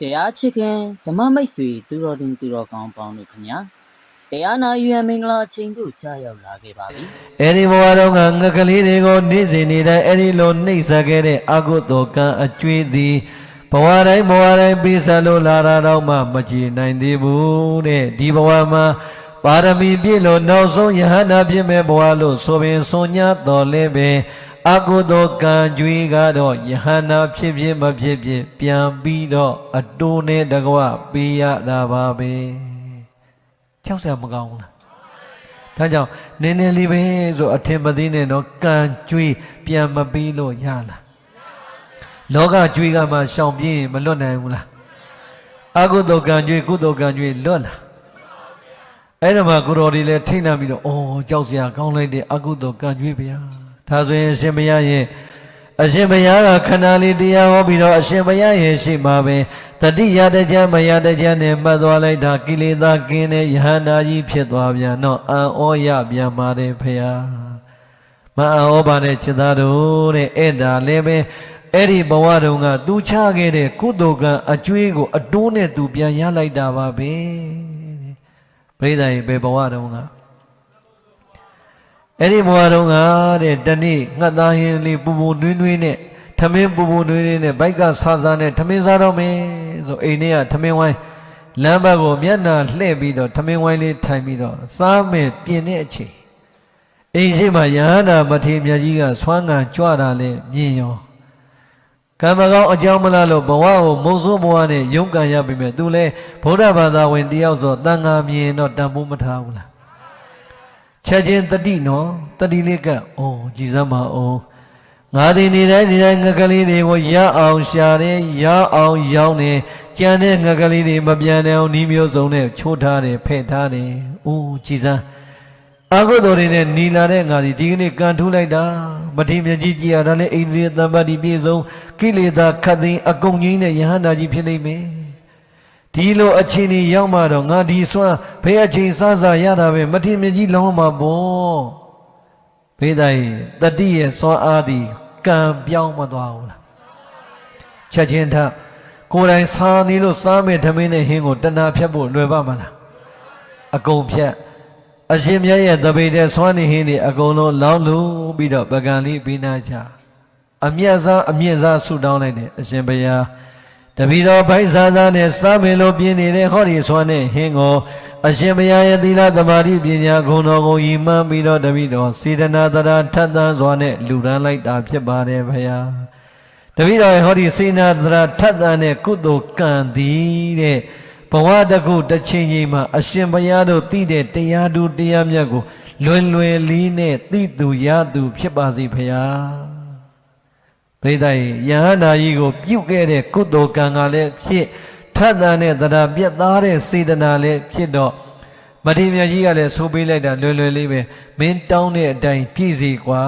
တရားချစ်ခင်ဓမ္မမိတ်ဆွေသူတော်တင်သူတော်ကောင်းပေါင်းတို့ခင်ဗျာတရားနာယူရန်မင်္ဂလာအချိန်တို့ကြာရောက်လာခဲ့ပါပြီအဲ့ဒီဘဝတော့ငါကလေးတွေကိုနေ့စဉ်နေ့တိုင်းအဲ့ဒီလိုနှိပ်စက်ခဲ့တဲ့အကုသိုလ်ကံအကျွေးသည်ဘဝတိုင်းပြီးဆက်လို့လာတာတော့မှမကြည်နိုင်သေးဘူးတဲ့ဒီဘဝမှာပါရမီပြည့်လို့နောက်ဆုံးယဟန္တာဖြစ်မဲ့ဘဝလို့ဆိုပင်ဆိုညာတော်လဲပဲအကုသိုလ်ကံကြွေးကတော့ယဟန္တာဖြစ်မဖြစ်ပြန်ပြီးတော့အတိုးနဲ့တကွပေးရတာပါပဲကြောက်စရာမကောင်းဘူးလားဒါကြောင့်နည်းနည်းလေးပဲဆိုအထင်မသေးနဲ့တော့ကံကြွေးပြန်မပြီးလို့ရလားလောကကြွေးကမှရှောင်ပြေးမလွတ်နိုင်ဘူးလားအကုသိုလ်ကံကြွေးကုသိုလ်ကံကြွေးလွတ်လားအဲ့ဒါမှကိုတော်ဒီလည်းထိတ်လန့်ပြီးတော့အော်ကြောက်စရာကောင်းလိုက်တဲ့အကုသိုလ်ကံကြွေးဗျာဒါဆိုရင်အရှင်ဘုရားရဲ့အရှင်ဘုရားကခန္ဓာလေးတရားဟောပြီးတော့အရှင်ဘုရားရဲ့ရှိမှာပဲတတိယတကြမယတကြနဲ့မှတ်သွားလိုက်တာကိလေသာကင်းတဲ့ယဟန္တာကြီးဖြစ်သွားပြန်တော့အံဩရပြန်ပါတယ်ဘုရားမအံဩပါနဲ့จิตသားတို့တဲ့အဲ့ဒါလည်းပဲအဲ့ဒီဘဝတုန်းကသူချခဲ့တဲ့ကုသိုလ်ကံအကျွေးကိုအတိုးနဲ့သူပြန်ရလိုက်တာပါပဲပြိဿရဲ့ဘယ်ဘဝတုန်းကအဲ့ဒီဘဝတုန်းကတဲ့တနေ့ငှက်သားဟင်းလေးပူပူနွေးနွေးနဲ့ထမင်းပူပူနွေးနွေးနဲ့ဘိုက်ကဆာဆာနဲ့ထမင်းစားတော့မယ်ဆိုအိမ်ထဲကထမင်းဝိုင်းလမ်းဘက်ကိုမျက်နှာလှည့်ပြီးတော့ထမင်းဝိုင်းလေးထိုင်ပြီးတော့စားမယ်ပြင်တဲ့အချိန်အိမ်ရှိမှယဟန္တာမထေရမြတ်ကြီးကဆွမ်းငံကြွတာလဲမြင်ရောကံမကောင်းအကြောင်းမလားလို့ဘဝကိုမုံဆိုးဘဝနဲ့ရုန်းကန်ရပြီမဲ့သူလဲဗုဒ္ဓဘာသာဝင်တယောက်ဆိုတန်ခါမြင်တော့တန်ဖိုးမထားဘူးလားချက်ချင်းတတိနော်တတိလေးကအော်ကြည်စမ်းပါအောင်ငါဒီနေတိုင်းငကလေးတွေကိုရအောင်ရှာတယ်ရအောင်ရောင်းတယ်ကြံတဲ့ငကလေးတွေမပြန်တဲ့အောင်ဤမျိုးစုံနဲ့ချိုးထားတယ်ဖဲ့ထားတယ်အိုးကြည်စမ်းအကုသိုလ်တွေနဲ့နီလာတဲ့ငါဒီကနေ့ကန်ထူးလိုက်တာမထေရမြတ်ကြီးကြည်ရတာလဲအိန္ဒြေသံပါတိပြည့်စုံကိလေသာခတ်သိမ်းအကုန်ကြီးနဲ့ယဟန္တာကြီးဖြစ်နေမယ်ဒီလိုအခြေအနေရောက်မှတော့ငါဒီစွမ်းဘယ်အချိန်စစရတာပဲမထေရမြတ်ကြီးလောင်းမှာပေါ့ဘေးတိုင်းတတိရဲ့စွမ်းအားသည်ကံပြောင်းမသွားဘူးလားချက်ချင်းထကိုယ်တိုင်စားနေလို့စားမဲ့ထမင်းနဲ့ဟင်းကိုတဏှာဖြတ်ဖို့လွယ်ပါမလားအကုန်ဖြတ်အရှင်မြတ်ရဲ့တပိတ်တဲ့စွမ်းနေဟင်းတွေအကုန်လုံးလောင်းလို့ပြီးတော့ပကံလေးပြီးနာချအမြတ်စားဆုတောင်းလိုက်တယ်အရှင်ဘုရားတပည့်တော်ဘိုက်စားနဲ့စားမယ်လို့ပြင်းနေတဲ့ဟောဒီစွမ်းနဲ့ဟင်းကိုအရှင်ဘုရားရဲ့သီလသမာဓိပညာဂုဏ်တော်ကိုယီမှန်းပြီးတော့တပည့်တော်စေတနာတရားထက်သန်စွာနဲ့လူရန်လိုက်တာဖြစ်ပါတယ်ဘုရားတပည့်တော်ရဲ့ဟောဒီစေတနာတရားထက်သန်တဲ့ကုသိုလ်ကံသည်တဲ့ဘဝတခုတစ်ချိန်ချိန်မှာအရှင်ဘုရားတို့သိတဲ့တရားသူတရားမြတ်ကိုလွယ်လေးနဲ့သိသူရသူဖြစ်ပါစေဘုရားပရိသတ်ယဟန္တာကြီးကိုပြုတ်ခဲ့တဲ့ကုသိုလ်ကံကလည်းဖြစ်ထက်သန်တဲ့တရားပြတ်သားတဲ့စေတနာလည်းဖြစ်တော့မထေရမြတ်ကြီးကလည်းဆိုပေးလိုက်တာလွယ်လေးပဲမင်းတောင်းတဲ့အတိုင်းပြည့်စေကွာ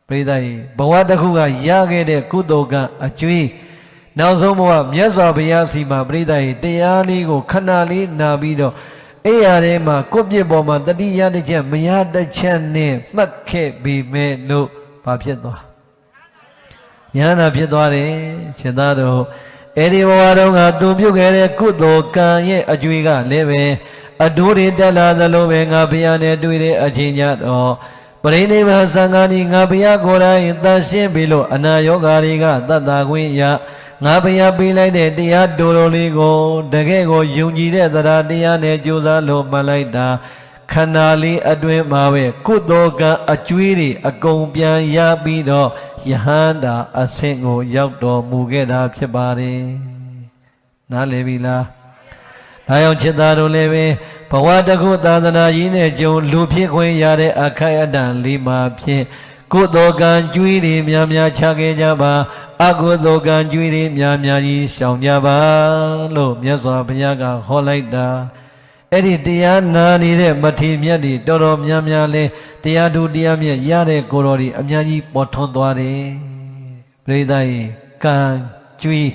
ပရိသတ်ဘဝတစ်ခုကရခဲ့တဲ့ကုသိုလ်ကံအကျွေးနောက်ဆုံးဘဝမြတ်စွာဘုရားစီမှာပရိသတ်တရားလေးကိုခဏလေးနာပြီးတော့အဲ့ရထဲမှာကိုယ့်ပြစ်ပေါ်မှာတတိယတစ်ချက်မရတစ်ချက်နဲ့မှတ်ခဲ့ပြီမဲ့လို့ဘာဖြစ်သွားယဟန္တာဖြစ်သွားတယ်ရှင်သားတို့အဲ့ဒီဘဝတုန်းကသူပြုခဲ့တဲ့ကုသိုလ်ကံရဲ့အကျွေးကလည်းပဲအတိုးတွေတက်လာသလိုပဲငါဘုရားနဲ့တွေ့တဲ့အချိန်ညတော့ပရိနိဗ္ဗာန်သံဃာနီငါဘုရားကိုယ်တိုင်သတ်ရှင်းပြီလို့အနာယောဂါတွေကသတ္တခွင့်ရငါဘုရားပေးလိုက်တဲ့တရားတော်လေးကိုတကယ်ကိုယုံကြည်တဲ့တရားနဲ့ကြိုးစားလို့မှလိုက်တာခန္ဓာလေးအတွင်းမှာပဲကုသိုလ်ကံအကျွေးတွေအကုန်ပြန်ရပြီးတော့ယဟန္တာအဆင့်ကိုရောက်တော်မူခဲ့တာဖြစ်ပါတယ်နားလည်ပြီလားဒါကြောင့်จิตသားတို့လည်းပဲဘဝတစ်ခုသာသနာကြီးနဲ့ကြုံလူဖြစ်ခွင့်ရတဲ့အခိုက်အတန့်လေးမှာဖြင့်ကုသိုလ်ကံကြွေးတွေများများချခဲ့ကြပါအကုသိုလ်ကံကြွေးတွေများများကြီးရှောင်ကြပါလို့မြတ်စွာဘုရားကဟောလိုက်တာအဲ့ဒီတရားနာနေတဲ့မထေရမြတ်တွေတော်တော်များများလဲတရားသူတရားမြတ်ရတဲ့ကိုယ်တော်တွေအများကြီးပေါ်ထွန်းသွားတယ်ပရိသတ်ရေကံကြွေး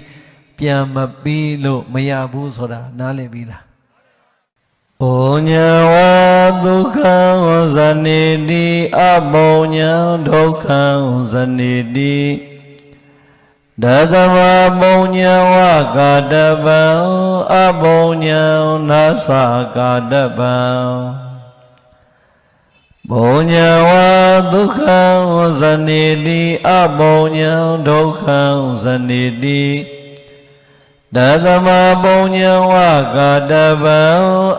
ပြန်မပြီးလို့မရဘူးဆိုတာနားလည်ပြီလားဩညာဝဒုက္ခံဇနိတိအပုံညာဒုက္ခံဇနိတိ ဒသမဘုံညာဝကာတပံအဘုံညာနာသကာတပံဘုံညာဝဒုက္ခံဇနိတိအဘုံညာဒုက္ခံဇနိတိဒသမဘုံညာဝကာတပံ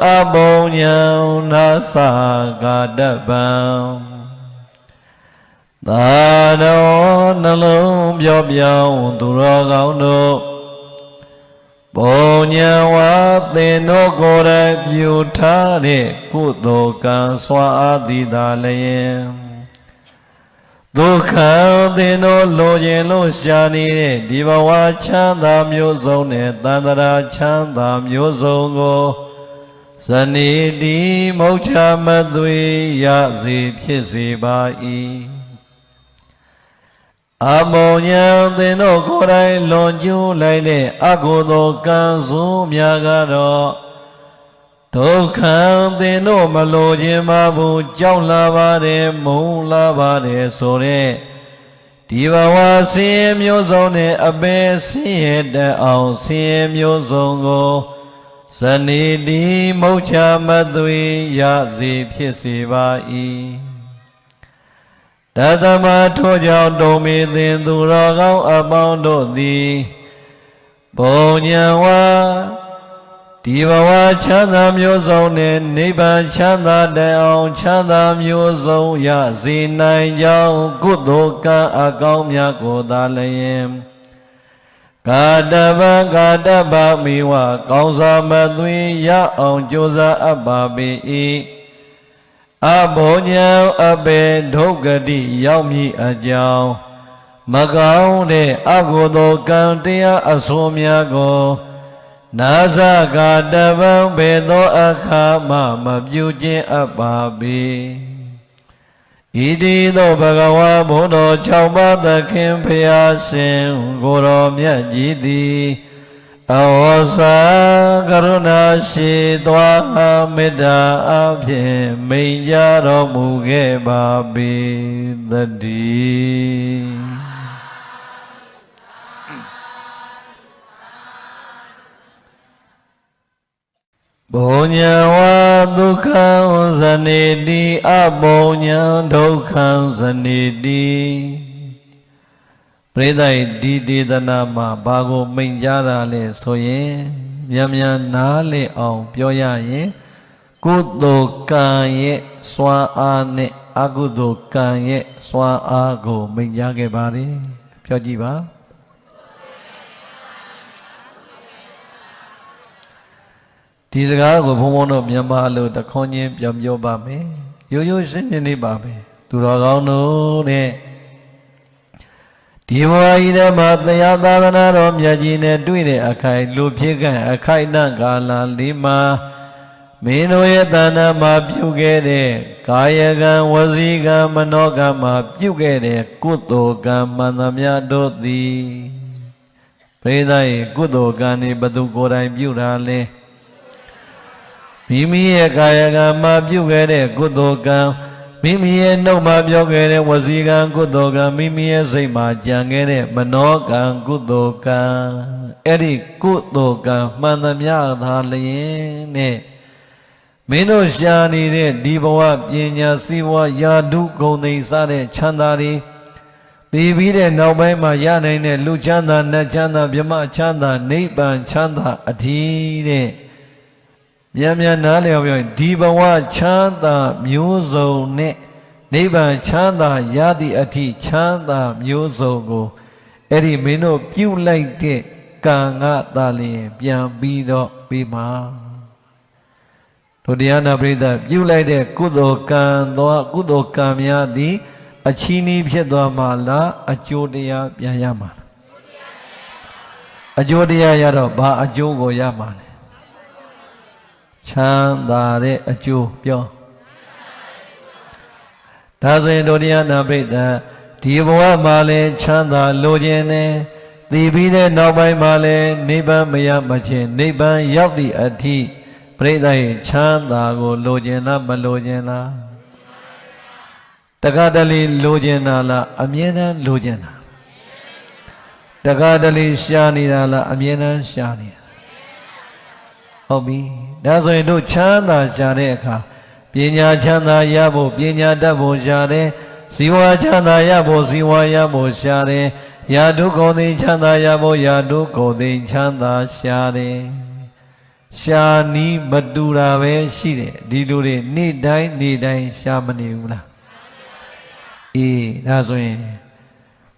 အဘုံညာနာသကာတပံသာတော်နှလုံးပြောပြောင်းသူတော်ကောင်းတို့ဘုံညာဝသင်တို့ကိုယ်တိုင်ပြုထားတဲ့ကုသိုလ်ကံစွာအားသည်သာလျင်ဒုက္ခသင်တို့လိုချင်လို့ရှာနေတဲ့ဒီဘဝချမ်းသာမျိုးစုံနဲ့သန္တရာချမ်းသာမျိုးစုံကိုဇနိတိမုတ်ချမသွေရစေဖြစ်စေပါ၏အမောညာသင်တို့ကိုယ်တိုင်လွန်ကျူးလိုက်တဲ့အကုသိုလ်ကံဆိုးများကတော့ဒုက္ခသင်တို့မလိုခြင်းမဘူးကြောက်လာပါတယ်မုန်းလာပါတယ်ဆိုတဲ့ဒီဘဝဆင်းရဲမျိုးစုံနဲ့အပေဆင်းရဲတဲ့အောင်ဆင်းရဲမျိုးစုံကိုဇနိတိမုတ်ချမသွေရစေဖြစ်စေပါ၏တသမထို့ကြောင့်တုံမေသင်သူတော်ကောင်းအပေါင်းတို့သည်ဘုံညာဝဒီဘဝချမ်းသာမျိုးစုံနဲ့နိဗ္ဗာန်ချမ်းသာတဲ့အောင်ချမ်းသာမျိုးစုံရစေနိုင်ကြောင်းကုသိုလ်ကံအကောင်းများကိုသာလျင်ကာတဗံကာတဗမိဝကောင်းစွာမသွေရအောင်ကြိုးစားအပ်ပါပေ၏အဘောညာအပေဒုက္ခတိရောက်မည်အကြောင်းမကောင်းတဲ့အကုသိုလ်ကံတရားအဆိုးများကိုနာဇကာတဗံဘေသောအခါမှမပြုခြင်းအပ်ပါပေဣတိသောဘဂဝါဘုဒ္ဓ6ပါးသခင်ဖျားရှင်ကိုယ်တော်မြတ်ကြီးသည်အဝေါစာကရုဏာရှိသွားမေတ္တာအဖြင့်မိန်ကြတော်မူခဲ့ပါပေသတည်းဘုံညာဝဒုက္ခံဇနိတိအဘုံညာဒုက္ခံဇနိတိပရိသတ်ဒီဒေသနာမှာဘာကိုမိန်ကြတာလဲဆိုရင်မြန်မြန်နားလည်အောင်ပြောရရင်ကုသိုလ်ကံရဲ့စွမ်းအားနဲ့အကုသိုလ်ကံရဲ့စွမ်းအားကိုမိန်ကြခဲ့ပါတယ်ပြောကြည့်ပါဒီစကားကိုဘုံဘုံတို့မြန်မာလို့တခွန်းချင်းပြောပါမယ်ရိုးရိုးရှင်းရှင်းလေးပါပဲသူတော်ကောင်းတို့တဲ့ဒီဘဝကြီးထဲမှာတရားသာသနာတော်မြတ်ကြီးနဲ့တွေ့တဲ့အခိုက်လူဖြစ်ကအခိုက်အတန့်ကာလလေးမှာမင်းတို့ရဲ့တဏ္ဍာမှာပြုခဲ့တဲ့ကာယကံဝစီကံမနောကံမှာပြုခဲ့တဲ့ကုသိုလ်ကံမှန်သမျှတို့သည်ပရိသတ်ရဲ့ကုသိုလ်ကံนี่ဘသူကိုယ်တိုင်ပြုတာလဲမိမိရဲ့ကာယကံမှာပြုခဲ့တဲ့ကုသိုလ်ကံမိမိရဲ့နှုတ်မှာပြောခဲ့တဲ့ဝစီကံကုသိုလ်ကံမိမိရဲ့စိတ်မှာကြံခဲ့တဲ့မနောကံကုသိုလ်ကံအဲ့ဒီကုသိုလ်ကံမှန်သမျှသာလျင်နဲ့မင်းတို့ရှာနေတဲ့ဒီဘဝပညာစီးပွားယာတုဂုဏ်သိမ်းစတဲ့ချမ်းသာတွေပြီးပြီးတဲ့နောက်ပိုင်းမှာရနိုင်တဲ့လူချမ်းသာနတ်ချမ်းသာဗြဟ္မချမ်းသာနိဗ္ဗာန်ချမ်းသာအထီးတဲ့မြန်မြန်နားလည်အောင်ပြောရင်ဒီဘဝချမ်းသာမျိုးစုံနဲ့နိဗ္ဗာန်ချမ်းသာရသည့်အထိချမ်းသာမျိုးစုံကိုအဲ့ဒီမင်းတို့ပြုလိုက်တဲ့ကံကသာလျင်ပြန်ပြီးတော့ပြီးမှာတို့တရားနာပရိသတ်ပြုလိုက်တဲ့ကုသိုလ်ကံသောကုသိုလ်ကံများသည်အချီးနှီးဖြစ်သွားမှာလားအကျိုးတရားပြန်ရမှာလားအကျိုးတရားရတော့ဘာအကျိုးကိုရမှာလဲချမ်းသာတဲ့အကျိုးပြောဒါဆိုရင်တို့တရားနာပရိသတ်ဒီဘဝမှာလည်းချမ်းသာလိုခြင်းနဲ့သိပြီးတဲ့နောက်ပိုင်းမှာလည်းနိဗ္ဗာန်မရမချင်းနိဗ္ဗာန်ရောက်သည့်အထိပရိသတ်ရဲ့ချမ်းသာကိုလိုခြင်းလားမလိုခြင်းလားတက္ကတလီလိုခြင်းလားအမြဲတမ်းလိုခြင်းလား တကားတလေရှာနေတာလားအမြဲတမ်းရှာနေတာဟုတ်ပြီဒါဆိုရင်တို့ချမ်းသာရှာတဲ့အခါပညာချမ်းသာရဖို့ပညာတတ်ဖို့ရှာတယ်ဇီဝချမ်းသာရဖို့ဇီဝရဖို့ရှာတယ်ယာတုကုန်သိချမ်းသာရဖို့ယာတုကုန်သိချမ်းသာရှာတယ်ရှာနီးမတူတာပဲရှိတယ်ဒီလိုတွေနေ့တိုင်းရှာမနေဘူးလားအေးဒါဆိုရင်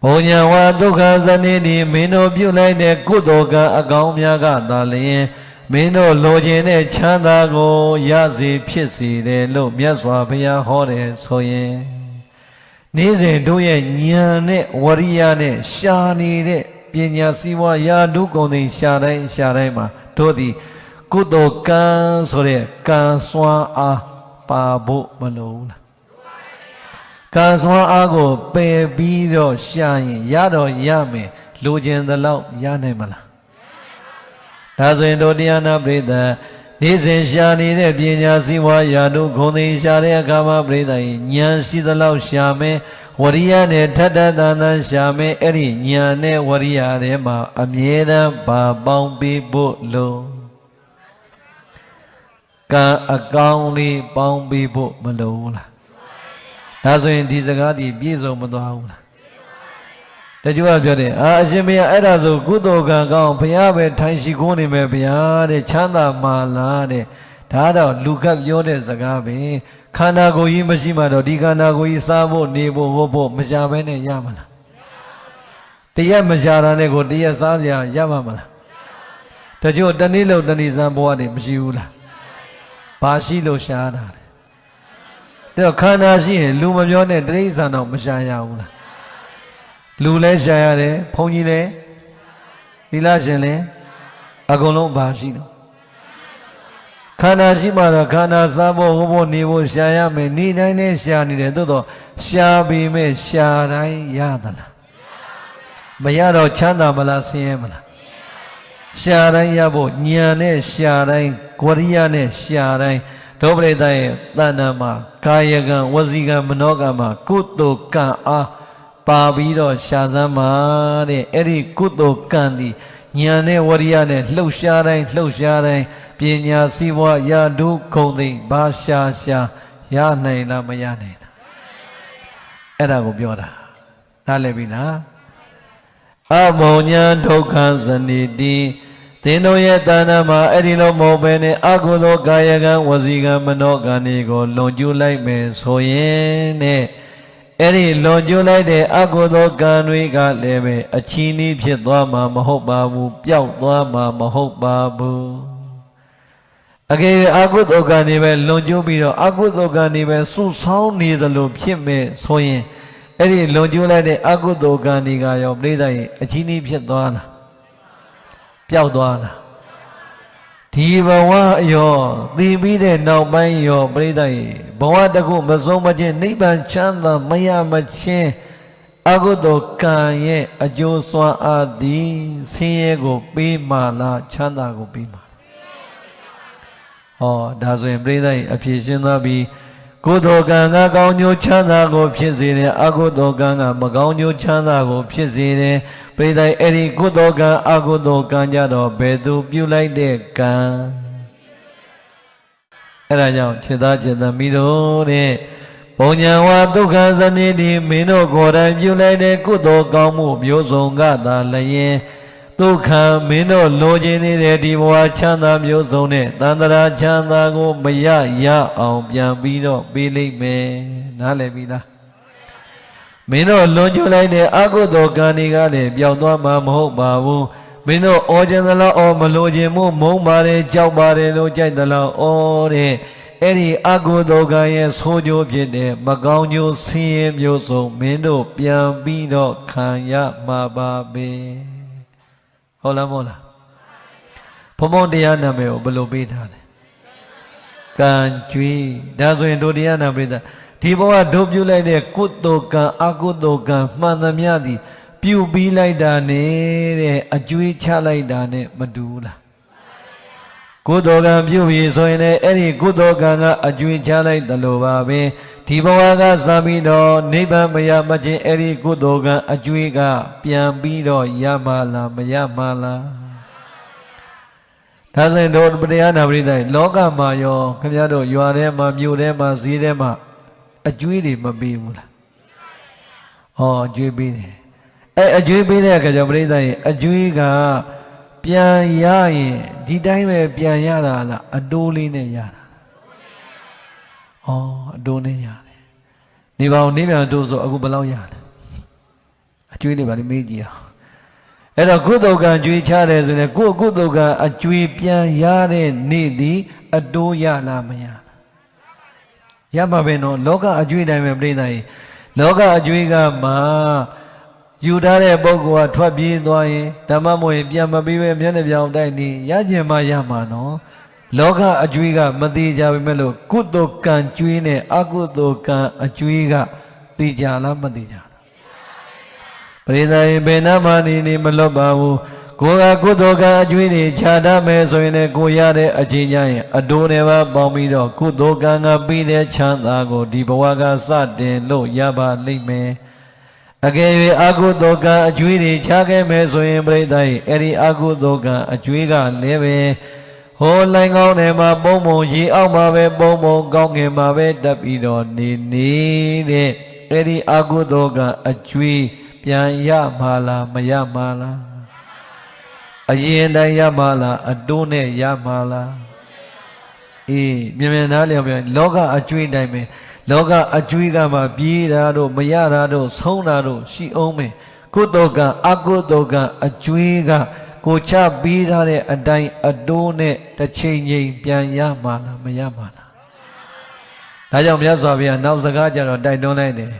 ဘုံညာဝဒုက္ခဇနိတိမင်းတို့ပြုလိုက်တဲ့ကုသိုလ်ကံအကောင်းများကသာလျင်မင်းတို့လိုချင်တဲ့ချမ်းသာကိုရစေဖြစ်စေတယ်လို့မြတ်စွာဘုရားဟောတယ်ဆိုရင်နေ့စဉ်တို့ရဲ့ဉာဏ်နဲ့ဝရိယနဲ့ရှာနေတဲ့ပညာစည်းဝါးယာတုကုန်သိရှာတိုင်းမှာတို့သည်ကုသိုလ်ကံဆိုတဲ့ကံစွမ်းအားပါဖို့မလိုဘူးလားကံစွမ်းအားကိုပယ်ပြီးတော့ရှာရင်ရတော့ရမယ်လိုချင်သလောက်ရနိုင်မလားဒါဆိုရင်တို့တရားနာပရိသတ်နေ့စဉ်ရှာနေတဲ့ပညာစည်းဝါးယာတုကုန်သိရှာတဲ့အခါမှာပရိသတ်ဉာဏ်ရှိသလောက်ရှာမယ်ဝရိယနဲ့ထထသန်သန်ရှာမယ်အဲ့ဒီဉာဏ်နဲ့ဝရိယထဲမှာအမြဲတမ်းပါပေါင်းပြီးဖို့လို့ကံအကောင်းလေးပေါင်းပြီးဖို့မလိုဘူးလားဒါဆိုရင်ဒီစကားဒီပြည့်စုံမသွားဘူးလားတချို့ကပြောတယ်အရှင်ဘုရားအဲ့ဒါဆိုကုသိုလ်ကံကောင်းဘုရားပဲထိုင်ရှိခိုးနေမယ်ဘုရားတဲ့ချမ်းသာမှာလားတဲ့ဒါတော့လူကပ်ပြောတဲ့စကားပဲခန္ဓာကိုယ်ကြီးမရှိမှတော့ဒီခန္ဓာကိုယ်ကြီးစားဖို့နေဖို့ဟောဖို့မရှာဘဲနဲ့ရမလားတရက်မရှာတာနဲ့ကိုတရက်စားစရာရပါမလားတချို့တနေ့လုံးတနေ့စမ်းဘဝတွေမရှိဘူးလားဘာရှိလို့ရှားတာလဲတဲ့ခန္ဓာရှိရင်လူမပြောနဲ့တိရစ္ဆာန်တော့မရှာရဘူးလားလူလည်းရှာရတယ်ဘုန်းကြီးလည်းသီလရှင်လည်းအကုန်လုံးဘာရှိတော့ခန္ဓာရှိမှတော့ခန္ဓာစားဖို့ဟောဖို့နေဖို့ရှာရမယ်နေတိုင်းနဲ့ရှာနေတယ်သို့တော့ရှာပြီးမဲ့ရှာတိုင်းရသလားမရတော့ချမ်းသာမလားဆင်းရဲမလားရှာတိုင်းရဖို့ဉာဏ်နဲ့ရှာတိုင်းဝရိယနဲ့ရှာတိုင်းဒုပရိသရဲ့တဏ္ဍာမှာကာယကံဝစီကံမနောကံမှာကုသိုလ်ကံအားပါပြီးတော့ရှာသမ်းပါတဲ့အဲ့ဒီကုသိုလ်ကံဒီဉာဏ်နဲ့ဝရိယနဲ့လှုပ်ရှားတိုင်းပညာစည်းဝါးယာတုဂုဏ်သိဘာရှာရနိုင်လားမရနိုင်လားအဲ့ဒါကိုပြောတာနားလည်ပြီလားအမောညာဒုက္ခဇနိတိသင်တို့ရဲ့တဏ္ဍာမှာအဲ့ဒီလိုမဟုတ်ဘဲနဲ့အကုသိုလ်ကာယကံဝစီကံမနောကံတွေကိုလွန်ကျူးလိုက်မယ်ဆိုရင်တဲ့အဲ့ဒီလွန်ကျူးလိုက်တဲ့အကုသိုလ်ကံတွေကလည်းပဲအချီးနှီးဖြစ်သွားမှာမဟုတ်ပါဘူးပျောက်သွားမှာမဟုတ်ပါဘူးအကယ်၍အကုသိုလ်ကံတွေပဲလွန်ကျူးပြီးတော့အကုသိုလ်ကံတွေပဲစုဆောင်းနေသလိုဖြစ်မဲ့ဆိုရင်အဲ့ဒီလွန်ကျူးလိုက်တဲ့အကုသိုလ်ကံတွေကရောပြိဿရဲ့အချီးနှီးဖြစ်သွားလားပျောက်သွားလားဒီဘဝရောသိပြီးတဲ့နောက်ပိုင်းရောပြိဿရဲ့ဘဝတစ်ခုမဆုံးမချင်းနိဗ္ဗာန်ချမ်းသာမရမချင်းအကုသိုလ်ကံရဲ့အကျိုးစွမ်းအားသည်ဆင်းရဲကိုပေးမှလားချမ်းသာကိုပေးမှဟောဒါဆိုရင်ပြိဿရဲ့အဖြစ်ရှင်းသွားပြီးကုသိုလ်ကံကကောင်းကျိုးချမ်းသာကိုဖြစ်စေတယ်အကုသိုလ်ကံကမကောင်းကျိုးချမ်းသာကိုဖြစ်စေတယ်ပရိသတ်အဲ့ဒီကုသိုလ်ကံအကုသိုလ်ကံကြတော့ဘယ်သူပြုလိုက်တဲ့ကံအဲ့ဒါကြောင့်ခြေသားခြေသမီးတို့တဲ့ဘုံညာဝဒုက္ခဇနိတိမင်းတို့ကိုယ်တိုင်ပြုလိုက်တဲ့ကုသိုလ်ကောင်းမှုမျိုးစုံကသာလျင်ဒုက္ခမင်းတို့လိုချင်နေတဲ့ဒီဘဝချမ်းသာမျိုးစုံနဲ့တန်ត្រာချမ်းသာကိုမရအောင်ပြန်ပြီးတော့ပေးလိုက်မယ်နားလည်ပြီလားမင်းတို့လွန်ကျူးလိုက်တဲ့အကုသိုလ်ကံတွေကလည်းပျောက်သွားမှာမဟုတ်ပါဘူးမင်းတို့အောခြင်းသလားအောမလိုခြင်းမို့မုန်းပါတယ်ကြောက်ပါတယ်လို့ကြိုက်သလားအောတဲ့အဲ့ဒီအကုသိုလ်ကံရဲ့ဆိုးကျိုးဖြစ်တဲ့မကောင်းကျိုးဆင်းရဲမျိုးစုံမင်းတို့ပြန်ပြီးတော့ခံရမှာပါပဲဟုတ်လားမဟုတ်လားဘုံဘုံတရားနာမည်ကိုဘယ်လိုပေးထားလဲကံကြွေးဒါဆိုရင်တို့တရားနာပရိသတ်ဒီဘဝတို့ပြုလိုက်တဲ့ကုသိုလ်ကံအကုသိုလ်ကံမှန်သမျှသည်ပြုပြီးလိုက်တာနဲ့တဲ့အကျွေးချလိုက်တာနဲ့မတူဘူးလားကုသိုလ်ကံပြုပြီးဆိုရင်လည်းအဲ့ဒီကုသိုလ်ကံကအကျွေးချလိုက်သလိုပါပဲဒီ ဒီဘဝကစပြီးတော့နိဗ္ဗာန်မရမချင်းအဲ့ဒီကုသိုလ်ကအကျွေးကပြန်ပြီးတော့ရမှာလားမရမှာလားဒါဆိုရင်တို့တရားနာပရိသတ်လောကမှာရောခင်ဗျားတို့ရွာထဲမှာမြို့ထဲမှာဈေးထဲမှာအကျွေးတွေမပေးဘူးလားဟောအကျွေးပေးတယ်အဲ့အကျွေးပေးတဲ့အခါကျပရိသတ်ရဲ့အကျွေးကပြန်ရရင်ဒီတိုင်းပဲပြန်ရတာလားအတိုးလေးနဲ့ရတာဩအတိုးနဲ့ရတယ်နေပါဦးနေပြန်တိုးဆိုအခုဘယ်လောက်ရလဲအကျွေးလေးပါလိမေးကြည့်အောင်အဲ့တော့ကုသိုလ်ကံကျွေးချတယ်ဆိုရင်ကိုယ်ကုသိုလ်ကအကျွေးပြန်ရတဲ့နေ့သည်အတိုးရလားမရရမှာပဲနော်လောကအကျွေးတိုင်းပဲပြိဿကြီးလောကအကျွေးကမှယူထားတဲ့ပုဂ္ဂိုလ်ကထွက်ပြေးသွားရင်ဓမ္မမို့ရင်ပြန်မပြီးပဲမျက်နှာပြောင်တိုက်နေရကျင်မှရမှာနော်လောကအကျွေးကမသေးကြပါမဲ့လို့ကုသိုလ်ကံကျွေးနဲ့အကုသိုလ်ကံအကျွေးကသိကြလားမသိကြပရိသတ်ဘယ်နှမနေမလွတ်ပါဘူးကိုယ်ကကုသိုလ်ကအကျွေးတွေခြားတတ်မယ်ဆိုရင်လည်းကိုရတဲ့အချိန်ကျရင်အတိုးတွေပါပေါင်းပြီးတော့ကုသိုလ်ကံကပြီးတဲ့ချမ်းသာကိုဒီဘဝကစတင်လို့ရပါလိမ့်မယ်အကယ်၍အကုသိုလ်ကံအကျွေးတွေခြားခဲ့မယ်ဆိုရင်ပြိဿရဲ့အဲ့ဒီအကုသိုလ်ကံအကျွေးကလည်းပဲဟိုလိုင်းကောင်းတယ်မှာပုံပုံရေအောက်မှာပဲပုံပုံကောင်းငင်မှာပဲတက်ပြီးတော့နေတဲ့အဲ့ဒီအကုသိုလ်ကအကျွေးပြန်ရမှာလားမရမှာလားအရင်တိုင်းရမှာလားအတိုးနဲ့ရမှာလားအေးမြင်မြင်သားလျော်ပြန်လောကအကျွေးတိုင်းပဲလောကအကျွေးကမှပြေးတာတို့မရတာတို့ဆုံးတာတို့ရှိအောင်မယ်ကုသိုလ်ကအကုသိုလ်ကအကျွေးကကိုချပြီးထားတဲ့အတိုင်းအတိုးနဲ့တစ်ချိန်ချိန်ပြန်ရမှာလားမရမှာလားဒါကြောင့်မြတ်စွာဘုရားနောက်စကားကြတော့တိုက်တွန်းလိုက်တယ်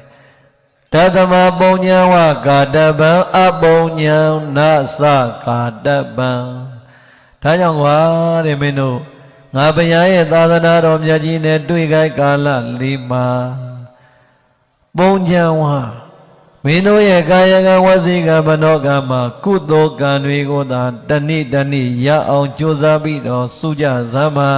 တသမပုံညာဝကာတပံအပုံညာနသကာတပံဒါကြောင့်ကွာတဲ့မင်းတို့ငါဘုရားရဲ့သာသနာတော်မြတ်ကြီးနဲ့တွေ့ခိုက်ကာလလေးမှာပုံညာဝမင်းတို့ရဲ့ကာယကံဝစီကံမနောကံမှာကုသိုလ်ကံတွေကိုသာတဏိတဏိရအောင်ကြိုးစားပြီးတော့စုကြစမ်းမှာ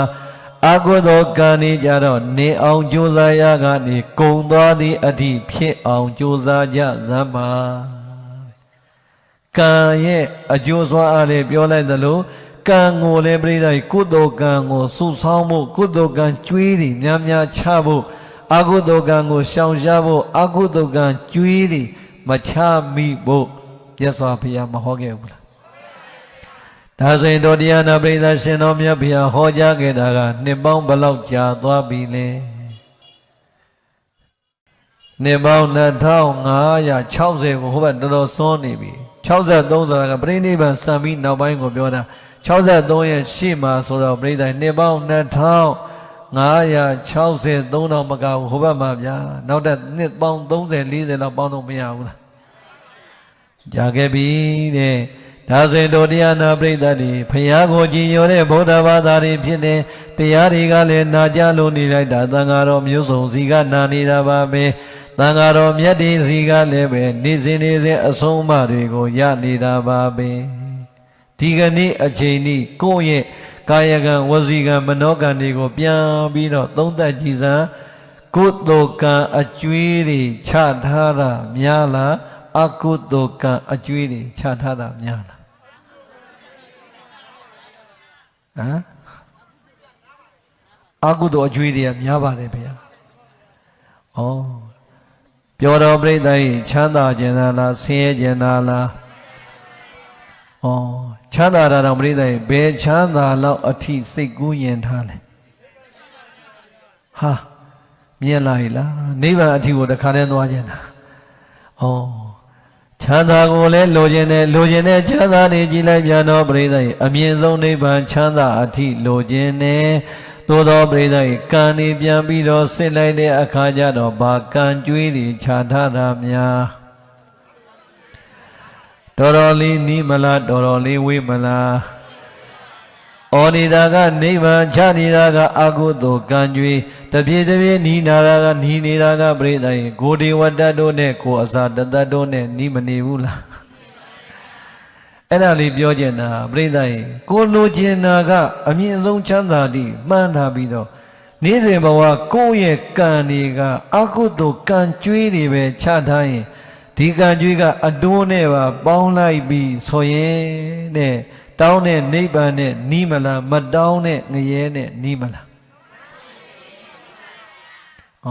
အကုသိုလ်ကံဤကြတော့နေအောင်ကြိုးစားရကနေကုံသွားသည့်အထိဖြစ်အောင်ကြိုးစားကြစမ်းပါကံရဲ့အကျိုးစွမ်းအားလည်းပြောလိုက်သလိုကံကိုလည်းပြိဿကုသိုလ်ကံကိုစုဆောင်းဖို့ကုသိုလ်ကံကျွေးသည်များများချဖို့အကုသိုလ်ကံကိုရှောင်ရှားဖို့အကုသိုလ်ကံကျွေးသည်မချမိဖို့မြတ်စွာဘုရားမဟောခဲ့ဘူးလားဒါဆိုရင်တော်တရားနာပရိသတ်ရှင်တော်မြတ်ဘုရားဟောကြားခဲ့တာကနှစ်ပေါင်းဘယ်လောက်ကြာသွားပြီလဲနှစ်ပေါင်း2560ကိုဟိုဘက်တော်တော်စွန်းနေပြီ63ဆိုတာကပြိဋိဘံစံပြီးနောက်ပိုင်းကိုပြောတာ63ရဲ့ရှေ့မှာဆိုတော့ပြိဋိနှစ်ပေါင်း2563တော့မကဘူးဟိုဘက်မှာဗျာနောက်တဲ့နှစ်ပေါင်း30 40လောက်ပေါင်းတော့မရဘူးလားကြာခဲ့ပြီတဲ့ဒါဆိုရင်တို့တရားနာပရိသတ်တွေဘုရားကိုကြည်ညိုတဲ့ဗုဒ္ဓဘာသာတွေဖြစ်တယ်တရားတွေကလည်းနာကြလို့နေလိုက်တာသံဃာတော်မျိုးစုံစီကနာနေတာပါပဲသံဃာတော်မြတ်ဒီစီကလည်းပဲနေစဉ်အဆုံးအမတွေကိုရနေတာပါပဲဒီကနေ့အချိန်นี้ကိုယ့်ရဲ့ကာယကံဝစီကံမနောကံတွေကိုပြန်ပြီးတော့သုံးသပ်ကြည့်စမ်းကုသိုလ်ကံအကျွေးတွေချထားတာများလားအကုသိုလ်ကံအကျွေးတွေချထားတာများလားဟမ်အကုသိုလ်အကျွေးတွေကများပါတယ်ဗျာဩပြောတော်ပြိဿကြီးချမ်းသာခြင်းလားဆင်းရဲခြင်းလားဩချမ်းသာတာတော့ပြိဿကြီးဘယ်ချမ်းသာလောက်အထိစိတ်ကူးရင်ထားလဲဟာမြင်လာ ਈ လားနိဗ္ဗာန်အထိကိုတခါတည်းသွားခြင်းလားဩချမ်းသာကိုလည်းလိုချင်တဲ့ချမ်းသာနေကြည်လိုက်ပြန်တော့ပြိဿကြီးအမြင့်ဆုံးနိဗ္ဗာန်ချမ်းသာအထိလိုချင်တယ်သို့သောပြိဿကြီးကံနေပြန်ပြီးတော့စစ်လိုက်တဲ့အခါကျတော့ဘာကံကြွေးတွေခြာထားတာများတော်တော်လေးနီးမလားတော်တော်လေးဝေးမလားဩနေတာကနိဗ္ဗာန်ချနေတာကအကုသိုလ်ကံကြွေးတပြေးနီးနေတာကနီးနေတာကပြိဿကြီးကိုဒီဝတ္တတို့နဲ့ကိုအစာတတ္တို့နဲ့နီးမနေဘူးလားအဲ့ဒါလေးပြောကျင်တာပြိဿကြီးကိုလိုချင်တာကအမြင့်ဆုံးချမ်းသာတိမှန်းထားပြီးတော့ နေ့စဉ်ဘဝကိုယ့်ရဲ့ကံတွေကအကုသိုလ်ကံကြွေးတွေပဲချထားရင်ဒီကံကြွေးကအတွန်းနဲ့ပါပေါင်းလိုက်ပြီးဆိုရင်တဲ့တောင်းတဲ့နိဗ္ဗာန်နဲ့နီးမလားမတောင်းတဲ့ငရဲနဲ့နီးမလားဩ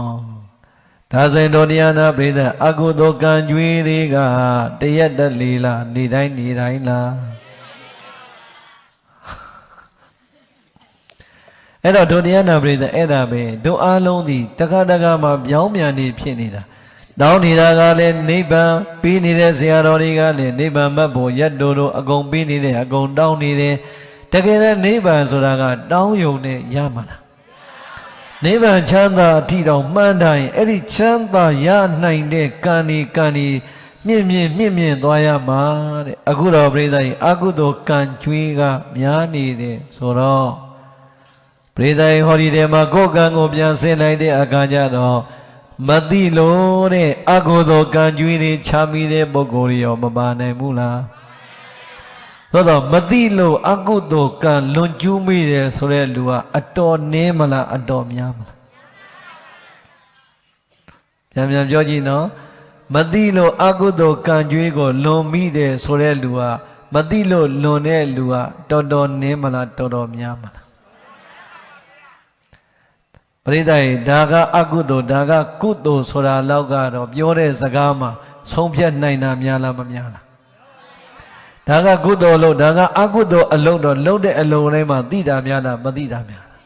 ဒါဆိုရင်တို့တရားနာပိဋကအကုသိုလ်ကံကြွေးတွေကတရက်တလေလားနေတိုင်းလားအဲ့တော့တို့တရားနာပိဋအဲ့ဒါပဲတို့အားလုံးဒီတခါတခါမှပြောင်းပြန်နေဖြစ်နေတာတောင်းနေတာကလည်းနိဗ္ဗာန်ပြီးနေတဲ့ဆရာတော်တွေကလည်းနိဗ္ဗာန်မတ်ဖို့ရတ်တို့အကုန်ပြီးနေတယ်အကုန်တောင်းနေတယ်တကယ်လည်းနိဗ္ဗာန်ဆိုတာကတောင်းယုံနဲ့ရမှာလားနိဗ္ဗာန်ချမ်းသာအထိတောင်မှန်းတိုင်းအဲ့ဒီချမ်းသာရနိုင်တဲ့ကံဒီမြင့်သွားရမှာတဲ့အခုတော့ပြိဿကြီးအကုသိုလ်ကံကြွေးကများနေတယ်ဆိုတော့ပြိဿကြီးဟောဒီထဲမှာကိုယ်ကံကိုပြန်ဆင်းလိုက်တဲ့အခါကျတော့မသိလို့တဲ့အကုသိုလ်ကံကြွေးတွေချမိတဲ့ပုဂ္ဂိုလ်ရောမပါနိုင်ဘူးလားသို့တော့မသိလို့အကုသိုလ်ကံလွန်ကျူးမိတယ်ဆိုတဲ့လူကအတော်နည်းမလားအတော်များမလားပြန်ပြောကြည့်နော်မသိလို့အကုသိုလ်ကံကြွေးကိုလွန်မိတယ်ဆိုတဲ့လူကမသိလို့လွန်တဲ့လူကတော်တော်နည်းမလားတော်တော်များမလားပရိသတ်ဒါကအကုသိုလ်ဒါကကုသိုလ်ဆိုတာလောက်ကတော့ပြောတဲ့စကားမှာဆုံးဖြတ်နိုင်တာများလားမများလားဒါကကုသိုလ်လို့ဒါကအကုသိုလ်အလုံးတော့လုံးတဲ့အလုံးတိုင်းမှာသိတာများလားမသိတာများလား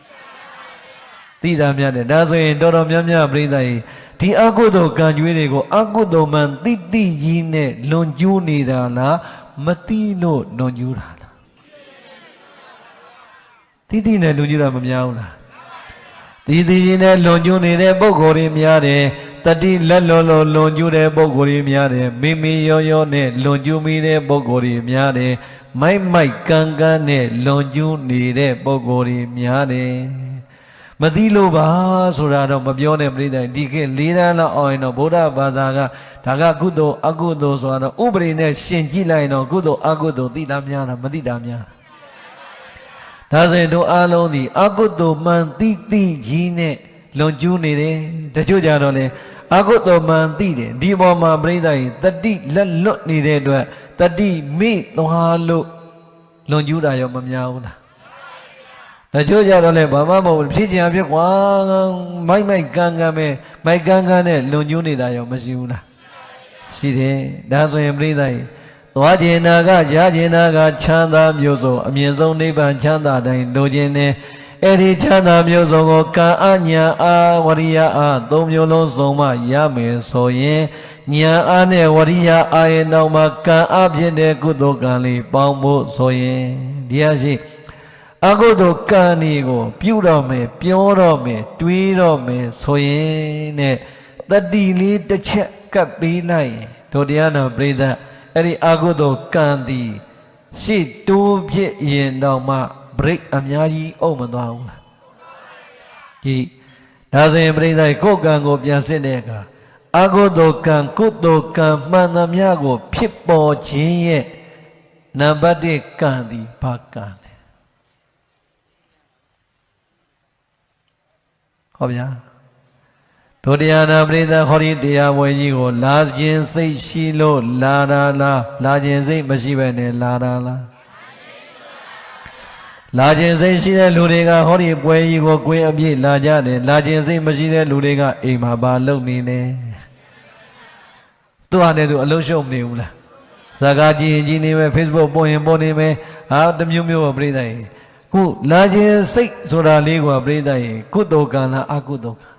သိတာများတယ်ဒါဆိုရင်တော်တော်များများပရိသတ်ဒီအကုသိုလ်ကံကြွေးတွေကိုအကုသိုလ်မှန်သိကြီးနဲ့လွန်ကျူးနေတာလားမသိလို့လွန်ကျူးတာလားသိနဲ့လွန်ကျူးတာမများဘူးလားဒီကြီးနဲ့လွန်ကျူးနေတဲ့ပုဂ္ဂိုလ်တွေများတယ်တတိလက်လွန်လွန်ကျူးတဲ့ပုဂ္ဂိုလ်တွေများတယ်မိရောနဲ့လွန်ကျူးမိတဲ့ပုဂ္ဂိုလ်တွေများတယ်မိုက်ကန်းနဲ့လွန်ကျူးနေတဲ့ပုဂ္ဂိုလ်တွေများတယ်မသိလို့ပါဆိုတာတော့မပြောနဲ့ပြိဿဒီခေတ်၄တန်းလောက်အောင်ရင်တော့ဗုဒ္ဓဘာသာကဒါကကုသိုလ်အကုသိုလ်ဆိုတာတော့ဥပဒေနဲ့ရှင်ကြည့်လိုက်ရင်တော့ကုသိုလ်အကုသိုလ်သိတာများတာမသိတာများဒါဆိုရင်တို့အားလုံးဒီအကုသိုလ်မှန်သိကြီးနဲ့လွန်ကျူးနေတယ်တချို့ကြတော့လေအကုသိုလ်မှန်သိတယ်ဒီပေါ်မှာပြိဿရင်တတိလက်လွတ်နေတဲ့အတွက်တတိမိသွားလို့လွန်ကျူးတာရောမများဘူးလားတချို့ကြတော့လေဘာမှမဟုတ်ဖြစ်ကြဖြစ်ကွာမိုက်ကန်းပဲမိုက်ကန်းနဲ့လွန်ကျူးနေတာရောမရှိဘူးလားရှိတယ်ဒါဆိုရင်ပြိဿရင်သွားခြင်းနာကရခြင်းနာကချမ်းသာမျိုးစုံအမြင့်ဆုံးနိဗ္ဗာန်ချမ်းသာတိုင်းလိုခြင်းနဲ့အဲ့ဒီချမ်းသာမျိုးစုံကိုကံအညာအားဝရိယအားသုံးမျိုးလုံးစုံမှရမယ်ဆိုရင်ညာအားနဲ့ဝရိယအားရဲ့နောက်မှာကံအဖြစ်တဲ့ကုသိုလ်ကံလေးပေါင်းဖို့ဆိုရင်ဒီအရှိအကုသိုလ်ကံတွေကိုပြုတော့မယ်ပြောတော့မယ်တွေးတော့မယ်ဆိုရင်နဲ့တတိလေးတစ်ချက်ကပ်ပေးလိုက်ရင်တို့တရားတော်ပြိဿအဲ့ဒီအကုသိုလ်ကံသည်ရှေ့တိုးဖြစ်ရင်တော့မှဘရိတ်အများကြီးအုံမသွားဘူးလားဒီဒါဆိုရင်ပြိဿကိုယ်ကံကိုပြန်စစ်တဲ့အခါအကုသိုလ်ကံကုသိုလ်ကံမှန်သမျှကိုဖြစ်ပေါ်ခြင်းရဲ့နံပါတ်1ကံသည်ဘာကံလဲဟောဗျာတို့တရားနာပရိသတ်ဟောဒီတရားပွဲကြီးကိုလာခြင်းစိတ်ရှိလို့လာတာလားလာခြင်းစိတ်မရှိဘဲနဲ့လာတာလားလာခြင်းစိတ်ရှိတဲ့လူတွေကဟောဒီပွဲကြီးကိုကွင်းအပြည့်လာကြတယ်လာခြင်းစိတ်မရှိတဲ့လူတွေကအိမ်မှာပါလုံနေနေသူ့ဟာနဲ့သူအလုံးရှုံမနေဘူးလားဇာကာကြည့်နေမယ် Facebook ပို့ရင်ပို့နေမယ်ဟာတမျိုးမျိုးပဲပြိဿရေခုလာခြင်းစိတ်ဆိုတာလေးကပြိဿရေကုသိုလ်ကံလားအကုသိုလ်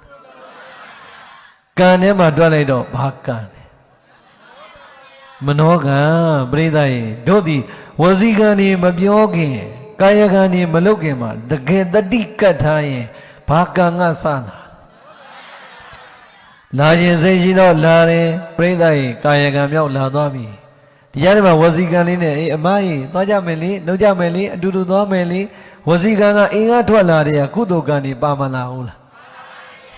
ကံထဲမှာတွက်လိုက်တော့ဘာကံလဲမနောကံပြိဿရေတို့ဒီဝစီကံนี่မပြောခင်ကာယကံนี่မလုပ်ခင်မှာတကယ်တတိကတ်ထားရင်ဘာကံကစလာခြင်းစိတ်ရှိတော့လာတယ်ပြိဿရေကာယကံမြောက်လာသွားပြီဒီကြားထဲမှာဝစီကံလေးနဲ့အမကြီးသွားကြမယ်လေလုပ်ကြမယ်လေအတူတူသွားမယ်လေဝစီကံကအင်္ဂါထွက်လာတဲ့ကုသိုလ်ကံนี่ပါမလာဘူးလား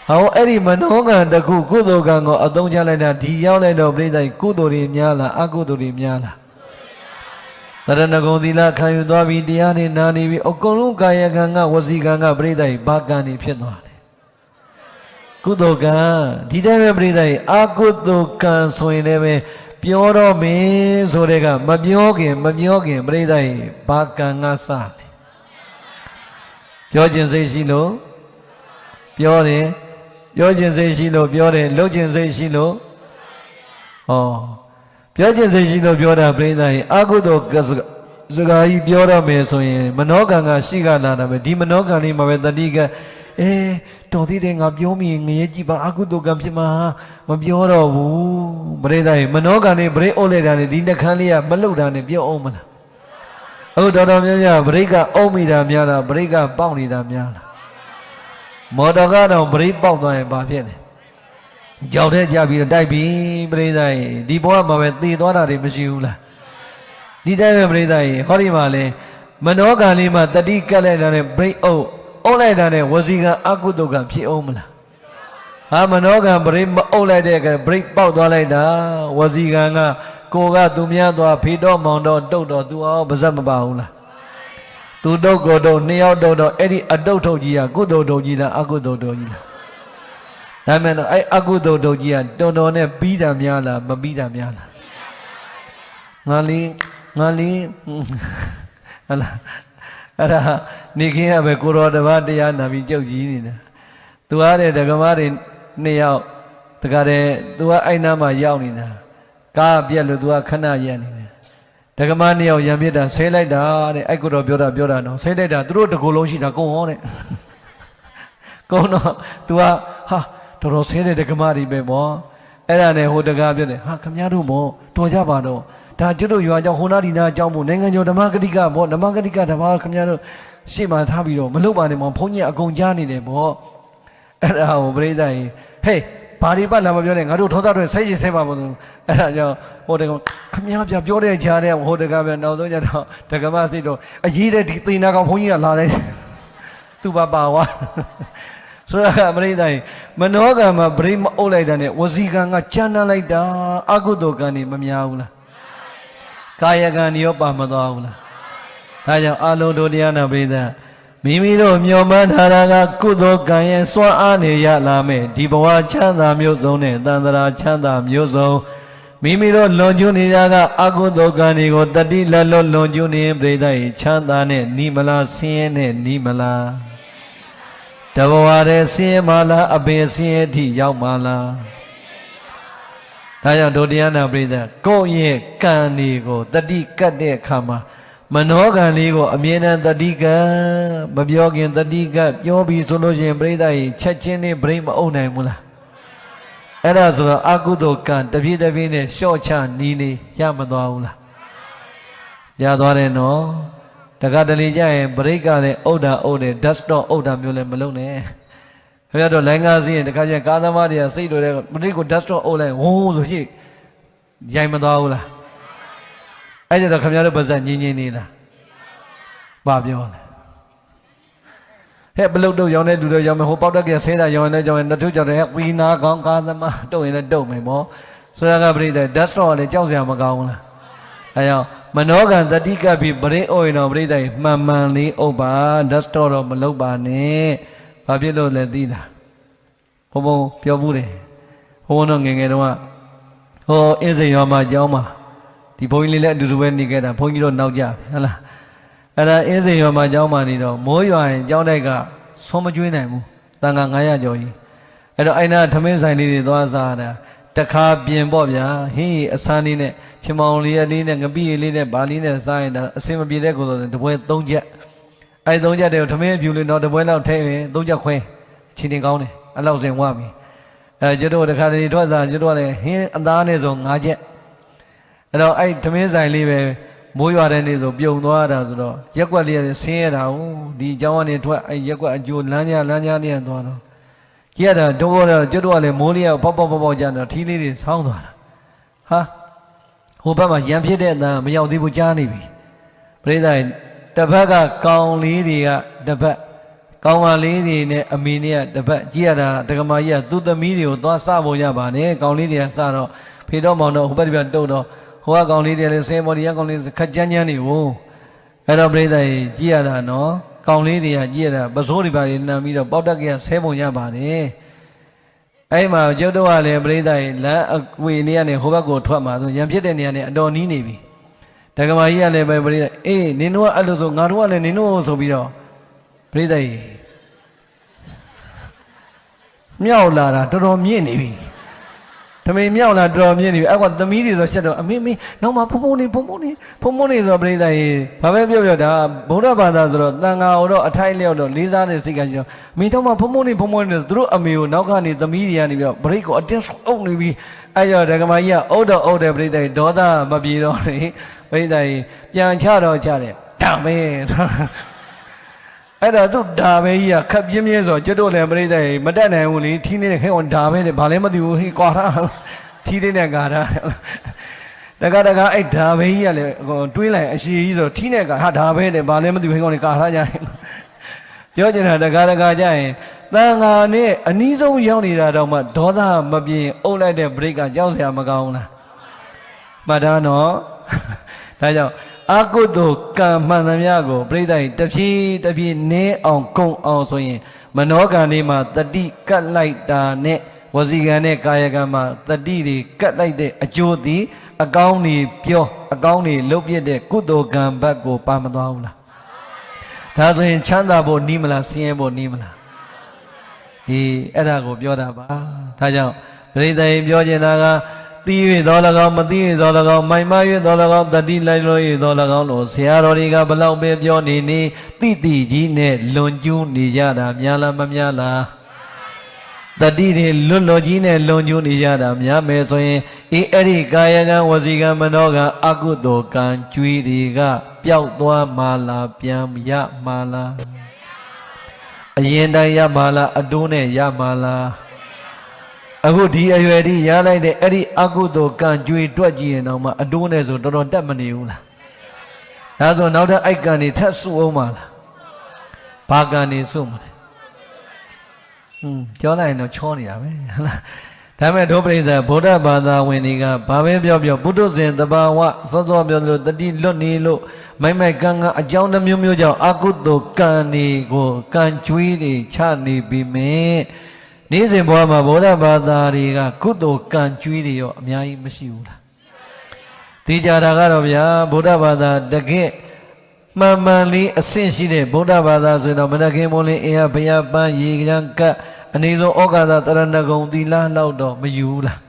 ဟောအဲ့ဒီမနောကံတခုကုသိုလ်ကံကိုအသုံးချလိုက်တာဒီရောက်လိုက်တော့ပြိဿကုသိုလ်တွေများလားအကုသိုလ်တွေများလားတရဏဂုံသီလခံယူသွားပြီးတရားနဲ့နာနေပြီးအကုန်လုံးကာယကံကဝစီကံကပြိဿဘာကံတွေဖြစ်သွားတယ် ကုသိုလ်ကံဒီတိုင်းပဲပြိဿကြီးအာကုသိုလ်ကံဆိုရင်လည်းပဲပြောတော့မင်းဆိုတဲ့ကမပြောခင်ပြိဿကြီးဘာကံငါစလဲပြောခြင်းစိတ်ရှိလို့ပြောတယ်ပြောခြင်းစိတ်ရှိလို့ပြောတယ်လုပ်ခြင်းစိတ်ရှိလို့ဟောပြောခြင်းစိတ်ရှိလို့ပြောတာပြိဿကြီးအာကုသိုလ်စကားကြီးပြောတော့မယ်ဆိုရင်မနောကံကရှိကလာတာပဲဒီမနောကံလေးမှာပဲတတိကတော်သေးတယ်ငါပြောမိရင်ငရဲကြည့်ပါအာကုသိုလ်ကံဖြစ်မှာမပြောတော့ဘူးပြိဿကြီးမနောကံလေးပြိအုပ်လိုက်တာနဲ့ဒီနှခမ်းလေးကမလှုပ်တာနဲ့ပြောအောင်မလားဟုတ်တော်များများပြိကအုပ်မိတာများလားပြိကပေါက်နေတာများလားမော်တော်ကတော့ပြိပေါက်သွားရင်ဘာဖြစ်လဲကြောက်တဲ့ကြပြီးတော့တိုက်ပြီပြိဿကြီးဒီဘဝမှာပဲသေသွားတာတွေမရှိဘူးလားဒီတိုင်းပဲပြိဿကြီးဟောဒီမှာလဲမနောကံလေးမှာတတိကက်လိုက်တာနဲ့ပြိအုပ်လိုက်တာနဲ့ဝစီကံအကုသိုလ်ကံဖြစ်အောင်မလားဟာမနောကံပြိမအုပ်လိုက်တဲ့ကပြိပေါက်သွားလိုက်တာဝစီကံကကိုကသူများသွားဖေတော့မောင်တော့တုတ်တော့သူအောင်ပါဇက်မပါဘူးလားသူတုတ်ကိုတော့နှစ်ယောက်တုတ်တော့အဲ့ဒီအတုတ်ထုတ်ကြီးကကုသိုလ်ထုတ်ကြီးလားအကုသိုလ်ထုတ်ကြီးလားဒါမှမဟုတ်အဲ့အကုသိုလ်ထုတ်ကြီးကတော်တော်နဲ့ပြီးတာများလားမပြီးတာများလားငါလေးဟလာအဲ့ဒါနေခင်းရပဲကိုတော်တပါးတရားနာပြီးကြောက်ကြီးနေတာသူအားတဲ့ဒကမားတွေနှစ်ယောက်တကားတဲ့သူကအဲ့နားမှာရောက်နေတာကားပြက်လို့သူကခဏရက်နေတယ်ဒကမားနှစ်ယောက်ရံပြစ်တာဆဲလိုက်တာတဲ့အဲ့ကိုတော်ပြောတာတော့ဆဲလိုက်တာသူတို့တကူလုံးရှိတာကုံဟောတဲ့ကုံတော့သူကဟာတော်တော်ဆဲတဲ့ဒကမားတွေပဲပေါ့အဲ့ဒါနဲ့ဟိုတကားပြောတယ်ဟာခမည်းတော်မို့တော်ကြပါတော့ဒါကျွတ်တို့ရွာကြောင့်ဟိုနာဒီနာအကြောင်းမို့နိုင်ငံကျော်ဓမ္မဂတိကပေါ့ဓမ္မဂတိကတပါးခင်ဗျားတို့ရှေ့မှာထားပြီးတော့မလုပ်ပါနဲ့မောင်ဘုန်းကြီးအကုန်ကြားနေတယ်ပေါ့အဲ့ဒါဟိုပြိဿကြီးဟေးဘာဒီပတ်လာမပြောနဲ့ငါတို့ထောသားတွေဆိုက်ချင်ဆဲပါဘူးအဲ့ဒါကြောင့်ဟိုတကခင်ဗျားပြပြောတဲ့ကြားတဲ့ဟိုတကပဲနောက်ဆုံးကျတော့တကမစိတ်တော့အရေးတဲ့ဒီသေနာကောင်ဘုန်းကြီးကလာတယ်သူပါပါဝါဆိုတော့ပြိဿကြီးမနောကံမှာပြိမအုပ်လိုက်တာနဲ့ဝစီကံကကြမ်းတမ်းလိုက်တာအကုသိုလ်ကံနေမများဘူးလားကာယကံရောပါမသွားဘူးလားဒါကြောင့်အလုံးတို့တရားနာပိသမိမိတို့မျှော်မှန်းထားတာကကုသိုလ်ကံရဲ့စွမ်းအားနေရလာမယ်ဒီဘဝချမ်းသာမျိုးစုံနဲ့တန်ត្រာချမ်းသာမျိုးစုံမိမိတို့လွန်ကျူးနေတာကအကုသိုလ်ကံတွေကိုတတိလက်လွတ်လွန်ကျူးနေပိသရဲ့ချမ်းသာနဲ့နိမလားဆင်းရဲနဲ့နိမလားတဘဝတည်းဆင်းရဲမလားအပေဆင်းရဲအထိရောက်မလားဒါကြောင့်ဒုတိယနာပရိသတ်ကိုယ့်ရဲ့ကံတွေကိုတတိကတ်တဲ့အခါမှာမနောကံလေးကိုအမြဲတမ်းတတိကမပြောခင်တတိကပြောပြီးဆိုလို့ရှိရင်ပရိသတ်ကြီးချက်ချင်းလေးပြိမအုပ်နိုင်ဘူးလားအဲ့ဒါဆိုတော့အကုသိုလ်ကံတပြည့်တပြည့်နဲ့ရှော့ချနီးလေးရမသွားဘူးလားရသွားတယ်နော်တခါတလေကြရင်ပရိကလည်းအုပ်တာအုပ်တယ်ဓာတ်တော့အုပ်တာမျိုးလည်းမလုပ်နဲ့ခင်ဗျားတို့လိုင်းကားစီးရင်တခါကျရင်ကားသမားတွေကစိတ်တော်တဲ့မတိကိုဓာတ်တော့အုပ်လိုက်ဝုန်းဆိုရှိရိုင်မသွားဘူးလားအဲ့ကြတော့ခင်ဗျားတို့ပါဇက်ညင်းနေလားဘာပြောလဲဟဲ့ဘလုတ်တော့ရောင်းတဲ့လူတွေရောင်းမယ်ဟိုပေါက်တက်ကဆဲတာရောင်းနေကြောင်းရင်နှစ်ထုကြောင့်ဟဲ့ဝီနာကောင်းကားသမားတုတ်ရင်လည်းတုတ်မယ်ပေါ့ဆိုရကပြိတ္တဓာတ်တော့လည်းကြောက်စရာမကောင်းဘူးလားအဲကြောင့်မနောကံတတိကပြီးပရိဩရင်တော်ပြိတ္တမှန်မှန်လေးဥပ္ပါဓာတ်တော့မလုပ်ပါနဲ့ဘာဖြစ်လို့လဲသိလားဘုံဘုံပြောဘူးတယ်ဘုံဘုံတော့ငယ်ငယ်တုန်းကဟိုအင်းစိန်ရွာမှာကျောင်းမှာဒီဘုန်းကြီးလေးလည်းအတူတူပဲနေခဲ့တာဘုန်းကြီးတော့နောက်ကြတယ်ဟုတ်လားအဲ့ဒါအင်းစိန်ရွာမှာကျောင်းမှာနေတော့မိုးရွာရင်ကျောင်းတိုက်ကဆုံးမကျွေးနိုင်ဘူးတန်ခါ900ကျော်ကြီးအဲ့တော့အဲ့နာထမင်းဆိုင်လေးတွေသွားစားတာတခါပြင်ပေါ့ဗျာဟင်းအစမ်းလေးနဲ့ချင်မောင်လေးအလေးနဲ့ငပိလေးနဲ့ဗာလေးနဲ့စားရင်ဒါအစင်မပြေတဲ့ကိုယ်ဆိုတပွဲ3ချက်အဲ့3ချက်တွေကိုထမင်းအပြူလေးတော့တပွဲလောက်ထဲရင်3ချက်ခွဲအချင်းတင်ကောင်းတယ်အဲ့လောက်စင်ဝပြီကျွတ်တို့တခါတလေထွက်စားကျွတ်တို့ကလည်းဟင်းအသားနဲ့ဆို5ချက်အဲ့တော့အဲ့ထမင်းဆိုင်လေးပဲမိုးရွာတဲ့နေ့ဆိုပြုံသွားတာဆိုတော့ရက်ွက်လေးဆင်းရတာဟုတ်ဒီအကြောင်းကနေထွက်အဲ့ရက်ွက်အကျိုးလမ်းကြားလေးသွားတော့ကြည့်ရတာတော့ကျွတ်တို့ကလည်းမိုးလေးကပေါက်ကြတော့ထီးလေးတွေဆောင်းသွားတာဟာဟိုဘက်မှာရံဖြစ်တဲ့အတန်မရောက်သေးဘူးကြားနေပြီပရိသတ်တစ်ဖက်ကကောင်လေးတွေကတစ်ဖက်ကောင်းပါလေးတွေနဲ့အမေနဲ့တပတ်ကြည့်ရတာတက္ကမကြီးကသူ့သမီးတွေကိုသွားစဖို့ရပါနဲ့ကောင်းလေးတွေကစတော့ဖေတော့မောင်တော့ဟိုဘက်ပြန်တုတ်တော့ဟိုကကောင်းလေးတွေလည်းဆဲမော်ဒီကကောင်းလေးခက်ကြမ်းကြမ်းနေဘူးအဲ့တော့ပြိဿကြီးကြည့်ရတာနော်ကောင်းလေးတွေကကြည့်ရတာပစိုးတွေပါနေနှံပြီးတော့ပေါက်တက်ကဆဲပုံရပါတယ် အဲ့မှာကျုပ်တို့ကလည်းပြိဿရေလမ်းအကွေနေရနေဟိုဘက်ကိုထွက်မှာဆိုရံဖြစ်တဲ့နေရာနဲ့အတော်နီးနေပြီတက္ကမကြီးကလည်းပဲပြိဿအေးနင်တို့ကအဲ့လိုဆိုငါတို့ကလည်းနင်တို့ဆိုပြီးတော့ပြိဿရေမြောက်လာတာတော်တော်မြင့်နေပြီထမင်းမြောက်လာတော်တော်မြင့်နေပြီအဲ့ကသမီးတွေဆိုချက်တော့အမေနောက်မှဖုံဖုံနေဆိုပြိဿရေဘာပဲပြောဒါဗုဒ္ဓဘာသာဆိုတော့တန်ဃာတော်အထိုက်လျောက်တော့လေးစားတဲ့စိတ်ကရှိတော့အမေတော့မှဖုံဖုံနေသူတို့အမေကိုနောက်ကနေသမီးတွေကနေပြီးတော့ဗရိတ်ကိုအတင်းအုပ်နေပြီးအဲ့ကြောဒကမကြီးကအုပ်တယ်ပြိဿရေဒေါသမပြေတော့နေပြိဿရေပြန်ချတော့ချတယ်ဒါပဲအဲ့တော့သူဒါပဲကြီးကခက်ပြင်းပြင်းဆိုကျွတ်တို့လည်းပြိဿရေမတက်နိုင်ဘူးလေထီးနေတဲ့ခဲအောင်ဒါပဲတဲ့ဘာလဲမသိဘူးဟေးကွာတာထီးတဲ့ကာတာတကအဲ့ဒါပဲကြီးကလည်းတွေးလိုက်အရှိကြီးဆိုထီးတဲ့ကာဟာဒါပဲတဲ့ဘာလဲမသိဘူးဟေးကောင်ကာထားကြရင်ပြောချင်တာတကကြရင်တန်ဃာနဲ့အနီးဆုံးရောက်နေတာတော့မှဒေါသမပြင်းအုပ်လိုက်တဲ့ဗရိတ်ကကြောက်စရာမကောင်းလားမှတ်သားနော်ဒါကြောင့်အကုသိုလ်ကံမှန်သမျှကိုပြိဿရေတဖြည်းနည်းအောင်ကုံအောင်ဆိုရင်မနောကံလေးမှာတတိကတ်လိုက်တာနဲ့ဝစီကံနဲ့ကာယကံမှာတတိတွေကတ်လိုက်တဲ့အကျိုးသည်အကောင်းနေပြောအကောင်းနေလှုပ်ပြတဲ့ကုသိုလ်ကံဘက်ကိုပါမသွားဘူးလားဒါဆိုရင်ချမ်းသာဖို့နီးမလားဆင်းရဲဖို့နီးမလားအဲ့ဒါကိုပြောတာပါဒါကြောင့်ပြိဿရေပြောချင်တာကသိ၍သော၎င်းမသိ၍သော၎င်းမိုင်မ၍သော၎င်းတတိလိုက်လို့၍သော၎င်းလို့ဆရာတော်တွေကဘလောက်ပဲပြောနေတိကြီးနဲ့လွန်ကျူးနေကြတာများလားမများလားတတိတွေလွတ်ကြီးနဲ့လွန်ကျူးနေကြတာများမယ်ဆိုရင်အဲ့ဒီကာယကံဝစီကံမနောကံအကုသိုလ်ကံကျွေးတွေကပျောက်သွားမှလားပြန်ရမှလားအရင်တိုင်းရမှလားအတိုးနဲ့ရမှလားအခုဒီအရွယ်ဒီရလိုက်တဲ့အဲ့ဒီအကုသိုလ်ကံကြွေတွက်ကြည့်ရင်တော့မှအတိုးနဲ့ဆိုတော်တော်တက်မနေဘူးလားဒါဆိုနောက်ထပ်အိုက်ကံနေထပ်စုအောင်ပါလားဘာကံနေစုမလဲပြောလိုက်ရင်တော့ချောနေတာပဲဟုတ်လားဒါပေမဲ့ဒုပရိသဗုဒ္ဓဘာသာဝင်တွေကဘာပဲပြောဘုဒ္ဓဇင်တဘာဝစောစောပြောသလိုတတိလွတ်နေလို့မိုက်ကံအကြောင်းတစ်မျိုးကြောင့်အကုသိုလ်ကံတွေကိုကံကြွေတွေချနေပြီမဲ့နေ့စဉ်ဘဝမှာဗုဒ္ဓဘာသာတွေကကုသိုလ်ကံကြွေးတွေရောအများကြီးမရှိဘူးလားသိကြတာကတော့ဗျာဗုဒ္ဓဘာသာတကယ်မှန်လေးအဆင့်ရှိတဲ့ဗုဒ္ဓဘာသာဆိုတော့မနခင်မိုးလင်းအင်ဟာဘုရားပန်းရေကံကတ်အနေဆုံးဩဃာသတရဏဂုံသီလလောက်တော့မယူဘူးလား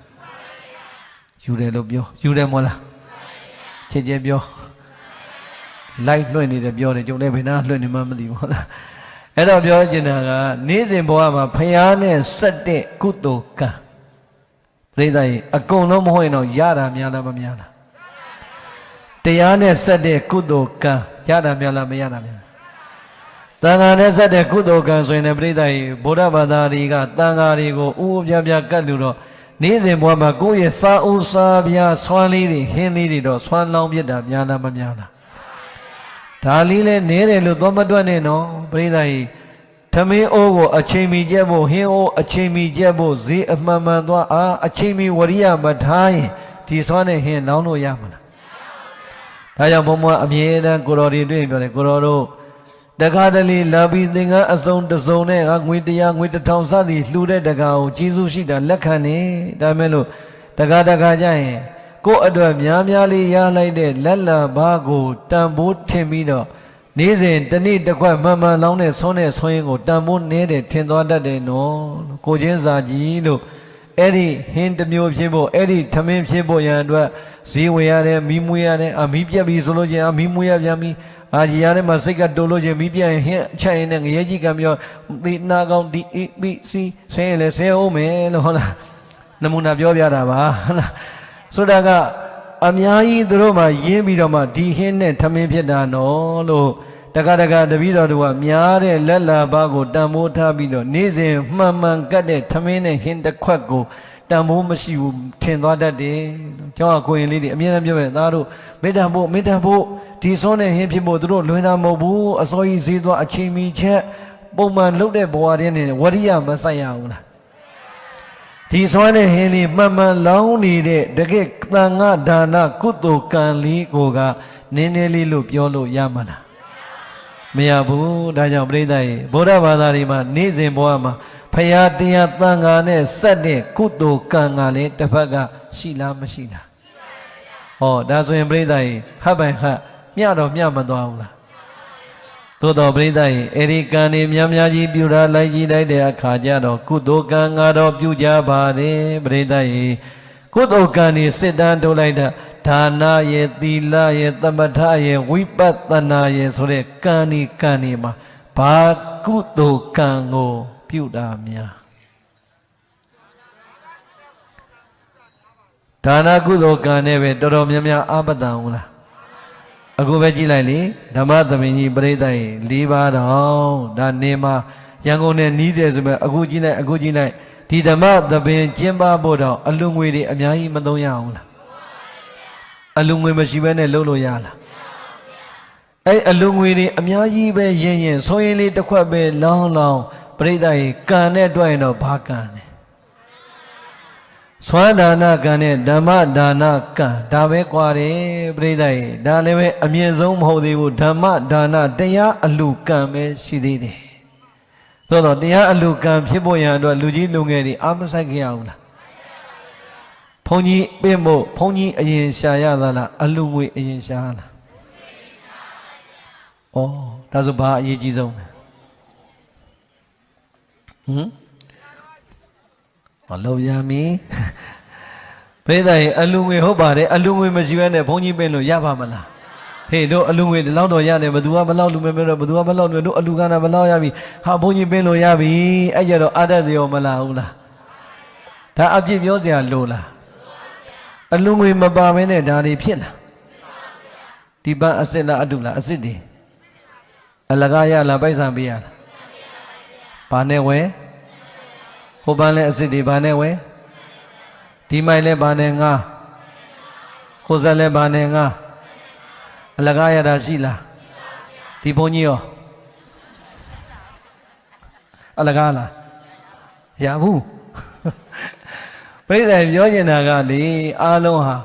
ယူတယ်လို့ပြောယူတယ်မို့လားချစ်ပြောလိုက်လွှင့်နေတယ်ပြောတယ်ကျုံလည်းဘယ်နာလွှင့်နေမှမသိဘူးဟုတ်လားအဲ့တော့ပြောချင်တာကနေ့စဉ်ဘဝမှာဖျားနဲ့ဆက်တဲ့ကုသိုလ်ကံပြိဿရေအကုန်လုံးမဟုတ်ရင်တော့ရတာများလားမများလားတရားနဲ့ဆက်တဲ့ကုသိုလ်ကံရတာများလားမရတာများတန်ဃာနဲ့ဆက်တဲ့ကုသိုလ်ကံဆိုရင်လည်းပြိဿရေဗုဒ္ဓဘာသာတွေကတန်ဃာတွေကိုဥဥပြပြကတ်လို့တော့နေ့စဉ်ဘဝမှာကိုယ့်ရဲ့စာဥစာပြဆွမ်းလေးတွေဟင်းလေးတွေတော့ဆွမ်းလောင်းပြတာများလားမများလားဒါလေးလဲနေတယ်လို့သောမတွက်နဲ့နော်ပြိဿရေထမင်းအိုးကိုအချိန်မီကျက်ဖို့ဟင်းအိုးအချိန်မီကျက်ဖို့ဈေးအမှန်မှန်သွားအချိန်မီဝရိယမထားရင်ဒီဆွမ်းနဲ့ဟင်းလောင်းလို့ရမှာလားဒါကြောင့်ဘုံဘအမြဲတမ်းကိုတော်တွေတွေ့ပြောတယ်ကိုတော်တို့တခါတလေလာပြီးသင်္ကန်းအစုံတစုံနဲ့ငွေ100ငွေ1000စသည်လှူတဲ့တကားကိုကျေးဇူးရှိတာလက်ခံနေဒါမဲ့လို့တကားကြရင်ကိုယ့်အတွက်များလေးရလိုက်တဲ့လက်လံဘားကိုတန်ဖိုးထင်ပြီးတော့နေ့စဉ်တနေ့တစ်ခွက်မှန်လောင်းတဲ့ဆွမ်းရင်ကိုတန်ဖိုးနည်းတယ်ထင်သွားတတ်တယ်နော်ကိုချင်းစာကြီးလို့အဲ့ဒီဟင်းတစ်မျိုးဖြစ်ဖို့အဲ့ဒီထမင်းဖြစ်ဖို့ရန်အတွက်ဈေးဝယ်ရတယ်မီးမွေးရတယ်မီးပြက်ပြီဆိုလို့ချင်းမီးမွေးရပြန်ပြီကြီးရတဲ့မှာစိတ်ကတိုးလို့ချင်းမီးပြက်ရင်ဟင်းချက်ရင်လည်းငရဲကြီးကံပြောဒီနာကောင်းဒီ ABC ဆင်းရင်လည်းဆင်းအောင်မယ်လို့ဟုတ်လားနမူနာပြောပြတာပါဟုတ်လားဆိုတာကအများကြီးသူတို့မှရင်းပြီးတော့မှဒီဟင်းနဲ့ထမင်းဖြစ်တာနော်လို့တက္ကတပည့်တော်တို့ကများတဲ့လက်လာပါကိုတန်ဖိုးထားပြီးတော့နေ့စဉ်မှန်ကတ်တဲ့ထမင်းနဲ့ဟင်းတစ်ခွက်ကိုတန်ဖိုးမရှိဘူးထင်သွားတတ်တယ်ကျောင်းကကိုရင်လေးတွေအမြဲတမ်းပြောတယ်သားတို့မေတ္တာဖို့ဒီစွန်းနဲ့ဟင်းဖြစ်ဖို့သူတို့လွင်တာမဟုတ်ဘူးအစောကြီးဈေးသွားအချိန်မီချက်ပုံမှန်လုပ်တဲ့ဘဝတည်းနဲ့ဝရိယမဆိုင်ရဘူးလားဒီစွမ်းတဲ့ဟင်းလေးမှန်လောင်းနေတဲ့တကယ်သံဃာဒါနကုသိုလ်ကံလေးကိုကနည်းနည်းလေးလို့ပြောလို့ရမှာလားမရဘူးဒါကြောင့်ပြိဿရေဗုဒ္ဓဘာသာတွေမှာနေ့စဉ်ဘဝမှာ ဖရာတရားတန်ခါနဲ့ဆက်တဲ့ကုသိုလ်ကံကလည်းတစ်ဖက်ကရှိလားမရှိလားဟောဒါဆိုရင်ပြိဿရေဟပ်ပိုင်ဟပ်မျှတော့မျှမသွားဘူးလားသို့တော်ပြိဿရေအဲ့ဒီကံနေများများကြီးပြုတာလိုက်ကြည့်လိုက်တဲ့အခါကျတော့ကုသိုလ်ကံကတော့ပြုကြပါတယ်ပြိဿရေကုသိုလ်ကံနေစစ်တမ်းထုတ်လိုက်တာဒါနရဲ့သီလရဲ့သမထရဲ့ဝိပဿနာရဲ့ဆိုတဲ့ကံနေမှာဘာကုသိုလ်ကံကိုပြုတာများဒါနကုသိုလ်ကံနဲ့ပဲတော်တော်များများအာပတန်ဘူးလားအခုပဲကြည့်လိုက်လေဓမ္မသမင်ကြီးပြိဿရေ၄ပါးတော့ဒါနေမှာရန်ကုန်နဲ့နီးတယ်ဆိုမဲ့အခုကြည့်လိုက်ဒီဓမ္မသဘင်ကျင်းပဖို့တော့အလူငွေတွေအများကြီးမသုံးရအောင်လားအလူငွေမရှိဘဲနဲ့လုပ်လို့ရလားအဲ့အလူငွေတွေအများကြီးပဲရင်ဆိုရင်လေးတစ်ခွက်ပဲလောင်းပြိဿရေကံနဲ့တွက်ရင်တော့ဘာကံလဲစွမ်းဒါနကံနဲ့ဓမ္မဒါနကံဒါပဲကွာတယ်ပြိဿရေဒါလည်းပဲအမြင့်ဆုံးမဟုတ်သေးဘူးဓမ္မဒါနတရားအလူကံပဲရှိသေးတယ်သို့တော့တရားအလူကံဖြစ်ဖို့ရန်အတွက်လူကြီးလူငယ်တွေအာမဆိုင်ကြရဘူးလားဘုန်းကြီးပြင့်ဖို့ဘုန်းကြီးအရင်ရှာရသလားအလူငွေအရင်ရှာလားဩဒါဆိုဘာအရေးကြီးဆုံးလဲမလုပ်ရမီပြိဿရေအလူငွေဟုတ်ပါတယ်အလူငွေမရှိဘဲနဲ့ဘုန်းကြီးပြင့်လို့ရပါမလားဟေးတို့အလူငွေဒီလောက်တော့ရတယ်ဘသူကဘလောက်လူမဲမဲတော့ဘသူကဘလောက်လူတို့အလူကနာဘလောက်ရပြီဟာဘုန်းကြီးပြင့်လို့ရပြီအဲ့ကြတော့အတ္တသေးရောမလားဘူးလားဒါအပြစ်ပြောစရာလိုလားအလူငွေမပါမင်းနဲ့ဒါတွေဖြစ်လားဒီပန်းအစစ်လားအတုလားအစစ်တွေအလကားရလားပိုက်ဆံပေးရလားဘာနဲ့ဝဲဟိုပန်းလဲအစစ်တွေဘာနဲ့ဝဲဒီမိုင်လဲဘာနဲ့ငါခိုးဆက်လဲဘာနဲ့ငါအလကားရတာရှိလားဒီဘုန်းကြီးရောအလကားလားရဘူးပြိဿပြောနေတာကလေအားလုံးဟာ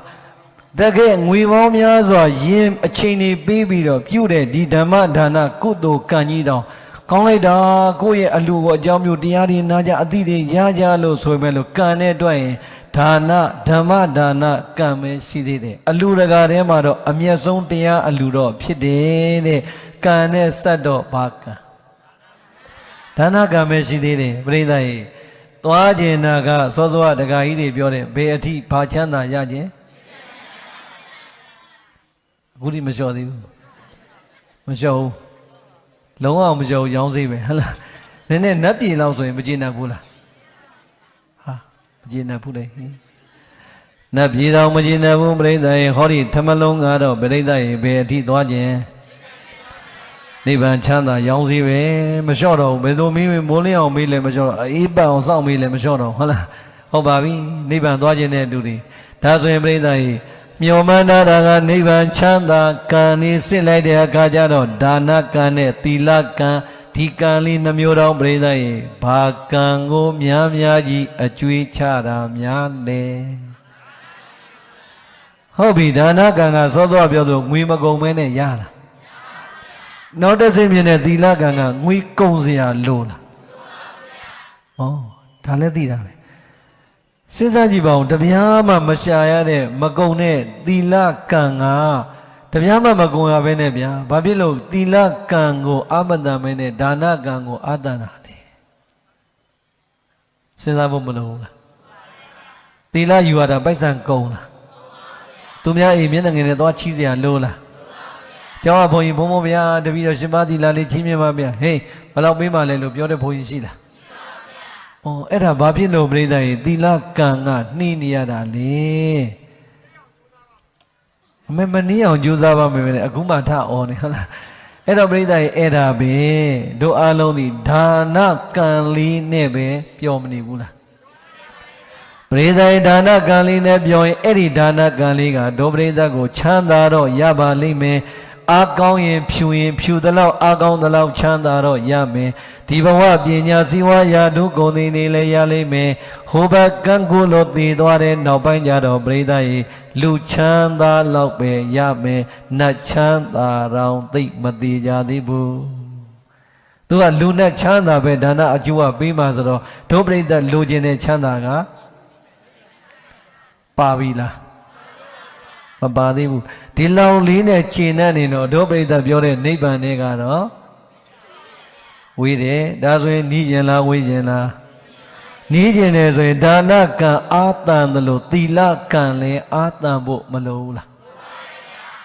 တကယ်ငွေပေါင်းများစွာယင်းအချိန်တွေပေးပြီးတော့ပြုတဲ့ဒီဓမ္မဒါနကုသိုလ်ကံကြီးတောင်ကောင်းလိုက်တာကိုယ့်ရဲ့အလူကိုအကြောင်းမျိုးတရားတွေနာကြအသိတွေရကြလို့ဆိုပေမဲ့လို့ကံနဲ့တွက်ရင်ဒါနဓမ္မဒါနကံပဲရှိသေးတယ်အလူတကာထဲမှာတော့အမျက်ဆုံးတရားအလူတော့ဖြစ်တယ်တဲ့ကံနဲ့စက်တော့ဘာကံဒါနကံပဲရှိသေးတယ်ပြိဿရေသွားကျင်နာကစောစောတကာကြီးတွေပြောတယ်ဘယ်အထိဘာချမ်းသာရခြင်းအခုဒီမလျှော့သေးဘူးမလျှော့ဘူးလုံးဝမလျှော့ဘူးရောင်းစေးပဲဟလားနည်းနည်းနတ်ပြည်လောက်ဆိုရင်မကျေနပ်ဘူးလားဟာမကျေနပ်ဘူးလေနတ်ပြည်တော်မကျေနပ်ဘူးပြိဿရေဟောဒီထမလုံးကတော့ပြိဿရေဘယ်အထိသွားခြင်းနိဗ္ဗာန်ချမ်းသာရောင်းစေးပဲမလျှော့တော့ဘူးဘယ်လိုမင်းမိုးလင်းအောင်မေးလဲမလျှော့တော့အေးပတ်အောင်စောင့်မေးလဲမလျှော့တော့ဟုတ်လားဟုတ်ပါပြီနိဗ္ဗာန်သွားခြင်းတဲ့လူတွေဒါဆိုရင်ပြိဿရေမျောမှန်းတာကနိဗ္ဗာန်ချမ်းသာကံလေးစစ်လိုက်တဲ့အခါကျတော့ဒါနကံနဲ့သီလကံဒီကံလေးနှမျိုးတောင်ပြိဿရေဘာကံကိုများကြီးအကျွေးချတာများလဲဟုတ်ပြီဒါနကံကစောစောပြောသလိုငွေမကုန်မဲနဲ့ရလားနောက်တစ်စိတ်မြင်တဲ့သီလကံကငွေကုန်စရာလိုလားဩဒါလည်းသိတာပဲစဉ်းစားကြည့်ပါဦးတပြားမှမရှာရတဲ့မကုံတဲ့သီလကံကတပြားမှမကုံရဘဲနဲ့ဗျာဘာဖြစ်လို့သီလကံကိုအာမတန်မဲနဲ့ဒါနကံကိုအာတန်တာလေစဉ်းစားဖို့မလိုဘူးလားသီလယူရတာပိုက်ဆံကုံလားသူများအိမ်မျက်နှာငယ်နဲ့သွားချီးစရာလိုလားကျောင်းကဘုန်းကြီးဘုံဗျာတပည့်တော်ရှင်ပါသီလလေးချီးမြှင့်ပါဗျာဟေးဘယ်လောက်ပေးမှလဲလို့ပြောတဲ့ဘုန်းကြီးရှိလားအဲ့ဒါဘာဖြစ်လို့ပြိဿရေသီလကံကနှီးနေရတာလေအမေမနည်းအောင်ကြိုးစားပါမယ်လေအခုမှထအော်နေဟုတ်လားအဲ့တော့ပြိဿရေအဲ့ဒါပဲတို့အားလုံးဒီဒါနကံလေးနဲ့ပဲပျော်မနေဘူးလားပရိသတ်ဒါနကံလေးနဲ့ပြောရင်အဲ့ဒီဒါနကံလေးကဒုပရိသတ်ကိုချမ်းသာတော့ရပါလိမ့်မယ်အားကောင်းရင်ဖြူသလောက်အားကောင်းသလောက်ချမ်းသာတော့ရမယ်ဒီဘဝပညာစည်းဝါးရာဒုဂုဏ်တွေနေလည်းရလိမ့်မယ်ဟိုဘကံကိုလို့တည်သွားတဲ့နောက်ပိုင်းကျတော့ပရိသတ်ရေလူချမ်းသာလောက်ပဲရမယ်နတ်ချမ်းသာတော့သိမတည်ကြသေးဘူး သူကလူနဲ့ချမ်းသာပဲဒါနအကျိုးကပေးမှာဆိုတော့ဒုပရိသတ်လူခြင်းတဲ့ချမ်းသာကပါပြီလားမပါသေးဘူးဒီလောင်လေးနဲ့ကျင်တဲ့နေတော့ဒုပရိသတ်ပြောတဲ့နိဗ္ဗာန်နဲ့ကတော့ဝေးတယ်ဒါဆိုရင်နီးရင်လားဝေးရင်လားနီးကျင်တယ်ဆိုရင်ဒါနကံအာတန်တယ်လို့သီလကံလည်းအာတန်ဖို့မလိုဘူးလား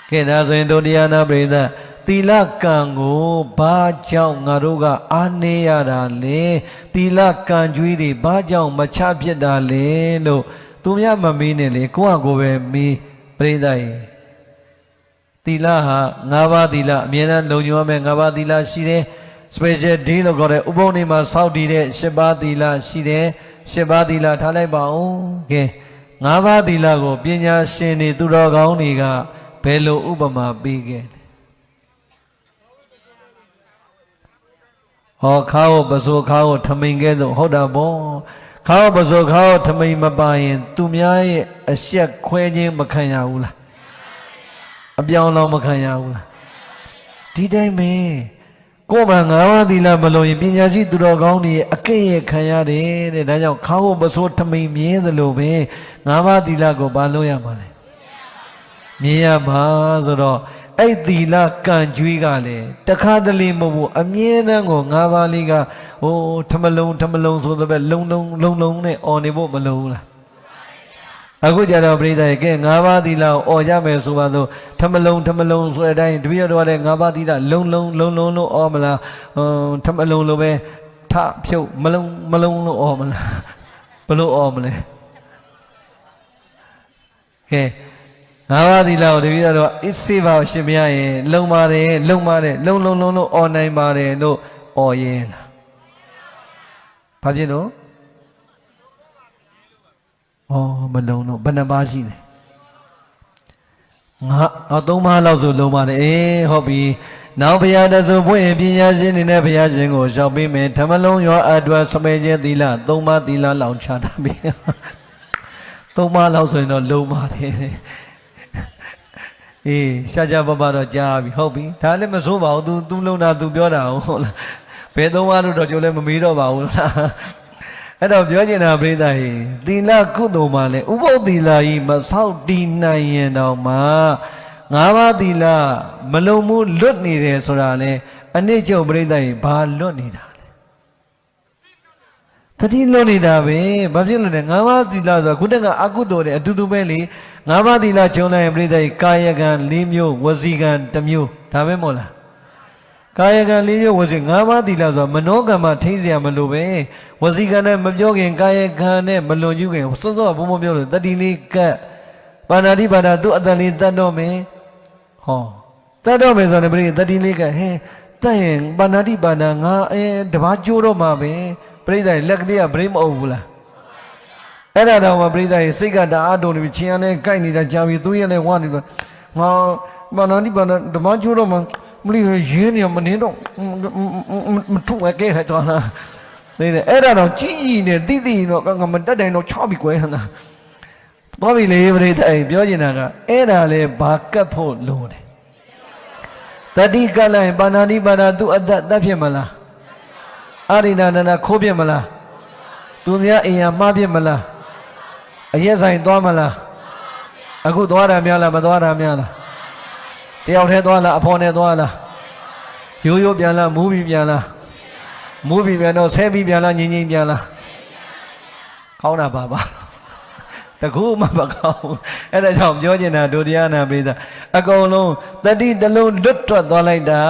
ကဲဒါဆိုရင်ဒုတိယနာပရိသတ်သီလကံကိုဘာကြောင့်ငါတို့ကအားနည်းရတာလဲသီလကံကြွေးတွေဘာကြောင့်မချဖြစ်တာလဲလို့သူများမမေးနဲ့လေကိုယ့်အကိုပဲမေးပရိသတ်ရေသီလဟာ၅ပါးသီလအမြဲတမ်းလုံခြုံရမယ်၅ပါးသီလရှိတယ် special day လို့ခေါ်တဲ့ဥပုံနေ့မှာစောင့်တည်တဲ့၈ပါးသီလရှိတယ်၈ပါးသီလထားလိုက်ပါဦးကဲ၅ပါးသီလကိုပညာရှင်တွေသူတော်ကောင်းတွေကဘယ်လိုဥပမာပေးခဲ့ဟောခါကိုပစိုးခါကိုထမိန်ကဲ့သို့ဟုတ်တာပေါ့ခါကိုပစိုးခါကိုထမိန်မပါရင်သူများရဲ့အရှက်ခွဲခြင်းမခံရဘူးလားအပြောင်းလောင်းမခံရဘူးလားဒီတိုင်းပဲကိုယ်မှာငါးပါးသီလမလို့ရင်ပညာရှိသူတော်ကောင်းတွေအကဲ့ရဲ့ခံရတယ်တဲ့ဒါကြောင့်ခါကိုပစိုးထမိန်မြဲသလိုပဲငါးပါးသီလကိုဘာလို့ရမှာလဲမြင်ရမှာဆိုတော့အဲ့သီလကံကြွေးကလည်းတခါတလေမဟုတ်ဘူးအမြဲတမ်းကို၅ပါးလေးကဟိုထမလုံးဆိုတော့ပဲလုံနဲ့អော်နေဖို့မလိုဘူးလားအခုကြတော့ပြိဿရဲ့ကဲ၅ပါးသီလကိုអော်ကြမယ်ဆိုပါတော့ထမလုံးဆိုတဲ့အတိုင်းတပည့်တော်ကလည်း၅ပါးသီလလုံလို့អော်မလားထမလုံးလိုပဲထဖြုတ်မလုံးလို့អော်မလားဘလို့អော်မလဲကဲငါးပါးသီလကိုတပည့်တော်အစ်စေပါရှင်မရရင်လုံပါတယ်လုံလို့អော်နိုင်ပါတယ်လို့អော်ရင်လားဘာဖြစ်လို့မလုံတော့ဘယ်နှပါးရှိလဲငါ၃ပါးလောက်ဆိုလုံပါတယ်ဟုတ်ပြီနောက်ဘုရားတဆူဖွင့်ရင်ပညာရှင်နေနဲ့ဘုရားရှင်ကိုရှောက်ပေးမယ်ဓမ္မလုံးရောအတွက်စမဲခြင်းသီလ၃ပါးသီလလောင်ချတာပြီ၃ပါးလောက်ဆိုရင်တော့လုံပါတယ်ရှားကြပပတော့ကြားပြီဟုတ်ပြီဒါလည်းမစိုးပါဘူး तू လုံတာ तू ပြောတာဟုတ်လားဘယ်သုံးပါးလို့တော့ကြိုလည်းမမေးတော့ပါဘူးလားအဲ့တော့ပြောချင်တာပြိဿဟိသီလကုသိုလ်မှာလဲဥပုသ္သီလကြီးမဆောက်တည်နိုင်ရင်တော့မှ၅ပါးသီလမလုံမှုလွတ်နေတယ်ဆိုတာလဲအနည်းချုပ်ပြိဿဟိဘာလွတ်နေတာလဲတတိလွတ်နေတာပဲဘာဖြစ်လို့လဲ၅ပါးသီလဆိုတာခုတည်းကအကုသိုလ်တွေအတူတူပဲလေ၅ပါးသီလကျုံလိုက်ရင်ပြိဿဟိကာယကံ၄မျိုးဝစီကံ၁မျိုးဒါပဲမို့လားကာယကံ၄မျိုးဝစီ၅ပါးသီလဆိုတာမနောကံမှာထိစရာမလိုပဲဝစီကံနဲ့မပြောခင်ကာယကံနဲ့မလွန်ကျူးခင်စောစောဘုံဘုံပြောလို့တတိလေးကတ်ပါဏာတိပါဒသူ့အတန်လေးတတ်တော့မယ်ဟောတတ်တော့မယ်ဆိုတော့ပြိတတိလေးကဟဲတတ်ရင်ပါဏာတိပါဒငါတပားကျိုးတော့မှာပဲပြိဿလက်ကလေးကဗရိမအုပ်ဘူးလားအဲ့ဒါတော့မှပြိဿရဲ့စိတ်ကတအားတုံနေပြီချင်းရနဲ့ကြိုက်နေတာကြာပြီသူရဲ့လည်းဝါနေတော့ငါပါဏာတိပါဒတပားကျိုးတော့မှာမလို့ရင်းနေမနေတော့မထုံးခဲ့ခဲ့တော့လားနေတယ်အဲ့ဒါတော့ကြီးနေတိတိတော့ငါမတက်တိုင်းတော့ချောက်ပြီကွယ်ဟလားသွားပြီလေပရိသတ်ပြောချင်တာကအဲ့ဒါလေဘာကတ်ဖို့လို့တယ်တတိကလိုက်ပါဏာတိပါဒသူအသက်တက်ဖြစ်မလားအရိဏနန္ဒခိုးဖြစ်မလားသူများအိမ်ရမှားဖြစ်မလားအရက်ဆိုင်သွားမလားအခုသွားတာများလားမသွားတာများလားတယောက်တည်းသွားလားအဖော်နဲ့သွားလားရိုးပြန်လားမူးပြီးပြန်လားမူးပြီးပြန်တော့ဆဲပြီးပြန်လားငြိမ်ပြန်လားကောင်းတာပါတကူမှမကောင်းအဲ့ဒါကြောင့်ပြောချင်တာဒုတိယနာပိသအကုန်လုံးတတိတလုံးလွတ်ထွက်သွားလိုက်တာ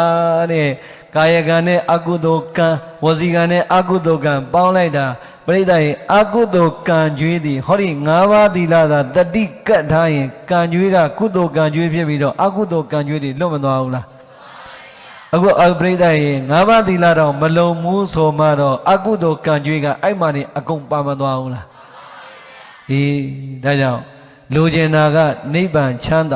တဲ့ကာယကံနဲ့အကုသိုလ်ကံဝစီကံနဲ့အကုသိုလ်ကံပေါင်းလိုက်တာပရိသတ်ရဲ့အကုသိုလ်ကံကြွေးသည်ဟောဒီ၅ပါးသီလသာတတိကတ်ထားရင်ကံကြွေးကကုသိုလ်ကံကြွေးဖြစ်ပြီးတော့အကုသိုလ်ကံကြွေးတွေလွတ်မသွားဘူးလားအခုပရိသတ်ရဲ့၅ပါးသီလတော့မလုံမှုဆိုမှတော့အကုသိုလ်ကံကြွေးကအဲ့မှနေအကုန်ပါမသွားဘူးလားဒါကြောင့်လိုချင်တာကနိဗ္ဗာန်ချမ်း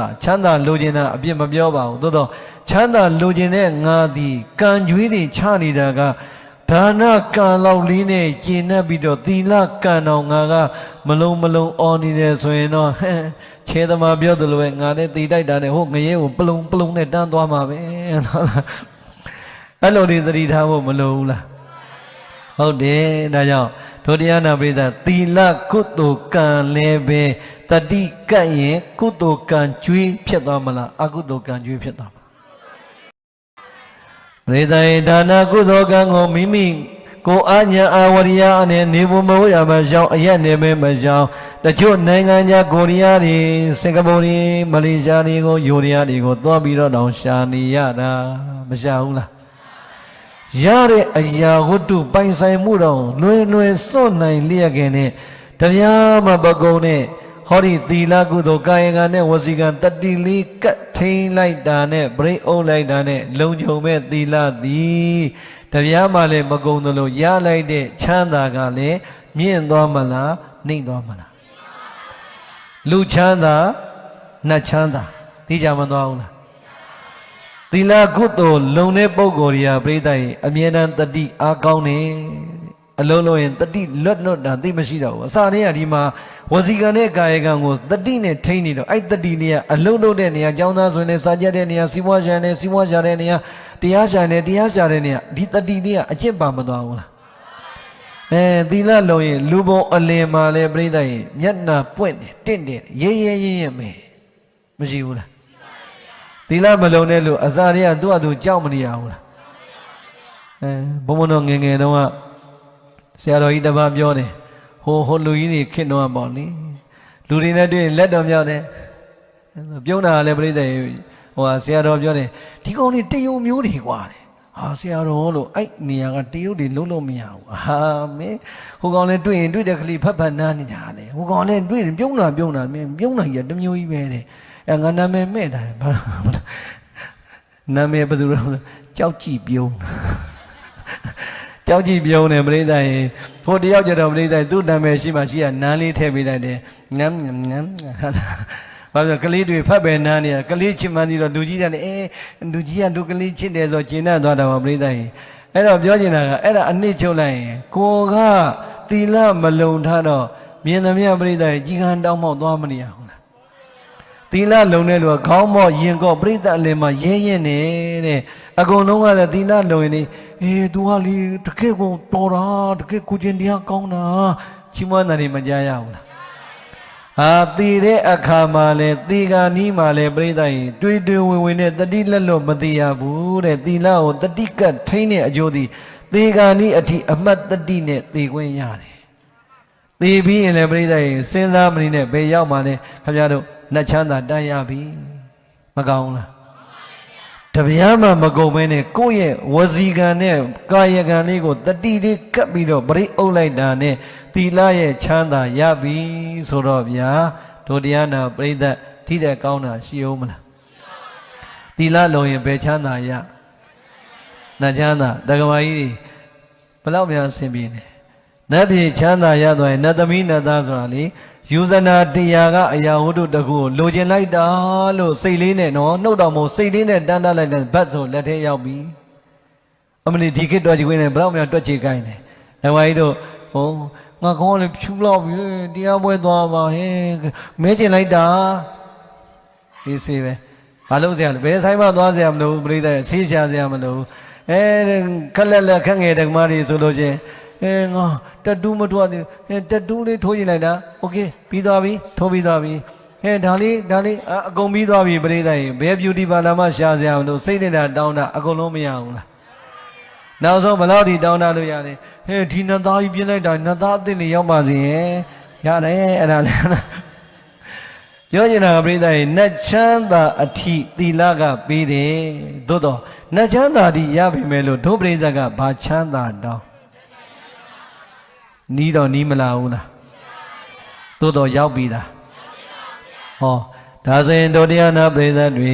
သာလိုချင်တာအပြစ်မပြောပါဘူးသို့တော့ချမ်းသာလိုချင်တဲ့ငါသည်ကံကြွေးတွေချနေတာကဒါနကံလောက်လေးနဲ့ကျင့်နေပြီးတော့သီလကံတော်ငါကမလုံအော်နေတယ်ဆိုရင်တော့ခြေသမားပြောသလိုပဲငါနဲ့တည်တိုက်တာနဲ့ဟိုငရဲကိုပလုံနဲ့တန်းသွားမှာပဲ အဲ့လိုတွေသတိထားဖို့မလိုဘူးလားဟုတ်တယ်ဒါကြောင့်ဒုတိယနာပိသသီလကုသိုလ်ကံလည်းပဲတတိကပ်ရင်ကုသိုလ်ကံကျွေးဖြစ်သွားမလားအကုသိုလ်ကံကျွေးဖြစ်သွားမလားပရိသတ်ဒါနကုသိုလ်ကံကိုမိမိကိုအာညာအာဝရိယနဲ့နေဖို့မဟုတ်ရမရှောင်းအရက်နေပဲမရှောင်းတချို့နိုင်ငံခြားကိုရီးယားတွေစင်ကာပူတွေမလေးရှားတွေကိုယူရီးယားတွေကိုသွားပြီးတော့တောင်ရှာနေရတာမရှာဘူးလားရတဲ့အရာဝတ္ထုပိုင်ဆိုင်မှုတော့လွယ်လွယ်စွန့်နိုင်လျက်ခင်နဲ့တပြားမှပကုံနဲ့ဟောဒီသီလကုသိုလ်ကာယကံနဲ့ဝစီကံတတိလေးကတ်ထိန်လိုက်တာနဲ့ပြိအုပ်လိုက်တာနဲ့လုံခြုံမဲ့သီလသည်တပြားမှလည်းမကုံသလိုရလိုက်တဲ့ချမ်းသာကလည်းမြင့်သွားမလားနှိမ့်သွားမလားလူချမ်းသာနတ်ချမ်းသာသိကြမသွားဘူးလားသီလကုသိုလ်လုံတဲ့ပုဂ္ဂိုလ်တွေကပြိဿရဲ့အမြဲတမ်းတတိအားကောင်းနေအလုံးလုံးရင်တတိလွတ်တာသိမရှိတော့ဘူးအစတည်းကဒီမှာဝစီကံနဲ့ကာယကံကိုတတိနဲ့ထိန်းနေတော့အဲ့တတိနေကအလုံးလုံးတဲ့နေရာကျောင်းသားဆိုရင်စာကြက်တဲ့နေရာစီးပွားရှာနေစီးပွားရှာတဲ့နေရာတရားရှာနေတရားရှာတဲ့နေရာဒီတတိနေကအကျင့်ပါမသွားဘူးလားသီလလုံရင်လူဘုံအလင်မှာလဲပြိဿရဲ့မျက်နှာပွင့်တယ်တင့်တယ်ရဲရဲရဲရဲမဲမရှိဘူးလားသီလမလုံတဲ့လူအစာတွေကသူ့အတူကြောက်မနေရဘူးလားဘုံဘုံတော်ငယ်ငယ်တုန်းကဆရာတော်ကြီးတပါးပြောတယ်ဟိုလူကြီးတွေခင်တော့ပေါ့လေလူတွေနဲ့တွေ့ရင်လက်တော်မြောက်တယ်ပြုံးတာလည်းပြိဿရေဟိုဆရာတော်ပြောတယ်ဒီကောင်တွေတယုံမျိုးတွေကွာတယ်ဟာဆရာတော်လို့အဲ့နေရာကတယုတ်တွေလုံးလုံးမရဘူးဟာမင်းဟိုကောင်လည်းတွေ့ရင်တွေ့တဲ့ကလေးဖတ်ဖတ်နားနေတာလေဟိုကောင်လည်းတွေ့ရင်ပြုံးတာမင်းပြုံးတာကြီးတမျိုးကြီးပဲတဲ့ငါနာမည်မဲ့တာဘာနာမည်ဘယ်သူလဲကြောက်ကြည့်ပြုံးကြောက်ကြည့်ပြုံးတယ်ပြိဿရေဟိုတယောက်ကြတော့ပြိဿသူ့နာမည်ရှိမှရှိရနန်းလေးထည့်ပေးလိုက်တယ်ငမ်းဘာလို့ကလေးတွေဖတ်ပဲနားနေရကလေးချစ်မှန်းပြီးတော့လူကြီးတယ်လူကြီးကလူကလေးချစ်တယ်ဆိုကျဉ်းတတ်သွားတာပါပြိဿရေအဲ့တော့ပြောချင်တာကအဲ့ဒါအနှစ်ချုပ်လိုက်ရင်ကိုကသီလမလုံထားတော့မြင်သမျှပြိဿရေကြီးကန်းတောင်းမောက်သွားမနေရဘူးသီလလုံတဲ့လူကခေါင်းမော့ရင်ကော့ပြိဿအလင်မှာရဲရဲနေတဲ့အကုန်လုံးကလည်းသီလလုံရင်သူကလေတကယ့်ကိုတော်တာတကယ့်ကိုကျင်တရားကောင်းတာချီးမွမ်းတာနေမကြရဘူးလားဟာတည်တဲ့အခါမှာလဲตีကာနီးမှာလဲပြိဿရင်တွေးဝင်နဲ့တတိလက်လွတ်မသိရဘူးတဲ့သီလကိုတတိကတ်ထိန်းတဲ့အကျိုးသည်ตีကာနီးအထိအမှတ်တတိနဲ့သိခွင့်ရတယ်သိပြီးရင်လည်းပြိဿရင်စဉ်းစားမနေနဲ့ဘယ်ရောက်မှလဲခင်ဗျားတို့နှချမ်းသာတတ်ရပြီမကောင်းလားတပြားမှမကုန်မဲနဲ့ကိုယ့်ရဲ့ဝစီကံနဲ့ကာယကံလေးကိုတတိလေးကပ်ပြီးတော့ပရိအုပ်လိုက်တာနဲ့သီလရဲ့ချမ်းသာရပြီဆိုတော့ဗျာဒုတရားနာပရိသတ်ထိတဲ့ကောင်းတာရှိအောင်မလားသီလလုံရင်ဘယ်ချမ်းသာရနှချမ်းသာတက္ကမကြီးဘယ်လောက်များအဆင်ပြေနေနတ်ပြည်ချမ်းသာရသွားရင်နတ်သမီးနတ်သားဆိုတာလေယူဇနာတရားကအရာဝတ္ထုတခုကိုလိုချင်လိုက်တာလို့စိတ်လေးနဲ့နော်နှုတ်တော်မို့စိတ်လေးနဲ့တန်းတလိုက်တဲ့ဘတ်ဆိုလက်ထဲရောက်ပြီအမလီဒီခေတ်တွက်ကြည့်ခွင့်နဲ့ဘယ်တော့မှတွက်ကြည့်ခိုင်းတယ်။ဒါဝါကြီးတို့ဟိုငါကောင်းလည်းဖြူလောက်ပြီတရားပွဲသွားပါဟဲ့မဲကျင်လိုက်တာအေးစေးပဲဘာလို့ဆရာလဲဘယ်ဆိုင်မှသွားဆရာမလို့ပြိဿရဲ့ဆေးရှာဆရာမလို့ခက်လက်ခက်ငယ်ဓမ္မတွေဆိုလို့ချင်းငါတတူးမထွားသေးတတူးလေးထိုးရင်လိုက်တာโอเคပြီးသွားပြီထိုးပြီးသွားပြီဒါလေးအကုန်ပြီးသွားပြီပြိဿရင်ဘယ် beauty parlor မှာရှာစရာမလို့စိတ်နေတာတောင်းတာအကုန်လုံးမရဘူးလားနောက်ဆုံးဘယ်လောက်ထိတောင်းတလို့ရလဲဒီနတ်သားကြီးပြင်းလိုက်တာနတ်သားအသစ်နေရောက်ပါစေရတယ်အဲ့ဒါလည်းပြောချင်တာပြိဿရင်နတ်ချမ်းသာအထိသီလကပေးတယ်သို့တော့နတ်ချမ်းသာဒီရပြီမဲ့လို့ဒုပြိဿကဘာချမ်းသာတောင်းနီးတော့နီးမလာဘူးလားသို့တော့ရောက်ပြီလားဟောဒါဆိုရင်ဒုတရားနာပရိသတ်တွေ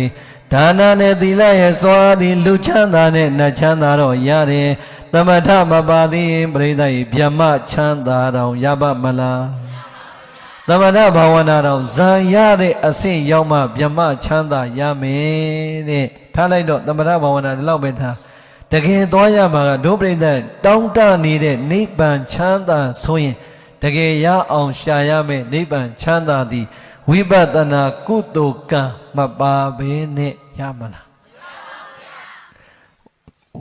ဒါနနဲ့သီလရဲ့စွာသည်လူချမ်းသာနဲ့နတ်ချမ်းသာတော့ရတယ်သမထမပါသေးရင်ပရိသတ်ရဲ့ဗျမချမ်းသာတော့ရပါမလားသမထဘာဝနာတော့ဇံရတဲ့အဆင့်ရောက်မှဗျမချမ်းသာရမယ်တဲ့ထားလိုက်တော့သမထဘာဝနာဒီလောက်ပဲထားတကယ်သွားရမှာကဒုပရိသတ်တောင်းတနေတဲ့နိဗ္ဗာန်ချမ်းသာဆိုရင်တကယ်ရအောင်ရှာရမယ်နိဗ္ဗာန်ချမ်းသာသည်ဝိပဿနာကုသိုလ်ကံမပါဘဲနဲ့ရမလား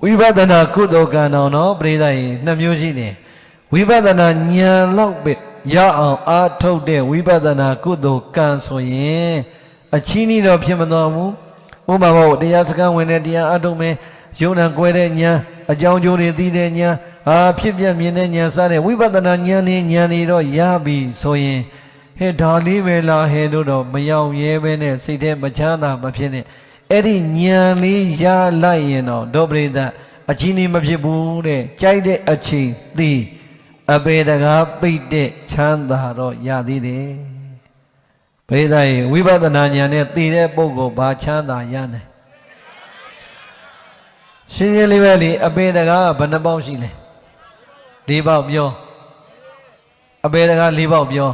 ဝိပဿနာကုသိုလ်ကံတော်နော်ပရိသတ်ရေနှစ်မျိုးရှိနေဝိပဿနာဉာဏ်လောက်ပဲရအောင်အားထုတ်တဲ့ဝိပဿနာကုသိုလ်ကံဆိုရင်အချီးနှီးတော့ဖြစ်မတော်ဘူးဥပမာပေါ့တရားစခန်းဝင်တဲ့တရားအားထုတ်မယ်ယုံနာကွဲတဲ့ဉာဏ်အကြောင်းကျိုးတွေသိတဲ့ဉာဏ်ဖြစ်ပြမြင်တဲ့ဉာဏ်စတဲ့ဝိပဿနာဉာဏ်တွေတော့ရပြီဆိုရင်ဟဲ့ဒါလေးပဲလားဟဲ့တို့တော့မရောက်ရဲပဲနဲ့စိတ်ထဲမချမ်းသာမဖြစ်နဲ့အဲ့ဒီဉာဏ်လေးရလိုက်ရင်တော့ဒုပရိသတ်အချီးနှီးမဖြစ်ဘူးတဲ့ကြိုက်တဲ့အချိန်သိအပေတကားပိတ်တဲ့ချမ်းသာတော့ရသေးတယ်ပရိသတ်ရေဝိပဿနာဉာဏ်နဲ့သိတဲ့ပုဂ္ဂိုလ်ဘာချမ်းသာရနိုင်ရှင်းရှင်းလေးပဲလေအပေတကားဘယ်နှပေါက်ရှိလဲ၄ပေါက်ပြောအပေတကား၄ပေါက်ပြော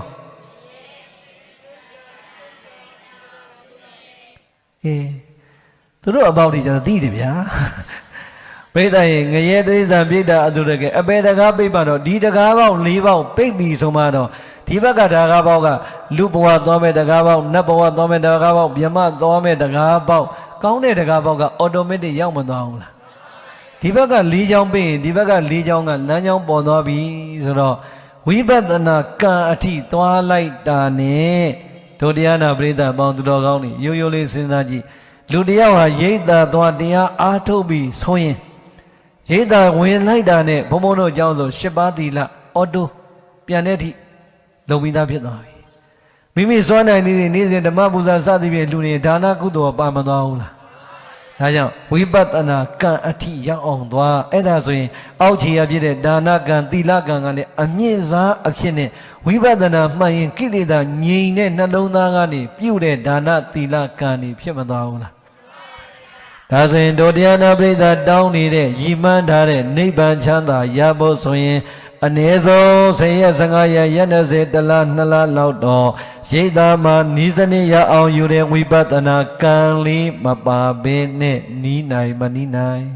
သူတို့အပေါက်တွေကျတော့သိတယ်ဗျာပရိသတ်ရေငရဲတိစ္ဆာပြိတ္တာအတုရကေအပေတကားပိတ်ပါတော့ဒီတကားပေါက်၄ပေါက်ပိတ်ပြီဆိုမှတော့ဒီဘက်ကတကားပေါက်ကလူဘဝသွားမဲ့တကားပေါက်နတ်ဘဝသွားမဲ့တကားပေါက်မြမသွားမဲ့တကားပေါက်ကောင်းတဲ့တကားပေါက်ကအော်တိုမက်တစ်ရောက်မသွားဘူးလားဒီဘက်က၄ချောင်းပိတ်ရင်ဒီဘက်က၄ချောင်းကလမ်းချောင်းပေါ်သွားပြီဆိုတော့ဝိပဿနာကံအထိသွားလိုက်တာနဲ့ဒုတရားနာပရိသတ်ပေါင်းသူတော်ကောင်းတွေရိုးရိုးလေးစဉ်းစားကြည့်လူတယောက်ဟာရိတ်တာသွားတရားအားထုတ်ပြီးဆိုရင်ရိတ်တာဝင်လိုက်တာနဲ့ဘုံဘုံတို့အကြောင်းဆို၈ပါးသီလအော်တိုပြန်တဲ့အထိလုံပြီးသားဖြစ်သွားပြီမိမိစွမ်းနိုင်နေတဲ့နေ့စဉ်ဓမ္မပူဇာစသည်ဖြင့်လူတွေဒါနကုသိုလ်ပါမသွားဘူးလားဒါကြောင့်ဝိပဿနာကံအထိရောက်အောင်သွားအဲ့ဒါဆိုရင်အောက်ခြေရဖြစ်တဲ့ဒါနကံသီလကံကလည်းအမြင့်စားအဖြစ်နဲ့ဝိပဿနာမှန်ရင်ကိလေသာငြိမ်တဲ့နှလုံးသားကနေပြုတဲ့ဒါနသီလကံတွေဖြစ်မသွားဘူးလားဒါဆိုရင်ဒုတရားနာပရိသတ်တောင်းနေတဲ့ရည်မှန်းထားတဲ့နိဗ္ဗာန်ချမ်းသာရဖို့ဆိုရင်အနည်းဆုံး10ရက်15ရက်ရက်20တလ2လလောက်တော့ရိတ်သားမှာနီးစနစ်ရအောင်ယူတဲ့ဝိပဿနာကံလေးမပါဘဲနဲ့နီးနိုင်မနီးနိုင်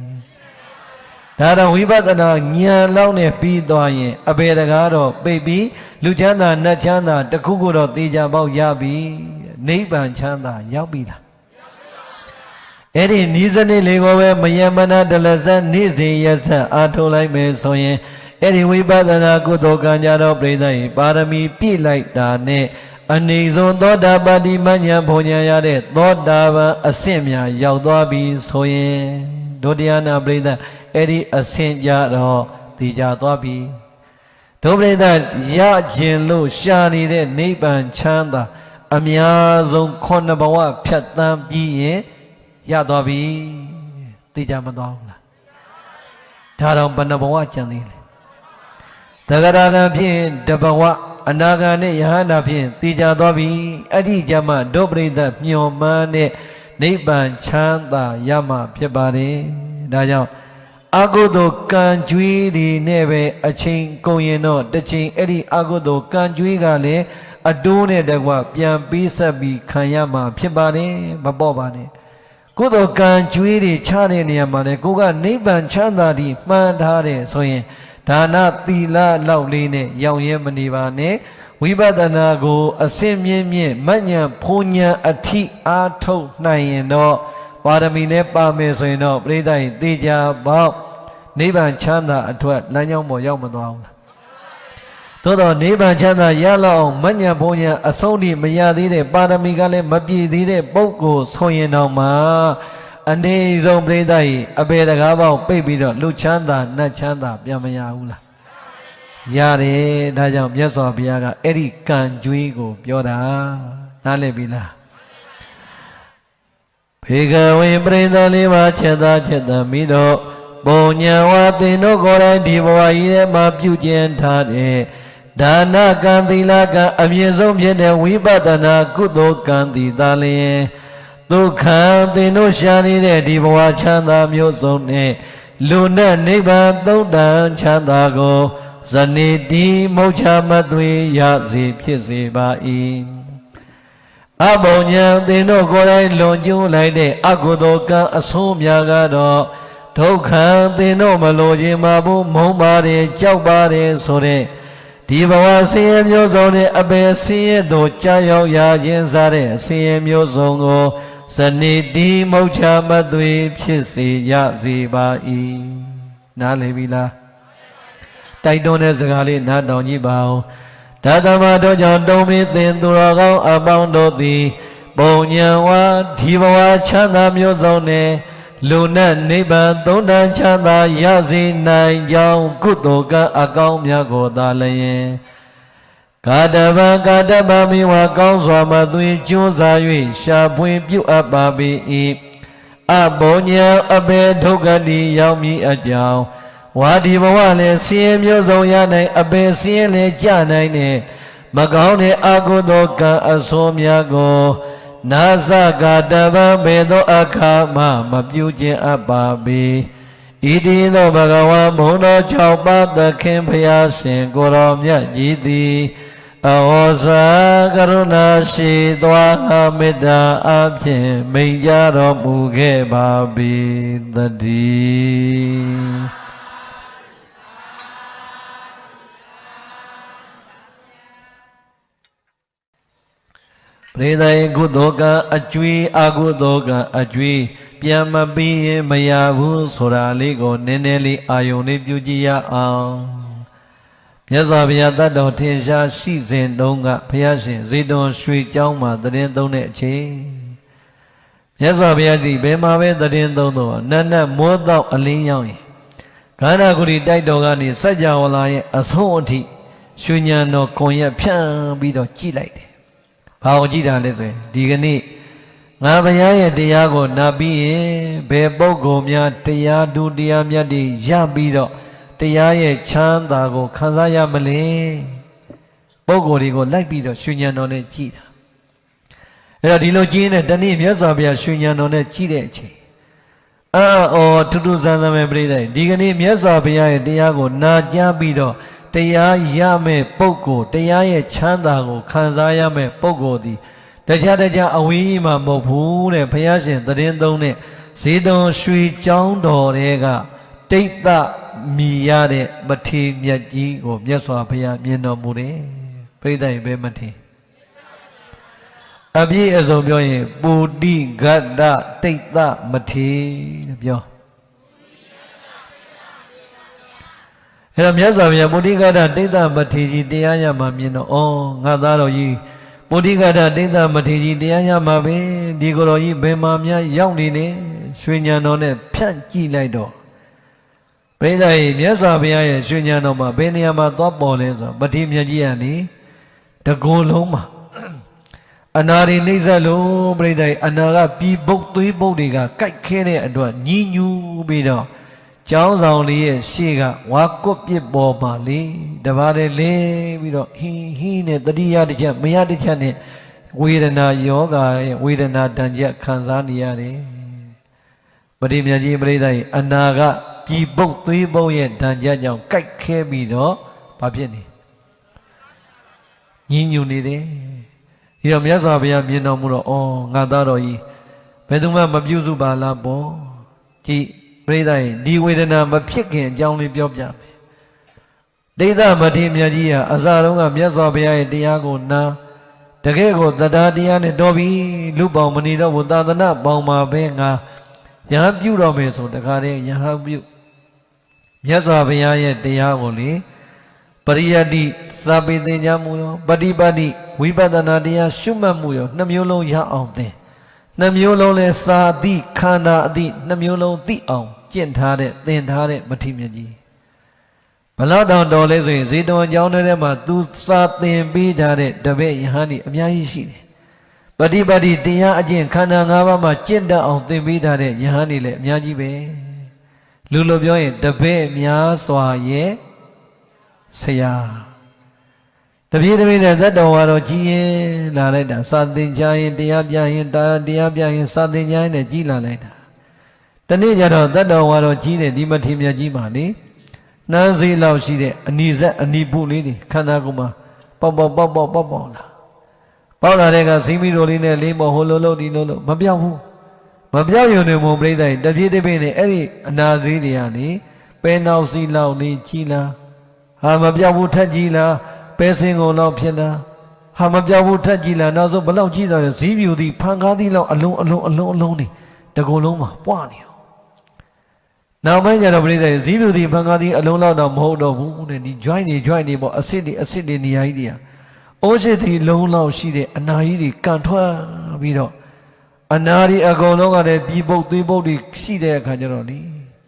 ဒါတော့ဝိပဿနာဉာဏ်လောက်နဲ့ပြီးသွားရင်အပေတကားတော့ပိတ်ပြီးလူချမ်းသာနတ်ချမ်းသာတခုခုတော့သေချာပေါက်ရပြီနိဗ္ဗာန်ချမ်းသာရောက်ပြီလားအဲ့ဒီနီးစနစ်လေးကိုပဲမယမနာတလဇတ်နေ့စဉ်ရက်ဆက်အားထုတ်လိုက်မယ်ဆိုရင်အဲ့ဒီဝိပဿနာကုသိုလ်ကံကြတော့ပြိဿရေပါရမီပြည့်လိုက်တာနဲ့အနေဆုံးသောတာပတိမဉ္ဇဉ်ဘုံဉာဏ်ရတဲ့သောတာပန်အဆင့်များရောက်သွားပြီဆိုရင်ဒုတရားနာပြိဿအဲ့ဒီအဆင့်ကြတော့သိကြသွားပြီဒုပြိဿရခြင်းလို့ရှာနေတဲ့နိဗ္ဗာန်ချမ်းသာအများဆုံး9ဘဝဖြတ်သန်းပြီးရင်ရသွားပြီသိကြမသွားဘူးလားဒါတော့ဘယ်နှဘဝကျန်သေးလဲသဂရကံဖြင့်တဘဝအနာဂံနဲ့ယဟန္တာဖြင့်သိကြသွားပြီအဲ့ဒီကြမှာဒုပရိသတ်မျှော်မှန်းတဲ့နိဗ္ဗာန်ချမ်းသာရမှာဖြစ်ပါတယ်ဒါကြောင့်အကုသိုလ်ကံကြွေးတွေနဲ့ပဲအချိန်ကုန်ရင်တော့တစ်ချိန်အဲ့ဒီအကုသိုလ်ကံကြွေးကလည်းအတိုးနဲ့တကွပြန်ပေးဆက်ပြီးခံရမှာဖြစ်ပါတယ်မပေါ့ပါနဲ့ကုသိုလ်ကံကြွေးတွေချတဲ့နေရာမှာလည်းကိုကနိဗ္ဗာန်ချမ်းသာပြီးမှန်းထားတယ်ဆိုရင်ဒါနသီလလောက်လေးနဲ့ရောက်ရဲမနေပါနဲ့ဝိပဿနာကိုအစင်မြင့်မြင့်မဉ္ဇဉ်ဖုန်ဉဏ်အထိအားထုတ်နိုင်ရင်တော့ပါရမီနဲ့ပါမယ်ဆိုရင်တော့ပြိဿရင်သေချာပေါက်နိဗ္ဗာန်ချမ်းသာအထွက်လမ်းကြောင်းပေါ်ရောက်မသွားဘူးလားသို့တော့နိဗ္ဗာန်ချမ်းသာရလောက်အောင်မဉ္ဇဉ်ဖုန်ဉဏ်အဆုံးထိမရသေးတဲ့ပါရမီကလည်းမပြည့်သေးတဲ့ပုဂ္ဂိုလ်ဆိုရင်တော့မှအနေဆုံးပြိဿကြီးအပေတကားပေါက်ပိတ်ပြီးတော့လူချမ်းသာနတ်ချမ်းသာပြန်မရဘူးလားရတယ်ဒါကြောင့်မြတ်စွာဘုရားကအဲ့ဒီကံကြွေးကိုပြောတာနားလည်ပြီလားဘေကဝေပရိသတ်လေးပါချက်သားချက်သားမိတော့ပုံညာဝါသင်တို့ကိုယ်တိုင်ဒီဘဝကြီးထဲမှာပြုကျင့်ထားတဲ့ဒါနကံသီလကံအမြင့်ဆုံးဖြစ်တဲ့ဝိပဿနာကုသိုလ်ကံတည်သာလျင်ဒုက္ခသင်တို့ရှာနေတဲ့ဒီဘဝချမ်းသာမျိုးစုံနဲ့လူနဲ့နိဗ္ဗာန်သုံးတန်ချမ်းသာကိုဇနိတိမုတ်ချမသွေရစေဖြစ်စေပါ၏အဘုံညာသင်တို့ကိုယ်တိုင်လွန်ကျူးလိုက်တဲ့အကုသိုလ်ကံအဆိုးများကတော့ဒုက္ခသင်တို့မလိုချင်ပါဘူးမုန်းပါတယ်ကြောက်ပါတယ်ဆိုတဲ့ဒီဘဝဆင်းရဲမျိုးစုံနဲ့အပယ်ဆင်းရဲတို့ကြာရောက်ရခြင်းစားတဲ့ဆင်းရဲမျိုးစုံကို စနေတီမုတ်ချမသွေဖြစ်စေရစေပါ၏နားလည်ပြီလားတိုက်တွန်းတဲ့စကားလေးနားထောင်ကြည့်ပါဦးဒါသမတို့ကြောင့်တုံးပြီးသင်သူတော်ကောင်းအပေါင်းတို့သည်ပုံညာဝါဒီဘဝချမ်းသာမျိုးစုံနဲ့လူနဲ့နိဗ္ဗာန်သုံးတန်ချမ်းသာရစေနိုင်ကြောင်းကုသိုလ်ကအကောင်းများကိုသာလျင်ကာတဗံကာတဗံမိဝါကောင်းစွာမသွေကျိုးစား၍ရှာဖွေပြုအပ်ပါပေ၏အပုံညာအဘေဒုက္ခတိရောက်မည်အကြောင်းဝါဒီဘဝလည်းဆင်းရဲမျိုးစုံရနိုင်အပေဆင်းရဲလည်းကြနိုင်တဲ့မကောင်းတဲ့အကုသိုလ်ကံအဆိုးများကိုနာဇကာတဗံဘေသောအခါမှမပြုခြင်းအပ်ပါပေဣတိသောဘဂဝါဘုံတော်6ပါးသခင်ဖျားရှင်ကိုတော်မြတ်ကြီးသည်ဩဇာကရုဏာရှိသွားမေတ္တာအဖြင့်မိန့်ကြားတော်မူခဲ့ပါပေသတည်းပရိသေကုသိုလ်ကအကျွေးအကုသိုလ်ကအကျွေးပြန်မပြီးရင်မရဘူးဆိုတာလေးကိုနည်းနည်းလေးအာယုန်လေးပြုကြည့်ရအောင်မြတ်စွာဘုရားတတ်တော်ထင်ရှားရှိစဉ်တုန်းကဘုရားရှင်ဇေတဝန်ရွှေကျောင်းမှာတည်သုံးတဲ့အချိန်မြတ်စွာဘုရားကြီးဘယ်မှာပဲတည်သုံးတော့နတ်နတ်မိုးတော့အလင်းရောက်ရင်ခန္ဓာကိုယ်ဒီတိုက်တော်ကနေစัจ java လာရဲ့အဆုံးအထိရွှေဉဏ်တော်ခွန်ရက်ဖြန့်ပြီးတော့ကြည်လိုက်တယ်ဘာကိုကြည့်တာလဲဆိုရင်ဒီကနေ့ငါဘုရားရဲ့တရားကိုနာပြီးရင်ဘယ်ပုဂ္ဂိုလ်များတရားဒုတရားမြတ်တွေရပြီးတော့တရားရဲ့ချမ်းသာကိုခံစားရမလဲပုဂ္ဂိုလ်တွေကိုလိုက်ပြီးတော့ရွှေဉဏ်တော်နဲ့ကြည်တာအဲ့တော့ဒီလိုကြည်နေတဲ့တနေ့မြတ်စွာဘုရားရွှေဉဏ်တော်နဲ့ကြည်တဲ့အချိန်အော်ထူးထူးဆန်းဆန်းပဲပြိတ္တိုင်ဒီကနေ့မြတ်စွာဘုရားရဲ့တရားကိုနာကြားပြီးတော့တရားရမဲ့ပုဂ္ဂိုလ်တရားရဲ့ချမ်းသာကိုခံစားရမဲ့ပုဂ္ဂိုလ်သည်တခြားအဝေးကြီးမှာမဟုတ်ဘူးတဲ့ဘုရားရှင်သတင်းသုံးတဲ့ဇေတဝန်ရွှေကျောင်းတော်တွေကတိတ်တမီရတဲ့မထေမြတ်ကြီးကိုမြတ်စွာဘုရားမြင်တော်မူတယ်ပြိတ္တိုင်ပဲမထေအပြည့်အစုံပြောရင်ပုတိဂတ္တတိတ်တမထေလို့ပြောအဲ့တော့မြတ်စွာဘုရားပုတိဂတ္တတိတ်တမထေကြီးတရားရမှာမြင်တော့ငါသားတော်ကြီးပုတိဂတ္တတိတ်တမထေကြီးတရားရမှာပဲဒီကိုယ်တော်ကြီးဘယ်မှာများရောက်နေလဲရွှေဉဏ်တော်နဲ့ဖြန့်ကြည့်လိုက်တော့ပရိသတ်ကြီးမြတ်စွာဘုရားရဲ့ရွှေဉဏ်တော်မှာဘယ်နေရာမှာသွားပေါ်လဲဆိုတော့ပတိမြတ်ကြီးကနေတကိုယ်လုံးမှာအနာရိနှိမ့်ဆက်လို့ပရိသတ်အနာကပြည်ပုတ်သွေးပုတ်တွေကကြိုက်ခဲတဲ့အတွက်ညှဉ်းညူပြီးတော့ကျောင်းဆောင်လေးရဲ့ရှေ့ကဝါကွတ်ပြစ်ပေါ်မှာလေတပါးတည်းလဲပြီးတော့ဟင်းနဲ့တတိယတစ်ချက်မရတစ်ချက်နဲ့ဝေဒနာယောဂရဲ့ဝေဒနာတန်ကြခံစားနေရတယ်ပရိမြတ်ကြီးပရိသတ်အနာကပြည်ပုတ်သွေးပုတ်ရဲ့တန်ကြကြောင့်ကြိုက်ခဲပြီးတော့ဘာဖြစ်နေညှဉ်းညူနေတယ်ဒီတော့မြတ်စွာဘုရားမြင်တော်မူတော့ငါသားတော်ကြီးဘယ်သူမှမပြုစုပါလားပေါ့ကြည်ပရိသတ်ဒီဝေဒနာမဖြစ်ခင်အကြောင်းလေးပြောပြမယ်ဒိဋ္ဌမထေမြတ်ကြီးဟာအစတုန်းကမြတ်စွာဘုရားရဲ့တရားကိုနာတကယ်ကိုတရားတရားနဲ့တော်ပြီလူပေါင်းမနေတော့ဘူးသာသနာပေါင်းမှာပဲငါယဟန်ပြုတော်မယ်ဆိုတခါတည်းယဟန်ပြုမြတ်စွာဘုရားရဲ့တရားကိုလေပရိယတ္တိစာပေသင်ကြားမှုရောပฏิပတ်တိဝိပဿနာတရားရှုမှတ်မှုရောနှစ်မျိုးလုံးရအောင်သင်နှစ်မျိုးလုံးလဲစာတိခန္ဓာအတိနှစ်မျိုးလုံးသိအောင်ကျင့်ထားတဲ့သင်ထားတဲ့မထေမြတ်ကြီးဘလောက်တောင်တော်လဲဆိုရင်ဇေတဝန်ကျောင်းထဲမှာသူစာသင်ပေးထားတဲ့တပည့်ယဟန်ဒီအများကြီးရှိတယ်ပฏิပတ်တိတရားအကျင့်ခန္ဓာ၅ပါးမှာကျင့်တတ်အောင်သင်ပေးထားတဲ့ယဟန်ဒီလည်းအများကြီးပဲလူလိုပြောရင်တပည့်များစွာရဲ့ဆရာတပြေးတပြေးနဲ့သတ္တဝါတော်ကြီးရင်လာလိုက်တာစာသင်ကြရင်တရားပြရင်တရားပြရင်စာသင်ကြရင်နဲ့ကြီးလာလိုက်တာတနေ့ကျတော့သတ္တဝါတော်ကြီးတဲ့ဒီမထေမြတ်ကြီးပါလေနှမ်းစေးလောက်ရှိတဲ့အနီဇက်အနီပုလေးတွေခန္ဓာကိုယ်မှာပေါက်လာပေါက်လာတဲ့ကဇီမီတော်လေးနဲ့လေးမဟိုလိုလို့ဒီလိုလို့မပြောက်ဘူးမပြောက်ရုံနဲ့မုံပြိဿတပြေးတပြေးနဲ့အဲ့ဒီအနာသေးတွေကနေပဲနောက်စီလောက်လေးကြီးလာဟာမပြောက်ဘူးထက်ကြီးလာပဲစင်ကုန်တော့ဖြစ်လာ ဟာမပြောက်ဘူးထက်ကြည့်လာနောက်ဆုံးဘလောက်ကြည့်တော့ဇီးပြူသည်ဖန်ကားသည်လောက်အလုံးနေတကူလုံးမှာပွားနေအောင်နောက်ပိုင်းကျတော့ပြိဿဇီးပြူသည်ဖန်ကားသည်အလုံးလောက်တော့မဟုတ်တော့ဘူးတဲ့ဒီ join နေပေါ့အစ်စ်တွေနေရာကြီးတွေကအိုးစစ်သည်လုံးလောက်ရှိတဲ့အနာကြီးတွေကန်ထွက်ပြီးတော့အနာဒီအကုန်လုံးကလည်းပြည်ပုတ်သွေးပုတ်တွေရှိတဲ့အခါကျတော့လေ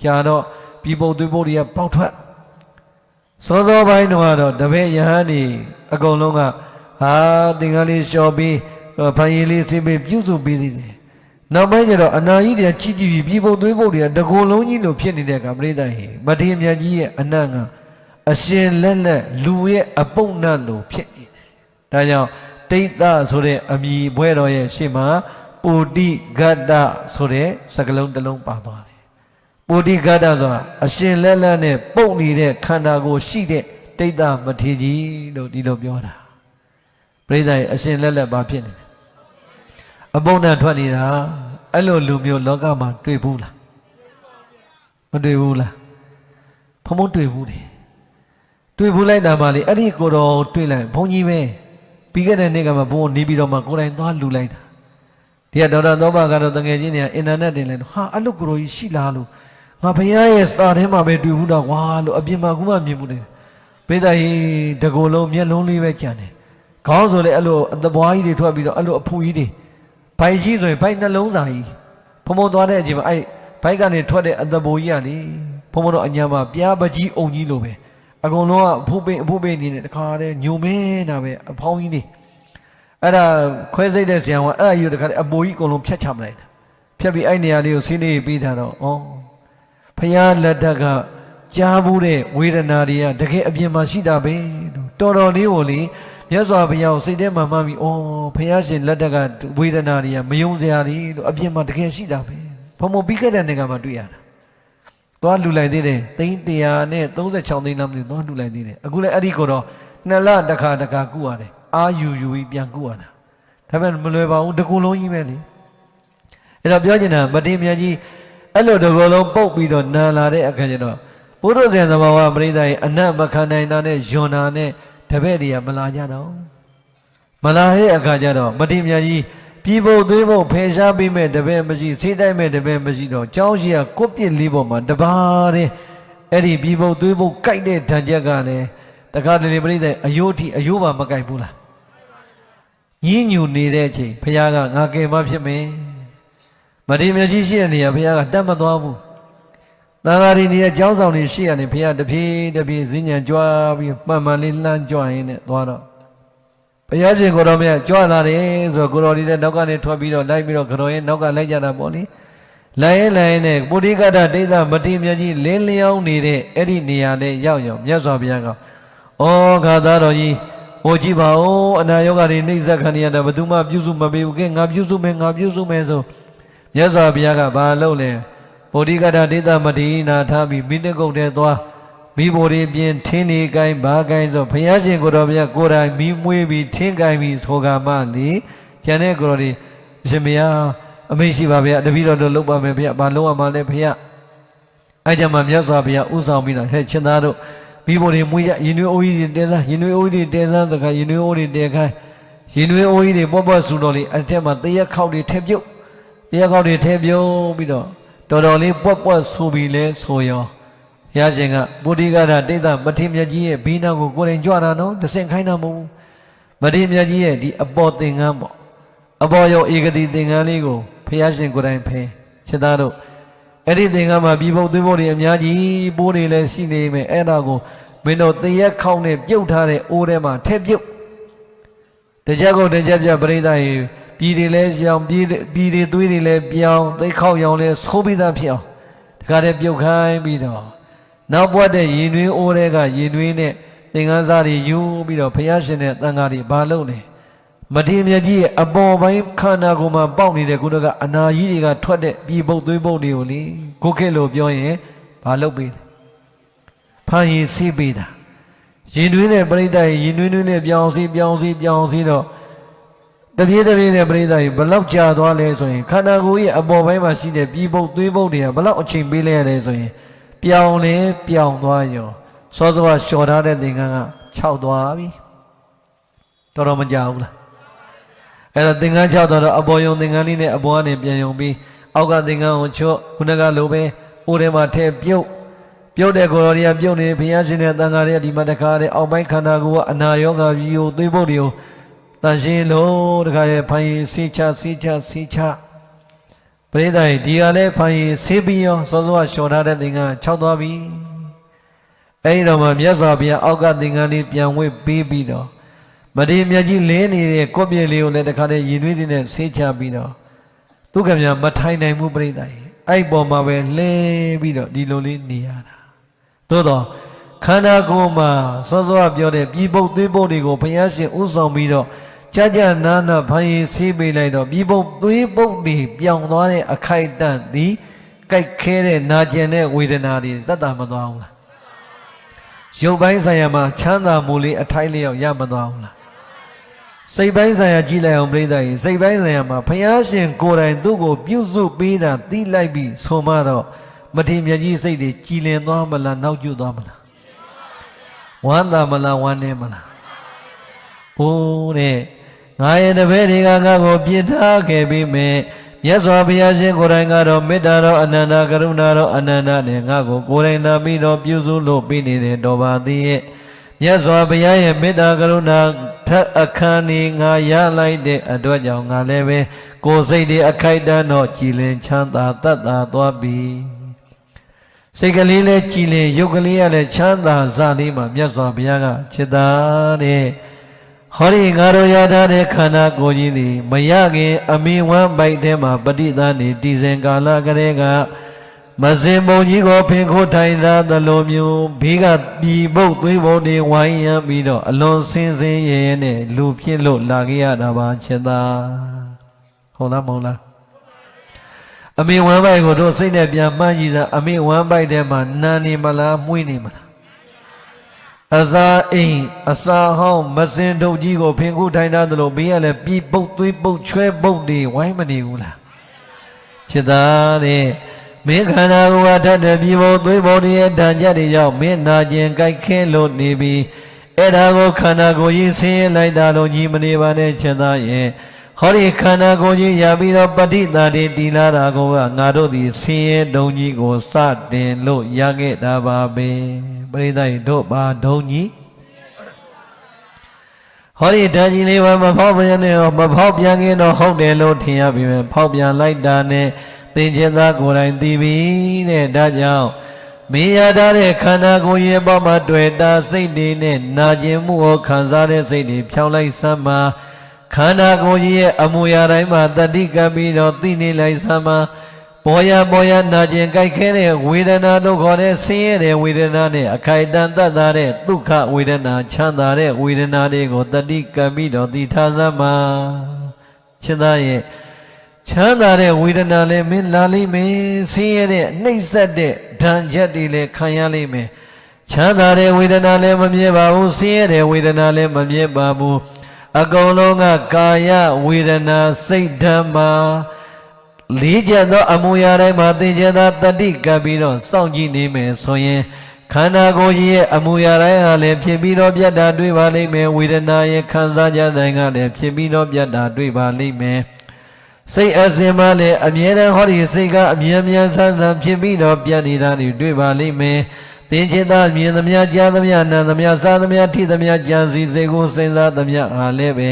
ကြာတော့ပြည်ပုတ်သွေးပုတ်တွေကပေါက်ထွက်စောစောပိုင်းတော့တပည့်ယဟန်နေအကုန်လုံးကဟာသင်္ကန်းလေးလျှော်ပြီးဖန်ရည်လေးဆေးပြီးပြုစုပေးသေးတယ်နောက်ပိုင်းကျတော့အနာကြီးတွေကြီးပြီးပြည်ပုတ်သွေးပုတ်တွေကတကိုယ်လုံးကြီးလိုဖြစ်နေတဲ့ကပရိသတ်ဟိမထေရမြတ်ကြီးရဲ့အနတ်ကအရှင်လက်လူရဲ့အပုပ်နတ်လိုဖြစ်နေတယ်ဒါကြောင့်တိတ်တဆိုတဲ့အမည်ဘွဲတော်ရဲ့ရှေ့မှာပုတိဂတ္တဆိုတဲ့စကားလုံးတစ်လုံးပါသွားတယ်ပုတိဂတ္တဆိုတာအရှင်လက်နဲ့ပုတ်နေတဲ့ခန္ဓာကိုယ်ရှိတဲ့တိတ်တမထေရကြီးလို့ဒီလိုပြောတာပရိသတ်ရဲ့အရှင်လက်ဘာဖြစ်နေလဲအပုံနဲ့ထွက်နေတာအဲ့လိုလူမျိုးလောကမှာတွေ့ဘူးလားမတွေ့ဘူးလားဘုံတွေ့ဘူးတယ်တွေ့ဘူးလိုက်တာမှလေအဲ့ဒီကိုတော်တွေ့လိုက်ဘုံကြီးပဲပြီးခဲ့တဲ့နေ့ကမှဘုံနေပြီးတော့မှကိုယ်တိုင်သွားလူလိုက်တာဒီကဒေါက်တာသောဘကတော့တငယ်ချင်းတွေကအင်တာနက်တင်လိုက်တော့ဟာအဲ့လိုကိုတော်ကြီးရှိလားလို့ငါဘုရားရဲ့စာထဲမှာပဲတွေ့ဘူးတော့ကွာလို့အပြင်မှာကူမှမြင်ဘူးတယ်ပိဿကြီးတကိုယ်လုံးမျက်လုံးလေးပဲကြံတယ်ခေါင်းဆိုလေအဲ့လိုအသဘွားကြီးတွေထွက်ပြီးတော့အဲ့လိုအဖူကြီးတွေဘိုက်ကြီးဆိုရင်ဘိုက်နှလုံးစာကြီးဘုံသွားတဲ့အချိန်မှာအဲ့ဘိုက်ကနေထွက်တဲ့အသဘိုးကြီးကလေဘုံတော့အညာမှာပြားပကြီးအုံကြီးလိုပဲအကုန်လုံးကအဖူးပိန်နေတယ်တခါတည်းညုံမဲတာပဲအဖောင်းကြီးနေအဲ့ဒါခွဲစိတ်တဲ့ဆရာကအဲ့အယူတခါတည်းအပိုးကြီးအကုန်လုံးဖြတ်ချမလိုက်တာဖြတ်ပြီးအဲ့နေရာလေးကိုဆင်းလေးပြီးထားတော့ဩဖယားလက်ထက်ကကြားဘူးတဲ့ဝေဒနာတွေကတကယ်အပြင်မှာရှိတာပဲတော်တော်လေးကိုလေမြတ်စွာဘုရားကိုစိတ်ထဲမှာမှတ်ပြီးဩဘုရားရှင်လက်ထက်ကဝေဒနာတွေကမယုံစရာတွေလို့အပြင်မှာတကယ်ရှိတာပဲဘုံပြီးခဲ့တဲ့နေ့ကမှတွေ့ရတာသွားလူလိုက်သေးတယ်သိန်း136သိန်းလောက်နေသွားလူလိုက်သေးတယ်အခုလည်းအဲ့ဒီကိုတော့2လတစ်ခါကုရတယ်အာယူပြီးပြန်ကုရတာဒါပေမဲ့မလွယ်ပါဘူးတကူလုံးကြီးပဲလေအဲ့တော့ပြောချင်တာမထေရမြတ်ကြီးအဲ့လိုတကူလုံးပုတ်ပြီးတော့နာလာတဲ့အခါကျတော့ဘုရားဆရာသဘာဝပရိသတ်ရဲ့အနတ်မခံနိုင်တာနဲ့ယွန်နာနဲ့တပည့်တွေကမလာကြတော့မလာရဲ့အခါကျတော့မထေရမြတ်ကြီးပြည်ပုတ်သွေးပုတ်ဖယ်ရှားပေးမဲ့တပည့်မရှိဆေးတိုက်မဲ့တပည့်မရှိတော့ကျောင်းရှိကကိုပြစ်လေးပေါ်မှာတပါးတဲ့အဲ့ဒီပြည်ပုတ်သွေးပုတ်ကြိုက်တဲ့ဓာတ်ချက်ကလည်းတခါတလေပရိသတ်အယိုးထိအယိုးပါမကြိုက်ဘူးလားညင်းညူနေတဲ့အချိန်ဘုရားကငါကယ်မဖြစ်မယ်မထေရမြတ်ကြီးရှိတဲ့နေရာဘုရားကတတ်မသွားဘူးသံဃာတွေနေတဲ့ကျောင်းဆောင်တွေရှိရတယ်ဘုရားတပြေးဈဉ္ဉံကြွားပြီးမှန်မှန်လေးလှမ်းကြွရင်းနဲ့သွားတော့ဘုရားရှင်ကိုတော်မြတ်ကြွလာတယ်ဆိုကိုတော်ဒီတဲ့နောက်ကနေထွက်ပြီးတော့လိုက်ပြီးတော့ကတော်ရဲ့နောက်ကလိုက်ကြတာပေါ့လေလိုက်ရင်နဲ့ပုရိကတ္တဒိဋ္ဌမထေရမြတ်ကြီးလင်းလျောင်းနေတဲ့အဲ့ဒီနေရာနဲ့ရောက်မြတ်စွာဘုရားကဩခါသားတော်ကြီးဟိုကြည့်ပါဦးအနာယောဂတွေနှိမ့်ဆက်ခံရတာဘယ်သူမှပြုစုမပေးဘူးကဲငါပြုစုမယ်ဆိုမြတ်စွာဘုရားကဘာလုပ်လဲပုရိကတ္တဒိဋ္ဌမထေရနာထားပြီးမိနစ်ကုတ်တဲ့သွားမိဘတွေပြင်ထင်းနေကိုင်းဘာကိုင်းဆိုဘုရားရှင်ကိုတော်မြတ်ကိုယ်တိုင်မိမွေးပြီးထင်းကိုင်းပြီးဆိုကမှလေကျန်တဲ့ကိုတော်တွေရှင်မယားအမိရှိပါဗျာတပည့်တော်တို့လုပ်ပါမယ်ဗျာဘာလုပ်ရမှာလဲဗျာအဲ့ကြမှာမြတ်စွာဘုရားဥဆောင်ပြီးတော့ဟဲ့ချင်းသားတို့မိဘတွေမွေးရရင်နွေးအိုးကြီးတွေတဲစားရင်နွေးအိုးကြီးတွေတဲစားစကားရင်နွေးအိုးတွေတဲခိုင်းရင်နွေးအိုးကြီးတွေပေါ့ဆူတော်လေးအဲ့ထက်မှာတရက်ခေါက်တွေထည့်ပြုတ်ပြီးတော့တော်တော်လေးပွက်ဆူပြီးလဲဆိုရောဘုရားရှင်ကပုရိကတ္တဒိဋ္ဌမထေရမြတ်ကြီးရဲ့ဘီနာကိုကိုယ်တိုင်ကြွတာနော်တဆင့်ခိုင်းတာမဟုတ်ဘူးမထေရမြတ်ကြီးရဲ့ဒီအပေါ်သင်္ကန်းပေါ့အပေါ်ရောဧကတိသင်္ကန်းလေးကိုဘုရားရှင်ကိုယ်တိုင်ဖယ်ချက်သားတို့အဲ့ဒီသင်္ကန်းမှာပြည်ပုတ်သွေးပုတ်တွေအများကြီးပိုးတွေလည်းရှိနေမယ်အဲ့ဒါကိုမင်းတို့တရက်ခေါက်နဲ့ပြုတ်ထားတဲ့အိုးထဲမှာထည့်ပြုတ်တကြက်ကုန်တကြက်ပြပရိသတ်ရေပြည်တွေလည်းရောင်ပြည်တွေသွေးတွေလည်းပြောင်းသိခေါက်ရောင်လည်းသိုးပြီးသားဖြစ်အောင်ဒီကတည်းပြုတ်ခိုင်းပြီးတော့နောက်ပွက်တဲ့ရင်နွေးအိုးတွေကရင်နွေးနဲ့သင်္ကန်းစားတွေယူပြီးတော့ဘုရားရှင်နဲ့တန်ဃာတွေဘာလုပ်လဲမထေရမြတ်ကြီးရဲ့အပေါ်ပိုင်းခန္ဓာကိုယ်မှာပေါက်နေတဲ့ကုသကအနာကြီးတွေကထွက်တဲ့ပြည်ပုတ်သွေးပုတ်တွေကိုလေကိုခေတ်လို့ပြောရင်ဘာလုပ်ပေးလဲဖန်ရည်ဆေးပေးတာရင်နွေးနဲ့ပြိဿရဲ့ရင်နွေးနဲ့ပြောင်းစီတော့တပြေးနဲ့ပြိဿရဲ့ဘလောက်ကြာသွားလဲဆိုရင်ခန္ဓာကိုယ်ရဲ့အပေါ်ပိုင်းမှာရှိတဲ့ပြည်ပုတ်သွေးပုတ်တွေကဘလောက်အချိန်ပေးလဲရတယ်ဆိုရင်ပြောင်းသွားရောစောစောလျှော်ထားတဲ့သင်္ကန်းက6သွားပြီ တော်မကြောက်ဘူးလားအဲ့တော့သင်္ကန်း6တော့အပေါ်ယုံသင်္ကန်းလေးနဲ့အပေါ်ကနေပြန်ယုံပြီးအောက်ကသင်္ကန်းကိုချွတ်ခုနကလိုပဲအိုးထဲမှာထည့်ပြုတ်တဲ့ကိုယ်တော်တွေကပြုတ်နေဘုရားရှင်နဲ့တန်ခါတွေကဒီမှာတခါတဲ့အောက်ပိုင်းခန္ဓာကိုယ်ကအနာရောဂါပြီးကိုသွေးပုတ်တွေကိုတန်ရှင်းလို့တခါရဲ့ဖိုင်ဆေးချပရိသတ်ဒီကလည်းဖိုင်ဆေးပြီးရောစောစောလျှော်ထားတဲ့သင်္ကန်း6သွားပြီအဲဒီတော့မှမြတ်စွာဘုရားအောက်ကသင်္ကန်းလေးပြန်ဝှေ့ပေးပြီးတော့မထေရမြတ်ကြီးလင်းနေတဲ့ကိုယ့်ပြည့်လေးကိုလည်းတခါတည်းရင်သွေးနဲ့ဆေးချပြီးတော့သူကမြမထိုင်နိုင်မှုပရိသတ်အဲ့ပေါ်မှာပဲလဲပြီးတော့ဒီလိုလေးနေရတာသို့တော့ခန္ဓာကိုယ်မှာစောစောပြောတဲ့ပြည်ပုတ်သွေးပုတ်တွေကိုဘုရားရှင်ဥဆောင်ပြီးတော့ကြာနာနာဖိုင်ဆေးပေးလိုက်တော့ပြည်ပုတ်သွေးပုတ်တွေပြောင်းသွားတဲ့အခိုက်အတန့်သည်ကြိုက်ခဲတဲ့နာကျင်တဲ့ဝေဒနာတွေတတ်တာမသွားဘူးလားရုပ်ပိုင်းဆိုင်ရာမှာချမ်းသာမှုလေးအထိုက်လျောက်ရမသွားဘူးလားစိတ်ပိုင်းဆိုင်ရာကြည့်လိုက်အောင်ပြိဿကြီးစိတ်ပိုင်းဆိုင်ရာမှာဘုရားရှင်ကိုယ်တိုင်သူ့ကိုပြုစုပေးတာသိလိုက်ပြီးဆိုမှတော့မထေရမြတ်ကြီးစိတ်တွေကြည်လင်သွားမလားနောက်ကျသွားမလားဝမ်းသာမလားဝမ်းနည်းမလားဘိုးတဲ့ငါရဲ့တပည့်တွေကငါ့ကိုပြစ်ထားခဲ့ပြီးမယ်မြတ်စွာဘုရားရှင်ကိုယ်တိုင်ကတော့မေတ္တာတော်အနန္တကရုဏာတော်အနန္တနဲ့ငါ့ကိုကိုယ်တိုင်လာပြီးတော့ပြုစုလို့ပြီးနေတဲ့တော်ပါသေးရဲ့မြတ်စွာဘုရားရဲ့မေတ္တာကရုဏာထက်အခန်းနေငါရလိုက်တဲ့အတွက်ကြောင့်ငါလည်းပဲကိုယ်စိတ်တွေအခိုက်အတန့်တော့ကြည်လင်ချမ်းသာတတ်တာသွားပြီစိတ်ကလေးလည်းကြည်လင်ရုပ်ကလေးကလည်းချမ်းသာစလေးမှာမြတ်စွာဘုရားကจิตာတဲ့ဟောဒီငါတို့ရထားတဲ့ခန္ဓာကိုယ်ကြီးသည်မရခင်အမိဝမ်းပိုက်ထဲမှာပဋိသန္ဓေတည်စဉ်ကာလကလေးကမစင်ပုံကြီးကိုဖင်ခိုးထိုင်တာသလိုမျိုးဘေးကပြည်ပုတ်သွေးပုံတွေဝိုင်းရမ်းပြီးတော့အလွန်ဆင်းရဲရဲနဲ့လူဖြစ်လို့လာခဲ့ရတာပါချစ်သားဟုတ်လားမဟုတ်လားအမေဝမ်းပိုက်ကိုတို့စိတ်နဲ့ပြန်မှန်းကြည့်စားအမေဝမ်းပိုက်ထဲမှာနာနေမလားမှုေးနေမလားအစာအိမ်အစာဟောင်းမစင်တုပ်ကြီးကိုဖင်ခိုးထိုင်တာသလိုဘေးကလည်းပြည်ပုတ်သွေးပုတ်ချွဲပုတ်တွေဝိုင်းမနေဘူးလားချစ်သားတဲ့မင်းခန္ဓာကိုယ်ကထက်တဲ့ပြည်ပေါ်သွေးပေါ်ရဲ့တန်ကြတွေကြောင့်မင်းနာကျင်ကြိုက်ခဲလို့နေပြီးအဲ့ဒါကိုခန္ဓာကိုယ်ကြီးဆင်းရဲလိုက်တာလို့ညီမနေပါနဲ့ချစ်သားရဲ့ဟောဒီခန္ဓာကိုယ်ကြီးရပြီးတော့ပဋိသန္ဓေတည်လာတာကိုကငါတို့သည်ဆင်းရဲဒုံကြီးကိုစတင်လို့ရခဲ့တာပါပဲပရိသတ်တို့ပါဒုံကြီးဟောဒီဓာတ်ကြီးလေးပါမဖောက်ပြန်နဲ့မဖောက်ပြန်ခင်တော့ဟုတ်တယ်လို့ထင်ရပြီပဲဖောက်ပြန်လိုက်တာနဲ့သင်္ချေသားကိုယ်တိုင်သိပြီတဲ့ဒါကြောင့်မင်းရထားတဲ့ခန္ဓာကိုယ်ရဲ့အပေါ်မှာတွေ့တာစိတ်တွေနဲ့နာကျင်မှုကိုခံစားတဲ့စိတ်တွေဖြောင်းလိုက်စမ်းမှာခန္ဓာကိုယ်ကြီးရဲ့အမူအရာတိုင်းမှာတတိကပ်ပြီးတော့သိနေလိုက်စမ်းမှာပေါ်ရနာကျင်ကြိုက်ခဲတဲ့ဝေဒနာတို့ခေါ်တဲ့ဆင်းရဲတဲ့ဝေဒနာနဲ့အခိုက်အတန့်တတ်တာတဲ့ဒုက္ခဝေဒနာချမ်းသာတဲ့ဝေဒနာတွေကိုတတိကပ်ပြီးတော့သိထားစမ်းမှာချစ်သားရဲ့ချမ်းသာတဲ့ဝေဒနာလည်းမင်းလာလိမ့်မယ်ဆင်းရဲတဲ့နှိမ့်ဆက်တဲ့ဒဏ်ချက်တွေလည်းခံရလိမ့်မယ်ချမ်းသာတဲ့ဝေဒနာလည်းမမြဲပါဘူးဆင်းရဲတဲ့ဝေဒနာလည်းမမြဲပါဘူးအကုန်လုံးကကာယဝေဒနာစိတ်ဓမ္မာလေးချက်သောအမူအရာတိုင်းမှာသင်္ချေသာတတိကပ်ပြီးတော့စောင့်ကြည့်နေမယ်ဆိုရင်ခန္ဓာကိုယ်ကြီးရဲ့အမူအရာတိုင်းဟာလည်းဖြစ်ပြီးတော့ပြတ်တာတွေ့ပါလိမ့်မယ်ဝေဒနာရဲ့ခံစားကြတိုင်းကလည်းဖြစ်ပြီးတော့ပြတ်တာတွေ့ပါလိမ့်မယ်စိတ်အစဉ်မှလည်းအမြဲတမ်းဟောဒီစိတ်ကအမြဲမြဲဆန်းဆန်းဖြစ်ပြီးတော့ပြတ်နေတာတွေ့ပါလိမ့်မယ်သင်္ချေသာမြင်သမျှကြားသမျှနားသမျှစားသမျှထိသမျှကြံစည်စိတ်ကိုစဉ်းစားသမျှဟာလည်းပဲ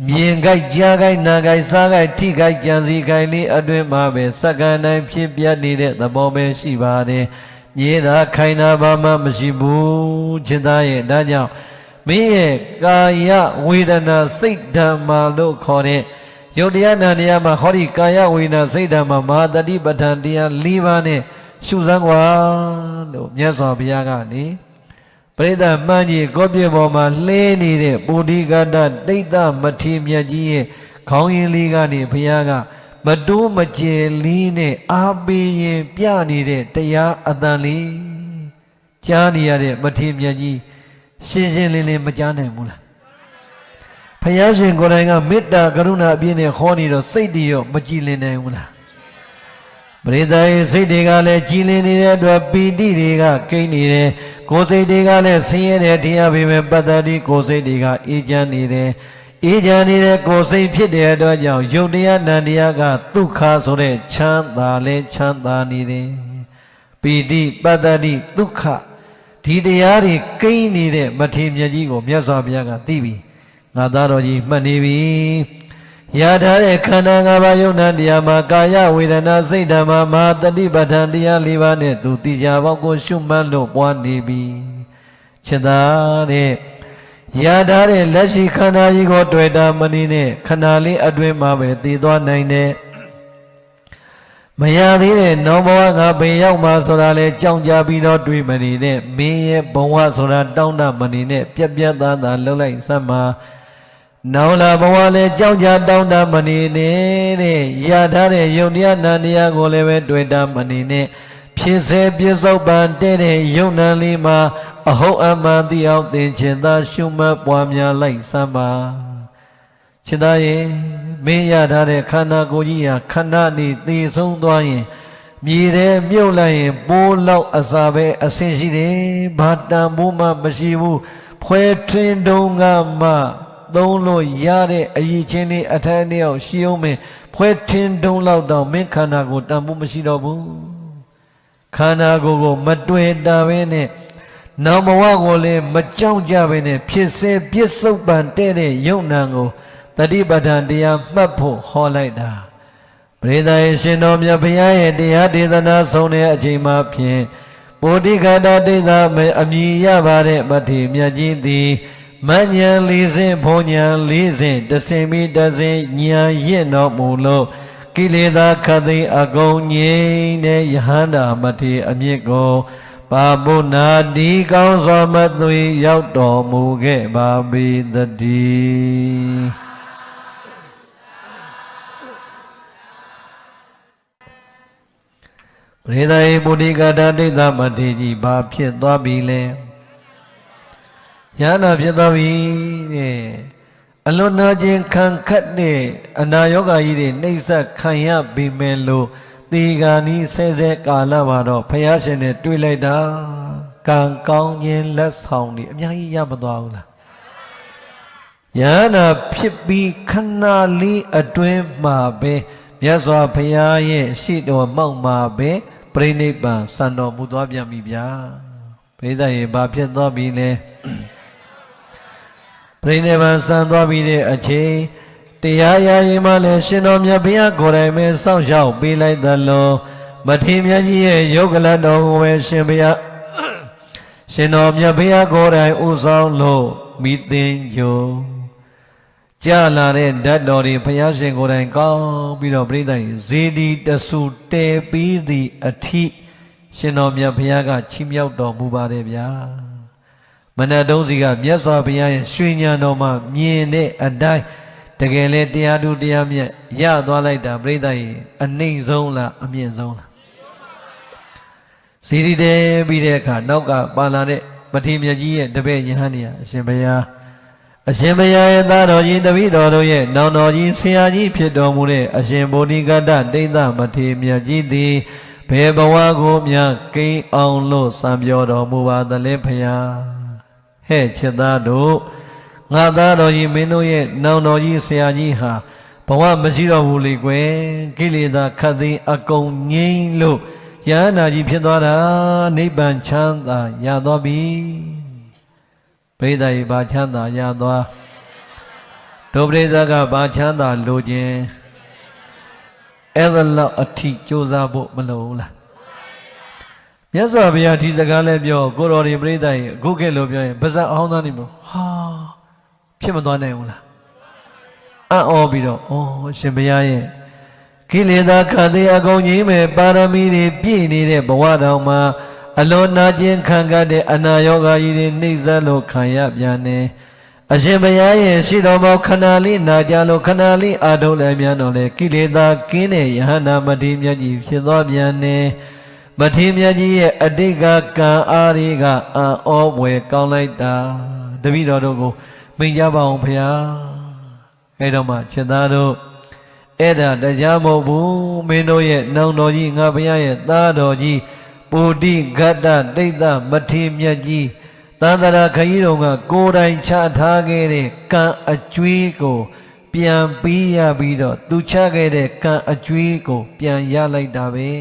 မြင်ကြိုက်ကြားကြိုက်နားကြိုက်စားကြိုက်ထိကြိုက်ကြံစည်ကြိုက်လေးအတွင်းမှာပဲစက္ကန့်တိုင်းဖြစ်ပြနေတဲ့သဘောပဲရှိပါတယ်။မြေသာခိုင်နာဘာမှမရှိဘူးချစ်သားရဲ့ဒါကြောင့်မင်းရဲ့ကာယဝေဒနာစိတ်ဓမ္မာလို့ခေါ်တဲ့ယုတ်တရားနာတရားမှာဟောဒီကာယဝေဒနာစိတ်ဓမ္မာမဟာတတိပဋ္ဌာန်တရား၄ပါးနဲ့ရှုစမ်းကွာလို့မြတ်စွာဘုရားကနေပရိသတ်မှန်ကြီးကောပြပေါ်မှာလှဲနေတဲ့ပုရိကတဒိဋ္ဌမထေရမြတ်ကြီးရဲ့ခေါင်းရင်းလေးကနေဘုရားကမတိုးမကျယ်လေးနဲ့အားပေးရင်ပြနေတဲ့တရားအတန်လေးကြားနေရတဲ့မထေရမြတ်ကြီးရှင်းရှင်းလင်းလင်းမကြားနိုင်ဘူးလားဘုရားရှင်ကိုယ်တိုင်ကမေတ္တာကရုဏာအပြည့်နဲ့ခေါ်နေတော့စိတ်တည်ရောမကြည်လင်နိုင်ဘူးလားပရိသတ်ရဲ့စိတ်တွေကလည်းကြည်လင်နေတဲ့အတွက်ပီတိတွေကကိန်းနေတယ်ကိုယ်စိတ်တွေကလည်းဆင်းရဲတယ်တရားပေမဲ့ပတ္တတိကိုယ်စိတ်တွေကအေးချမ်းနေတယ် အေးချမ်းနေတဲ့ကိုယ်စိတ်ဖြစ်တဲ့အတွက်ကြောင့်ယုတ်တရားနန္တရားကဒုက္ခဆိုတဲ့ချမ်းသာလဲချမ်းသာနေတယ်ပီတိပတ္တတိဒုက္ခဒီတရားတွေကိန်းနေတဲ့မထေမြတ်ကြီးကိုမြတ်စွာဘုရားကသိပြီငါသားတော်ကြီးမှတ်နေပြီရထားတဲ့ခန္ဓာ၅ပါးယုံနာတရားမှာကာယဝေဒနာစိတ်ဓမ္မမဟာတတိပဋ္ဌာန်တရား၄ပါးနဲ့သူသိကြပေါင်းကိုရှုမှတ်လို့ပွားနေပြီချစ်သားတဲ့ရထားတဲ့လက်ရှိခန္ဓာကြီးကိုတွေ့တာမနည်းနဲ့ခန္ဓာလေးအတွင်းမှာပဲသိသွားနိုင်တယ်မရသေးတဲ့နောင်ဘဝငါပင်ရောက်မှာဆိုတာလေကြောင်ကြပြီးတော့တွေးမနေတဲ့မင်းရဲ့ဘဝဆိုတာတောင်းတမနေနဲ့ပြက်ပြက်သားသားလှုပ်လိုက်စမ်းမှာနောင်လာဘဝလည်းကြောင်ကြတောင်းတမနေနဲ့တဲ့ရထားတဲ့ယုံတရားနာတရားကိုလည်းပဲတွေ့တာမနေနဲ့ဖြစ်စေပြစ္ဆုတ်ပံတဲ့ယုံနာလေးမှာအဟုတ်အမှန်သိအောင်သင်ချင်သာရှုမှတ်ပွားများလိုက်စမ်းပါချစ်သားရဲ့မင်းရထားတဲ့ခန္ဓာကိုယ်ကြီးဟာခန္ဓာနေသေဆုံးသွားရင်မြေထဲမြုပ်လိုက်ရင်ပိုးလောက်အစာပဲအဆင်ရှိတယ်ဘာတန်ဖိုးမှမရှိဘူးဖွဲထင်းတုံးကမှသုံးလို့ရတဲ့အရေးချင်းလေးအထိုင်တယောက်ရှိအောင်မင်းဖွဲထင်းတုံးလောက်တော့မင်းခန္ဓာကိုယ်တန်ဖိုးမရှိတော့ဘူးခန္ဓာကိုယ်ကိုမတွေ့တာပဲနဲ့နောင်ဘဝကိုလည်းမကြောက်ကြပဲနဲ့ဖြစ်စေပြစ္ဆုတ်ပံတဲ့ယုံနာကိုတတိပဋ္ဌာန်တရားမှတ်ဖို့ဟောလိုက်တာပရိသတ်ရဲ့ရှင်တော်မြတ်ဘုရားရဲ့တရားဒေသနာဆုံးတဲ့အချိန်မှာဖြင့်ပုဒိကတာဒိဋ္ဌအမည်ရပါတဲ့မထေရမြတ်ကြီးသည်မဉ္ဇဉ်၄ဆင့်ဘုံဉဏ်၄ဆင့်တဆင်မိတဆင့်ဉာဏ်ရင့်တော်မူလို့ကိလေသာခတ်သိမ်းအကုန်ငြိမ်းတဲ့ယဟန္တာမထေရအမြင့်ကိုပါပုနာဒီကောင်းစွာမသွေရောက်တော်မူခဲ့ပါပေသတည်းပရိသေပုဒိကတာဒိဋ္ဌမထေရကြီးဘာဖြစ်သွားပြီလဲယန္တာဖြစ်သွားပြီတဲ့အလွန်နာခြင်းခံခတ်တဲ့အနာယောဂါကြီးတွေနှိမ့်ဆက်ခံရပြီမဲ့လို့ဒီကနီးဆဲဆဲကာလမှာတော့ဘုရားရှင်နဲ့တွေ့လိုက်တာကံကောင်းခြင်းလက်ဆောင်တွေအများကြီးရမသွားဘူးလားယန္တာဖြစ်ပြီးခဏလေးအတွင်းမှာပဲမြတ်စွာဘုရားရဲ့ရှိတော်မောက်မှာပဲပြိဋိဘံစံတော်မူသွားပြန်ပြီဗျာဘိသရေဘာဖြစ်သွားပြီလဲပြိဋိဘံစံသွားပြီးတဲ့အချိန်တရားရရင်မှလည်းရှင်တော်မြတ်ဘုရားကိုယ်တိုင်ပဲစောင့်ရှောက်ပေးလိုက်သလိုမထေရမြတ်ကြီးရဲ့ယုတ်ကလတော်ကိုပဲရှင်ဘုရားရှင်တော်မြတ်ဘုရားကိုယ်တိုင်ဥဆောင်လို့မိသင်ညိုကြာလာတဲ့ဓာတ်တော်တွေဘုရားရှင်ကိုယ်တိုင်ကောင်းပြီးတော့ပြိဿကြီးဇေဒီတဆူတဲပြီးသည့်အထိရှင်တော်မြတ်ဘုရားကချီးမြှောက်တော်မူပါတယ်ဗျာမနတ်တုံးစီကမြတ်စွာဘုရားရဲ့ရွှေဉာဏ်တော်မှာမြင်တဲ့အတိုင်းတကယ်လဲတရားသူတရားမြတ်ရသွားလိုက်တာပြိဿကြီးအနှိမ့်ဆုံးလားအမြင့်ဆုံးလားဇေဒီတဲပြီးတဲ့အခါနောက်ကပါလာတဲ့မထေရမြတ်ကြီးရဲ့တပည့်ယဟန်ကြီးအရှင်ဘုရားအရှင်ဘုရားရဲ့သားတော်ကြီးတပည့်တော်တို့ရဲ့နောင်တော်ကြီးဆရာကြီးဖြစ်တော်မူတဲ့အရှင်ဗောဓိကတဒိဋ္ဌမထေရမြတ်ကြီးသည်ဘယ်ဘဝကိုမြကိန်းအောင်လို့စံပြောတော်မူပါသလဲဖရာဟဲ့ချစ်သားတို့ငါသားတော်ကြီးမင်းတို့ရဲ့နောင်တော်ကြီးဆရာကြီးဟာဘဝမရှိတော့ဘူးလေကွယ်ကိလေသာခတ်သိမ်းအကုန်ငြိမ်းလို့ယန္တာကြီးဖြစ်သွားတာနိဗ္ဗာန်ချမ်းသာရသွားပြီပရိသတ်ဘာချမ်းသာရသွားဒုပရိသတ်ကဘာချမ်းသာလိုခြင်းအဲ့ဒါလောက်အထိကြိုးစားဖို့မလိုဘူးလားမြတ်စွာဘုရားဒီစကားလည်းပြောကိုတော်ဒီပရိသတ်အခုကဲ့လို့ပြောရင်ပါဇက်အောင်သားနေမလို့ဟာဖြစ်မသွားနိုင်ဘူးလားအံ့ဩပြီးတော့ဩရှင်ဘုရားရဲ့ကိလေသာခတ်သိမ်းအကုန်ကြီးမဲ့ပါရမီတွေပြည့်နေတဲ့ဘဝတော်မှာအလွန်နာကျင်ခံကတဲ့အနာယောဂါကြီးတွေနှိမ့်ဆက်လို့ခံရပြန်တယ်အရှင်ဘုရားရဲ့ရှိတော်မောခဏလေးနာကြလို့ခဏလေးအာထုံးလည်းမြန်တော့လေကိလေသာကင်းတဲ့ယဟန္တာမထေရမြတ်ကြီးဖြစ်သွားပြန်တယ်မထေရမြတ်ကြီးရဲ့အတိတ်ကကံအားတွေကအံ့ဩဖွယ်ကောင်းလိုက်တာတပည့်တော်တို့ကိုမိန့်ကြပါအောင်ဘုရားအဲ့တော့မှချက်သားတို့အဲ့ဒါတရားမဟုတ်ဘူးမင်းတို့ရဲ့နောင်တော်ကြီးငါဘုရားရဲ့သားတော်ကြီးပုဒိကတဒိဋ္ဌမထေရမြတ်ကြီးတ န္တရာခရီးတော်ကကိုယ်တိုင်ချထားခဲ့တဲ့ကံအကျွေးကိုပြန်ပြီးရပြီးတော့သူချခဲ့တဲ့ကံအကျွေးကိုပြန်ရလိုက်တာပဲ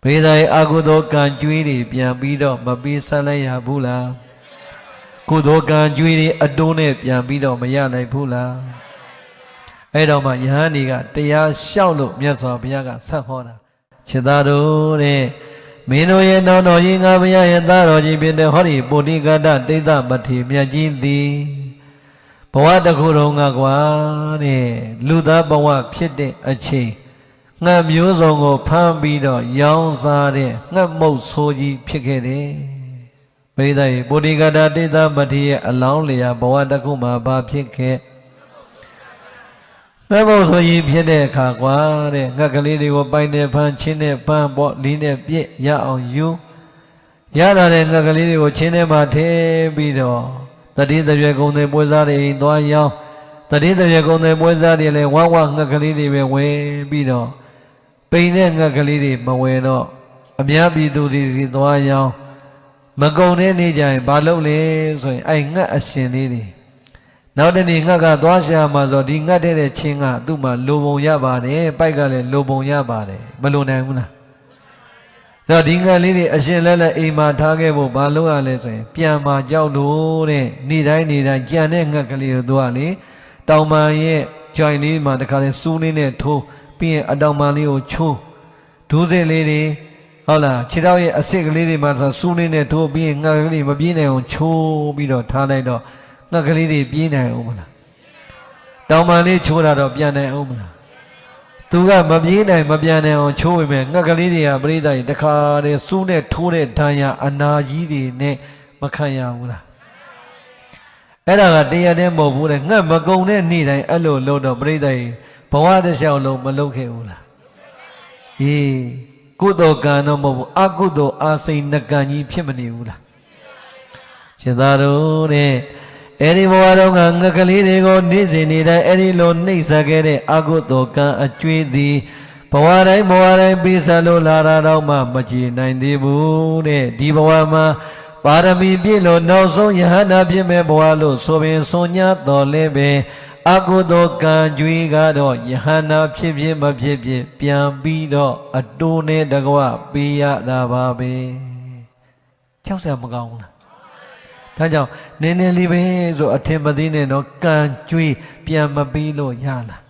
ပရိသတ်ရဲ့အကုသိုလ်ကံကျွေးတွေပြန်ပြီးတော့မပြီးဆက်လိုက်ရဘူးလားကုသိုလ်ကံကျွေးတွေအတိုးနဲ့ပြန်ပြီးတော့မရနိုင်ဘူးလားအဲ့တော့မှယဟန်တွေကတရားလျှောက်လို့မြတ်စွာဘုရားကဆက်ဟောတာခြေသားတို့တဲ့မင်းတို့ရဲ့နောင်တော်ကြီးငါဘုရားရဲ့သားတော်ကြီးဖြစ်တဲ့ဟောဒီပုရိကတတိဋ္ဌမထေမြတ်ကြီးသည်ဘဝတစ်ခုလုံးကကွာတဲ့လူသားဘဝဖြစ်တဲ့အချိန်ငှက်မျိုးစုံကိုဖမ်းပြီးတော့ရောင်းစားတဲ့ငှက်မုတ်ဆိုးကြီးဖြစ်ခဲ့တယ်ပရိသတ်ပုရိကတတိဋ္ဌမထေရဲ့အလောင်းလျာဘဝတစ်ခုမှာဘာဖြစ်ခဲ့ငှက်မုတ်ဆိုးကြီးဖြစ်တဲ့အခါကွာတဲ့ငှက်ကလေးတွေကိုပိုင်နဲ့ဖမ်းချင်းနဲ့ဖမ်းပေါ့လီးနဲ့ပြစ်ရအောင်ယူရလာတဲ့ငှက်ကလေးတွေကိုချင်းထဲမှာထည့်ပြီးတော့တတိတရွယ်ကုံတွေပွဲစားတွေအိမ်သွားရောင်းတတိတရွယ်ကုံတွေပွဲစားတွေလည်းဝါဝငှက်ကလေးတွေပဲဝယ်ပြီးတော့ပိန်တဲ့ငှက်ကလေးတွေမဝယ်တော့အများပြည်သူတွေစီသွားရောင်းမကုံတဲ့နေ့ကျရင်ဘာလုပ်လဲဆိုရင်အဲ့ငှက်အရှင်လေးတွေနောက်တနေ့ငှက်ကသွားရှာမှာဆိုဒီငှက်တဲ့ချင်းကသူ့မှာလိုပုံရပါတယ်ပိုက်ကလည်းလိုပုံရပါတယ်မလိုနိုင်ဘူးလားတော့ဒီငှက်လေးတွေအရှင်လဲလဲအိမ်မှာထားခဲ့ဖို့ဘာလုပ်ရလဲဆိုရင်ပြန်มาကြောက်လို့တဲ့နေ့တိုင်းကြံတဲ့ငှက်ကလေးတို့ကလေတောင်ပန်ရဲ့ကြွိုင်လေးမှာတခါလဲစူးလေးနဲ့ထိုးပြီးရင်အတောင်ပန်လေးကိုချိုးဒူးစစ်လေးတွေဟုတ်လားခြေထောက်ရဲ့အစစ်ကလေးတွေမှာစူးလေးနဲ့ထိုးပြီးရင်ငှက်ကလေးမပြေးနိုင်အောင်ချိုးပြီးတော့ထားလိုက်တော့ငှက်ကလေးတွေပြေးနိုင်အောင်မလားတောင်ပန်လေးချိုးတာတော့ပြန်နိုင်အောင်မလားသူကမပြေးနိုင်မပြန်နိုင်အောင်ချိုးပေမဲ့ငှက်ကလေးတွေကပြိဿကြီးတခါတည်းစူးနဲ့ထိုးတဲ့ဒဏ်ရာအနာကြီးတွေနဲ့မခံရဘူးလားအဲ့ဒါကတရားတည်းမဟုတ်ဘူးတဲ့ငှက်မကုံတဲ့နေ့တိုင်းအဲ့လိုလုပ်တော့ပြိဿကြီးဘဝတစ်လျှောက်လုံးမလုပ်ခဲ့ဘူးလားအေးကုသိုလ်ကံတော့မဟုတ်ဘူးအကုသိုလ်အာစိန်နကံကြီးဖြစ်မနေဘူးလားရှင်သာတို့တဲ့အဲ့ဒီဘဝတော့ငှက်ကလေးတွေကိုနေ့စဉ်နေ့တိုင်းအဲ့ဒီလိုနှိပ်စက်ခဲ့တဲ့အကုသိုလ်ကံအကျွေးသည်ဘဝတိုင်းပြီးဆက်လို့လာတာတော့မှမကြည်နိုင်သေးဘူးတဲ့ဒီဘဝမှာပါရမီပြည့်လို့နောက်ဆုံးယဟန္တာဖြစ်မဲ့ဘဝလို့ဆိုပင်ဆိုညာတော်လဲပဲအကုသိုလ်ကံကြွေးကတော့ယဟန္တာဖြစ်မဖြစ်ပြန်ပြီးတော့အတိုးနဲ့တကွပေးရတာပါပဲကြောက်စရာမကောင်းဘူးလားဒါကြောင့်နည်းနည်းလေးပဲဆိုအထင်မသေးနဲ့တော့ကံကြွေးပြန်မပြီးလို့ရလား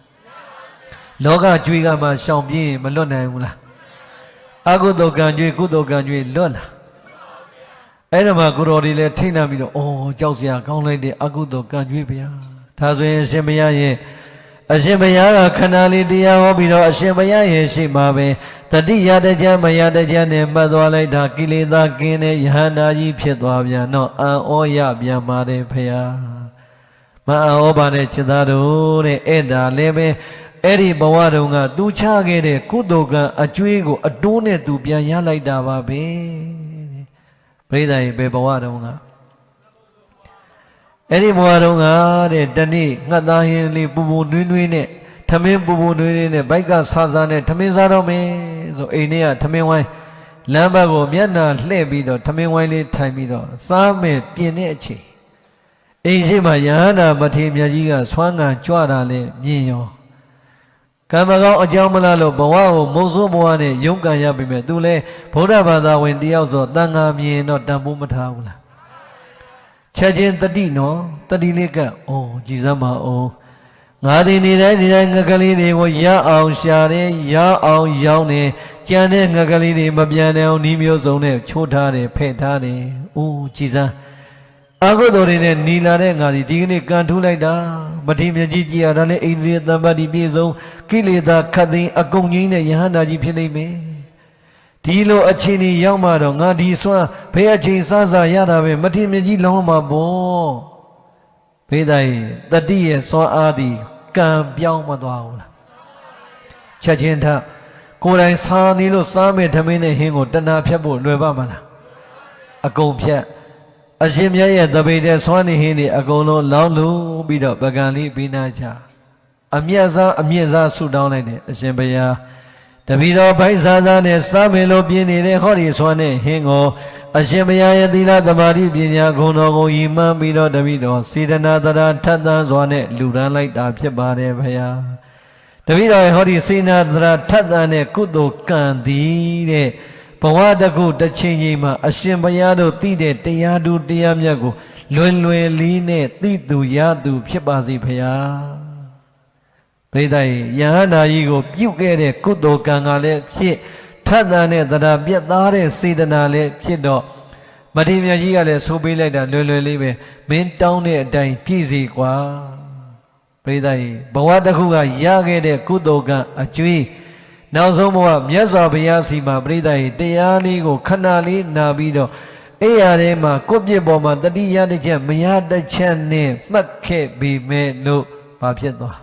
လောကကြွေးကမှရှောင်ပြေးမလွတ်နိုင်ဘူးလားအကုသိုလ်ကံကြွေးကုသိုလ်ကံကြွေးလွတ်လားအဲ့ဒါမှကိုတော်တွေလည်းထိတ်လန့်ပြီးတော့အော်ကြောက်စရာကောင်းလိုက်တဲ့အကုသိုလ်ကံကြွေးဗျာဒါဆိုရင်အရှင်ဘုရားရဲ့အရှင်ဘုရားကခန္ဓာလေးတရားဟောပြီးတော့အရှင်ဘုရားရဲ့ရှိမှာပဲတတိယတကြမယတကြနဲ့မှတ်သွားလိုက်တာကိလေသာကင်းတဲ့ယဟန္တာကြီးဖြစ်သွားပြန်တော့အံဩရပြန်ပါတယ်ဘုရားမအံဩပါနဲ့จิตသားတို့တဲ့အဲ့ဒါလည်းပဲအဲ့ဒီဘဝတုန်းကသူချခဲ့တဲ့ကုသိုလ်ကံအကျွေးကိုအတိုးနဲ့သူပြန်ရလိုက်တာပါပဲပရိသတ်ဘယ်ဘဝတုန်းကအဲ့ဒီဘဝတုန်းကတဲ့တနေ့ငှက်သားဟင်းလေးပူပူနွေးနွေးနဲ့ထမင်းပူပူနွေးနွေးနဲ့ဘိုက်ကဆာဆာနဲ့ထမင်းစားတော့မယ်ဆိုအိမ်ထဲကထမင်းဝိုင်းလမ်းဘက်ကိုမျက်နှာလှည့်ပြီးတော့ထမင်းဝိုင်းလေးထိုင်ပြီးတော့စားမယ်ပြင်တဲ့အချိန်အိမ်ရှိမှယဟန္တာမထေရမြတ်ကြီးကဆွမ်းငံကြွတာလဲမြင်ရောကံမကောင်းအကြောင်းမလားလို့ဘဝကိုမုံဆိုးဘဝနဲ့ရုန်းကန်ရပြီမဲ့သူလဲဗုဒ္ဓဘာသာဝင်တယောက်ဆိုတန်ခါမြင်တော့တန်ဖိုးမထားဘူးလားချက်ချင်းတတိနော်တတိလေးကအော်ကြည်စမ်းပါအောင်ငါဒီနေတိုင်းငှက်ကလေးတွေကိုရအောင်ရှာတယ်ရအောင်ရောင်းတယ်ကြံတဲ့ငှက်ကလေးတွေမပြန်နိုင်အောင်ဤမျိုးစုံနဲ့ချိုးထားတယ်ဖဲ့ထားတယ်အိုးကြည်စမ်းအကုသိုလ်တွေနဲ့နီလာတဲ့ငါဒီကနေ့ကန်ထူးလိုက်တာမထေရမြတ်ကြီးကြည်ရတာလဲအိန္ဒြေတမ္ပတ္တိပြည့်စုံကိလေသာခတ်သိမ်းအကုန်ငြိမ်းတဲ့ယဟန္တာကြီးဖြစ်လိမ့်မယ်ဒီလိုအချိန်ကြီးရောက်မှတော့ငါဒီစွမ်းဘယ်အချိန်စရတာပဲမထေရမြတ်ကြီးလောင်းမှာပေါ့ဘေးတိုင်းတတိရဲ့စွမ်းအားသည်ကံပြောင်းမသွားဘူးလားချက်ချင်းထကိုယ်တိုင်စားနေလို့စားမဲ့ထမင်းနဲ့ဟင်းကိုတဏှာဖြတ်ဖို့လွယ်ပါမလားအကုန်ဖြတ်အရှင်မြတ်ရဲ့တပိတ်တဲ့စွမ်းနေဟင်းတွေအကုန်လုံးလောင်းလို့ပြီးတော့ပကံလေးပြီးနာချအမြတ်စားဆုတောင်းလိုက်တယ်အရှင်ဘုရားတပီတော်ဘိုက်စားစားနဲ့စားမယ်လို့ပြင်းနေတဲ့ဟောဒီစွမ်းနဲ့ဟင်းကို အရှင်ဘုရားရဲ့သီလသမာဓိပညာဂုဏ်တော်ကိုယီမှန်းပြီးတော့တပိတော်စေတနာတရားထက်သန်စွာနဲ့လူရန်လိုက်တာဖြစ်ပါတယ်ဘုရားတပိတော်ရဲ့ဟောဒီစေနာတရားထက်သန်တဲ့ကုသိုလ်ကံသည်တဲ့ဘဝတကုတစ်ချိန်ချိန်မှာအရှင်ဘုရားတို့သိတဲ့တရားသူတရားမြတ်ကိုလွယ်လွယ်လေးနဲ့သိသူရသူဖြစ်ပါစေဘုရားပရိသတ်ယဟန္တာကြီးကိုပြုတ်ခဲ့တဲ့ကုသိုလ်ကံကလည်းဖြစ်ထက်သန်တဲ့တရားပြတ်သားတဲ့စေတနာလည်းဖြစ်တော့မထေရမြတ်ကြီးကလည်းဆိုပေးလိုက်တာလွယ်လွယ်လေးပဲမင်းတောင်းတဲ့အတိုင်းပြည့်စေကွာပရိသတ်ဘဝတစ်ခုကရခဲ့တဲ့ကုသိုလ်ကအကျွေးနောက်ဆုံးဘဝမြတ်စွာဘုရားစီမှာပရိသတ်တရားလေးကိုခဏလေးနာပြီးတော့အဲ့ရထဲမှာကိုယ့်ပြစ်ပေါ်မှာတတိယတစ်ချက်မရတစ်ချက်နဲ့မှတ်ခဲ့ပြီမဲ့လို့ဘာဖြစ်သွား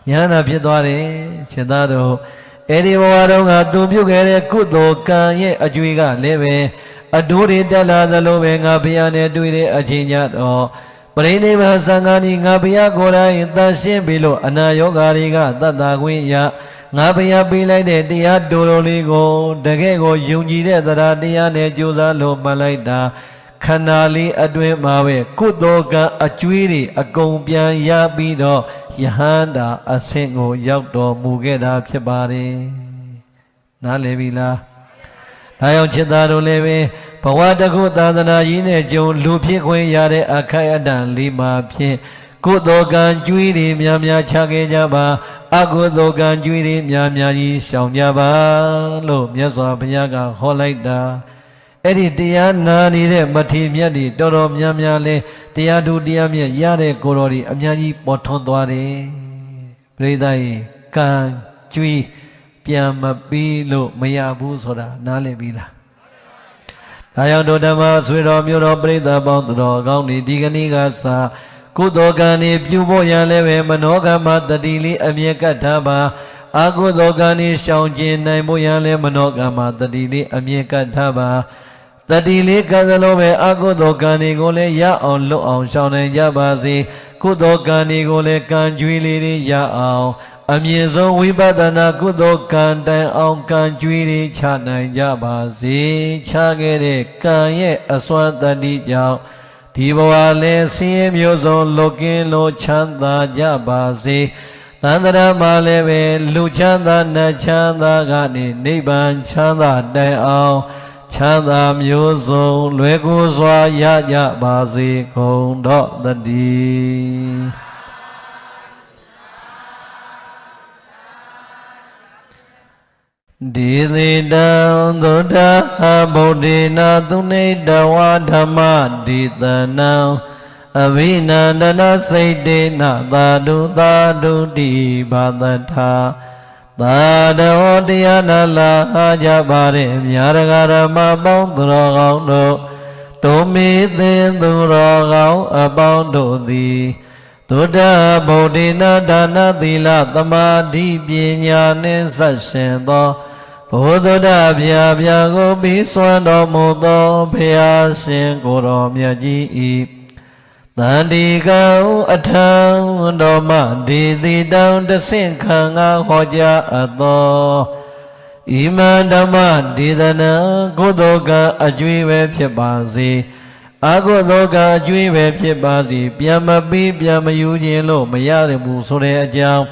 ယန္တာဖြစ်သွားတယ်ရှင်သားတို့အဲ့ဒီဘဝတုန်းကသူပြုခဲ့တဲ့ကုသိုလ်ကံရဲ့အကျွေးကလည်းပဲအဒိုးတွေတက်လာသလိုပဲငါဘုရားနဲ့တွေ့တဲ့အချိန်ကြတော့ပရိနိဗ္ဗာန်သံဃာနီငါဘုရားကိုယ်တိုင်တန်ရှင်းပြီလို့အနာယောဂါတွေကတတ်တာခွင့်ရငါဘုရားပေးလိုက်တဲ့တရားတော်တော်လေးကိုတကယ်ကိုယုံကြည်တဲ့တရားတရားနဲ့ကြိုးစားလို့မှတ်လိုက်တာခန္ဓာလေးအတွင်းမှာပဲကုသိုလ်ကအကျွေးတွေအကုန်ပြန်ရပြီးတော့ယဟန္တာအဆင့်ကိုရောက်တော်မူခဲ့တာဖြစ်ပါတယ်နားလည်ပြီလားဒါကြောင့်จิตသားတို့လည်းပဲဘဝတကုသာသနာကြီးနဲ့ကြုံလူဖြစ်ခွင့်ရတဲ့အခိုက်အတန့်လေးမှာဖြင့်ကုသိုလ်ကံကျွေးတွေများများချခဲ့ကြပါအကုသိုလ်ကံကျွေးတွေများများကြီးရှောင်ကြပါလို့မြတ်စွာဘုရားကဟောလိုက်တာအဲ့ဒီတရားနာနေတဲ့မထေရမြတ်တွေတော်တော်များများလဲတရားသူတရားမြတ်ရတဲ့ကိုယ်တော်တွေအများကြီးပေါ်ထွန်းသွားတယ်ပရိသတ်ရေကံကျွေးပြန်မပြီးလို့မရဘူးဆိုတာနားလည်ပြီလားဒါကြောင့်တို့ဓမ္မဆွေတော်မျိုးတော်ပရိသတ်ပေါင်းသူတော်ကောင်းတွေဒီကနေ့ကစကုသိုလ်ကံတွေပြုဖို့ရန်လည်းပဲမနောကမ္မတတိလေးအမြဲကတ်ထားပါအကုသိုလ်ကံတွေရှောင်ကျဉ်နိုင်ဖို့ရန်လည်းမနောကမ္မတတိလေးအမြဲကတ်ထားပါတတိလေးကံစလုံးပဲအကုသိုလ်ကံတွေကိုလည်းရအောင်လွတ်အောင်ရှောင်နိုင်ကြပါစေကုသိုလ်ကံတွေကိုလည်းကံကြွေးလေးတွေရအောင်အမြင့်ဆုံးဝိပဿနာကုသိုလ်ကံတိုင်အောင်ကံကြွေးတွေချနိုင်ကြပါစေချခဲ့တဲ့ကံရဲ့အစွမ်းတတိကြောင့်ဒီဘဝလည်းဆင်းရဲမျိုးစုံလွတ်ကင်းလို့ချမ်းသာကြပါစေသန္တရာမှာလည်းပဲလူချမ်းသာနတ်ချမ်းသာကနေနိဗ္ဗာန်ချမ်းသာတိုင်အောင်ချမ်းသာမျိုးစုံလွယ်ကူစွာရကြပါစေကုန်တော့တည်းဒီသေတံသုဒ္ဓဗုဒ္ဓေနာသုနေတဝါဓမ္မဒီတနံအဘိနန္ဒနာစိတ်တေနသာဓုသာဓုတိဘာသထာသာတော်တရားနာလာကြပါတဲ့မြာရဂရမပေါင်းသူတော်ကောင်းတို့တို့မေသင်သူတော်ကောင်းအပေါင်းတို့သည်သုဒ္ဓဗုဒ္ဓေနာဒါနသီလသမာဓိပညာနှင့်ဆက်ရှင်သောဘုဒ္ဓဗျာဗျာကိုပြီးစွမ်းတော်မူသောဘုရားရှင်ကိုယ်တော်မြတ်ကြီး၏တန်ဒီကံအထံတော်မှဒီတိတောင်တဆင့်ခံငါဟောကြားအပ်သောဣမံဓမ္မဒေသနာကုသိုလ်ကအကျွေးပဲဖြစ်ပါစေအကုသိုလ်ကအကျွေးပဲဖြစ်ပါစေပြန်မပြီးပြန်မယူခြင်းလို့မရဘူးဆိုတဲ့အကြောင်း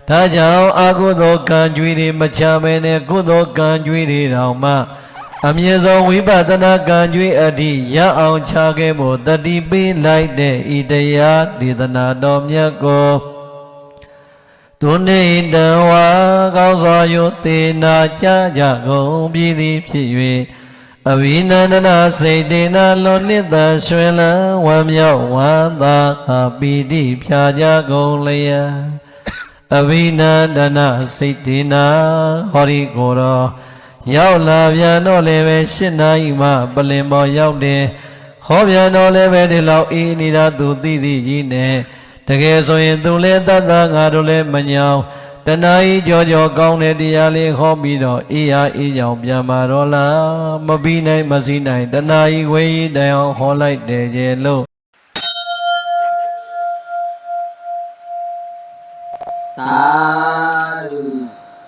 ဒါကြောင့်အကုသိုလ်ကံကြွေးတွေမချမဲနဲ့ကုသိုလ်ကံကြွေးတွေတောင်မှအမြင့်ဆုံးဝိပဿနာကံကြွေးအထိရအောင်ချခဲ့ဖို့တတိပေးလိုက်တဲ့ဤတရားဒေသနာတော်မြတ်ကိုသူနေတဝါကောင်းစွာယုသေနာကြကြကုန်ပြည်သည်ဖြစ်၍အဝိနန္ဒနာစိတ်တေနာလောနိတရွှင်လန်းဝမ်းမြောက်ဝမ်းသာပီတိဖြာကြကုန်လျက်အဝိနန္ဒနာစိတ်တေနာဟောဒီကိုယ်တော်ရောက်လာပြန်တော့လည်းပဲ8 နာရီမှပလင်ပေါ်ရောက်တယ်ဟောပြန်တော့လည်းပဲဒီလောက်အေးနေတာသူသိသိကြီးနဲ့တကယ်ဆိုရင်သူလည်းတတ်တာငါတို့လည်းမညောင်းတဏှာကြီးကြောကောင်းတဲ့တရားလေးဟောပြီးတော့အေးရအေးကြောင်ပြန်มาတော့လားမပြီးနိုင်မစည်းနိုင်တဏှာကြီးဝေးကြီးတိုင်အောင်ဟောလိုက်တယ်ကျလို့သာဓု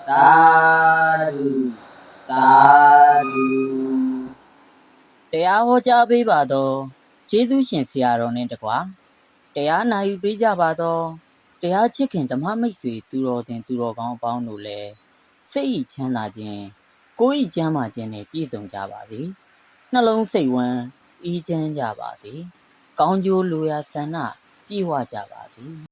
သာဓုသာဓု တရားဟောကြားပေးပါသောကျေးဇူးရှင်ဆရာတော်နှင့်တကွာတရားနာယူပေးကြပါသောတရားချစ်ခင်ဓမ္မမိတ်ဆွေသူတော်စင်သူတော်ကောင်းအပေါင်းတို့လည်းစိတ်ဤချမ်းသာခြင်းကိုယ်ဤကျမ်းမာခြင်းနဲ့ပြည့်စုံကြပါစေနှလုံးစိတ်ဝမ်းအေးချမ်းကြပါစေကောင်းကျိုးလိုရာဆန္ဒပြည့်ဝကြပါစေ